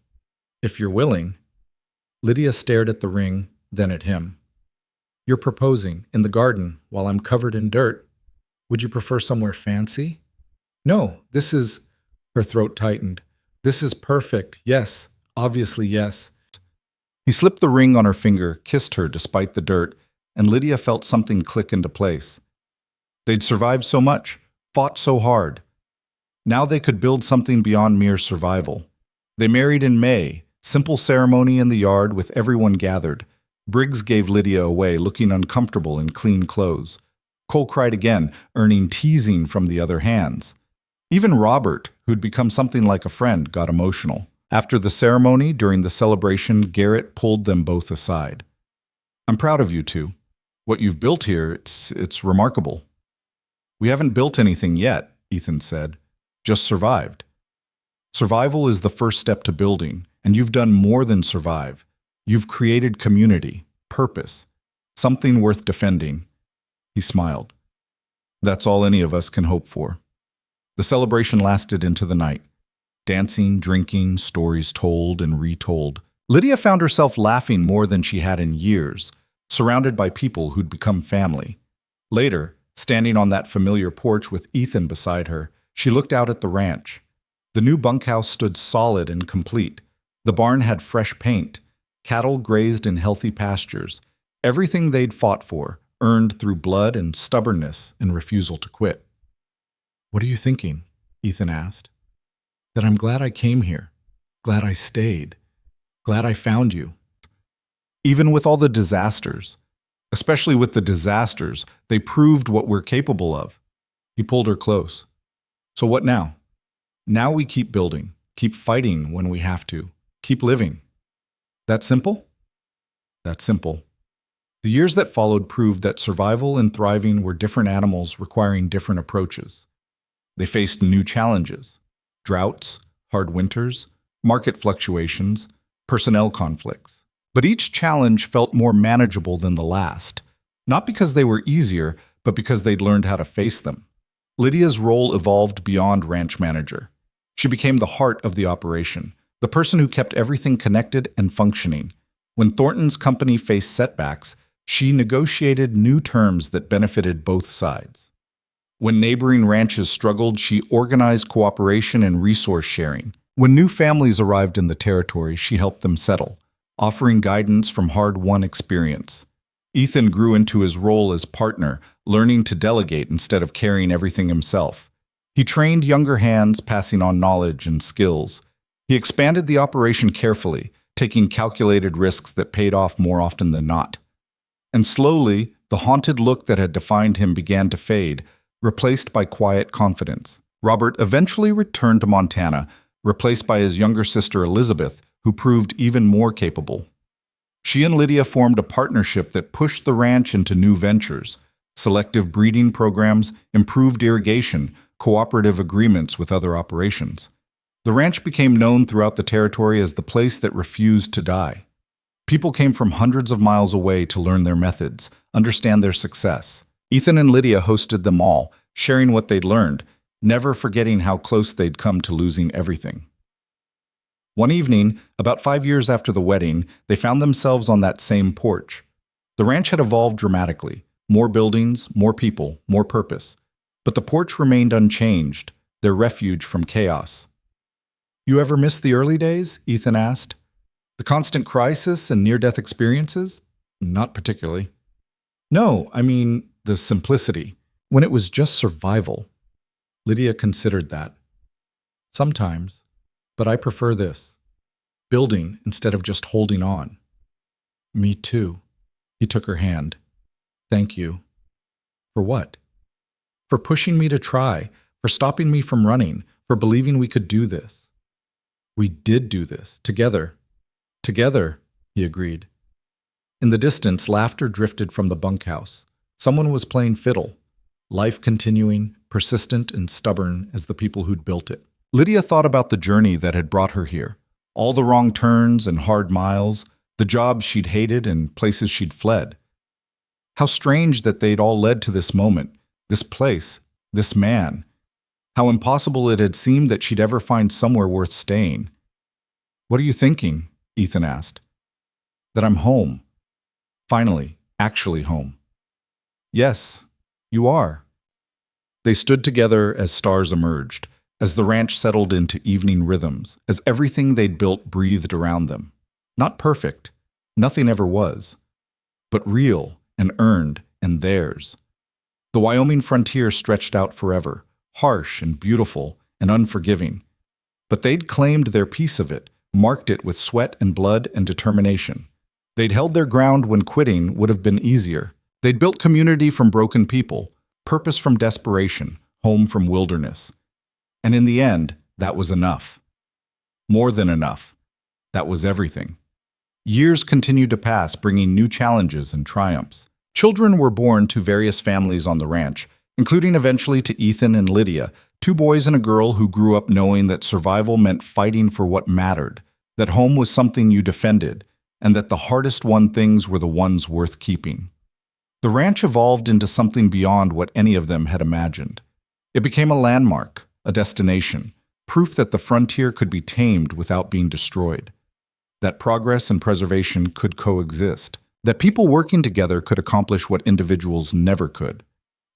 If you're willing." Lydia stared at the ring, then at him. "You're proposing, in the garden, while I'm covered in dirt. Would you prefer somewhere fancy?" "No, this is—" Her throat tightened. "This is perfect, yes, obviously yes." He slipped the ring on her finger, kissed her despite the dirt, and Lydia felt something click into place. They'd survived so much, fought so hard. Now they could build something beyond mere survival. They married in May, simple ceremony in the yard with everyone gathered. Briggs gave Lydia away, looking uncomfortable in clean clothes. Cole cried again, earning teasing from the other hands. Even Robert, who'd become something like a friend, got emotional. After the ceremony, during the celebration, Garrett pulled them both aside. "I'm proud of you two. What you've built here, it's remarkable." "We haven't built anything yet," Ethan said. "Just survived." Survival is the first step to building, and you've done more than survive. You've created community, purpose, something worth defending. He smiled. "That's all any of us can hope for." The celebration lasted into the night. Dancing, drinking, stories told and retold. Lydia found herself laughing more than she had in years, surrounded by people who'd become family. Later, standing on that familiar porch with Ethan beside her, she looked out at the ranch. The new bunkhouse stood solid and complete. The barn had fresh paint. Cattle grazed in healthy pastures. Everything they'd fought for, earned through blood and stubbornness and refusal to quit. "What are you thinking?" Ethan asked. "That I'm glad I came here. Glad I stayed. Glad I found you." Even with all the disasters, especially with the disasters, they proved what we're capable of. He pulled her close. "So what now?" "Now we keep building, keep fighting when we have to, keep living." "That simple?" "That simple." The years that followed proved that survival and thriving were different animals requiring different approaches. They faced new challenges: droughts, hard winters, market fluctuations, personnel conflicts. But each challenge felt more manageable than the last, not because they were easier, but because they'd learned how to face them. Lydia's role evolved beyond ranch manager. She became the heart of the operation, the person who kept everything connected and functioning. When Thornton's company faced setbacks, she negotiated new terms that benefited both sides. When neighboring ranches struggled, she organized cooperation and resource sharing. When new families arrived in the territory, she helped them settle, offering guidance from hard-won experience. Ethan grew into his role as partner, learning to delegate instead of carrying everything himself. He trained younger hands, passing on knowledge and skills. He expanded the operation carefully, taking calculated risks that paid off more often than not. And slowly, the haunted look that had defined him began to fade, replaced by quiet confidence. Robert eventually returned to Montana, replaced by his younger sister Elizabeth, who proved even more capable. She and Lydia formed a partnership that pushed the ranch into new ventures: selective breeding programs, improved irrigation, cooperative agreements with other operations. The ranch became known throughout the territory as the place that refused to die. People came from hundreds of miles away to learn their methods, understand their success. Ethan and Lydia hosted them all, sharing what they'd learned, never forgetting how close they'd come to losing everything. One evening, about 5 years after the wedding, they found themselves on that same porch. The ranch had evolved dramatically: more buildings, more people, more purpose. But the porch remained unchanged, their refuge from chaos. You ever miss the early days? Ethan asked. The constant crisis and near-death experiences? Not particularly. No, I mean the simplicity, when it was just survival. Lydia considered that. Sometimes, but I prefer this. Building instead of just holding on. Me too. He took her hand. Thank you. For what? For pushing me to try, for stopping me from running, for believing we could do this. We did do this, together. Together, he agreed. In the distance, laughter drifted from the bunkhouse. Someone was playing fiddle, life continuing, persistent and stubborn as the people who'd built it. Lydia thought about the journey that had brought her here. All the wrong turns and hard miles, the jobs she'd hated and places she'd fled. How strange that they'd all led to this moment, this place, this man. How impossible it had seemed that she'd ever find somewhere worth staying. What are you thinking? Ethan asked. That I'm home. Finally, actually home. Yes, you are. They stood together as stars emerged, as the ranch settled into evening rhythms, as everything they'd built breathed around them. Not perfect, nothing ever was, but real and earned and theirs. The Wyoming frontier stretched out forever, harsh and beautiful and unforgiving. But they'd claimed their piece of it, marked it with sweat and blood and determination. They'd held their ground when quitting would have been easier. They'd built community from broken people, purpose from desperation, home from wilderness. And in the end, that was enough. More than enough. That was everything. Years continued to pass, bringing new challenges and triumphs. Children were born to various families on the ranch, including eventually to Ethan and Lydia, 2 boys and a girl who grew up knowing that survival meant fighting for what mattered, that home was something you defended, and that the hardest-won things were the ones worth keeping. The ranch evolved into something beyond what any of them had imagined. It became a landmark, a destination, proof that the frontier could be tamed without being destroyed, that progress and preservation could coexist, that people working together could accomplish what individuals never could.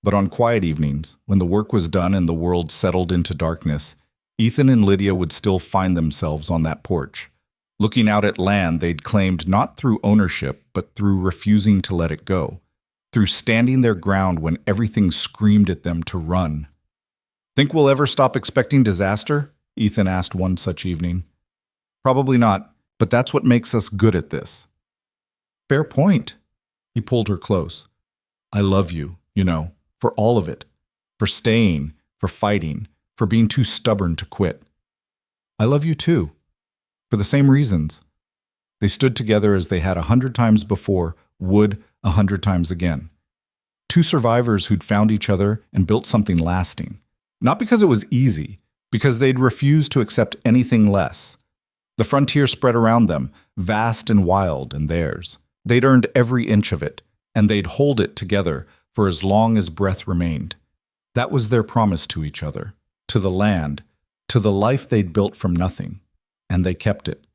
But on quiet evenings, when the work was done and the world settled into darkness, Ethan and Lydia would still find themselves on that porch, looking out at land they'd claimed not through ownership, but through refusing to let it go, through standing their ground when everything screamed at them to run. Think we'll ever stop expecting disaster? Ethan asked one such evening. Probably not, but that's what makes us good at this. Fair point. He pulled her close. I love you, for all of it, for staying, for fighting, for being too stubborn to quit. I love you too, for the same reasons. They stood together as they had 100 times before, would 100 times again. 2 survivors who'd found each other and built something lasting. Not because it was easy, because they'd refused to accept anything less. The frontier spread around them, vast and wild and theirs. They'd earned every inch of it, and they'd hold it together for as long as breath remained. That was their promise to each other, to the land, to the life they'd built from nothing, and they kept it.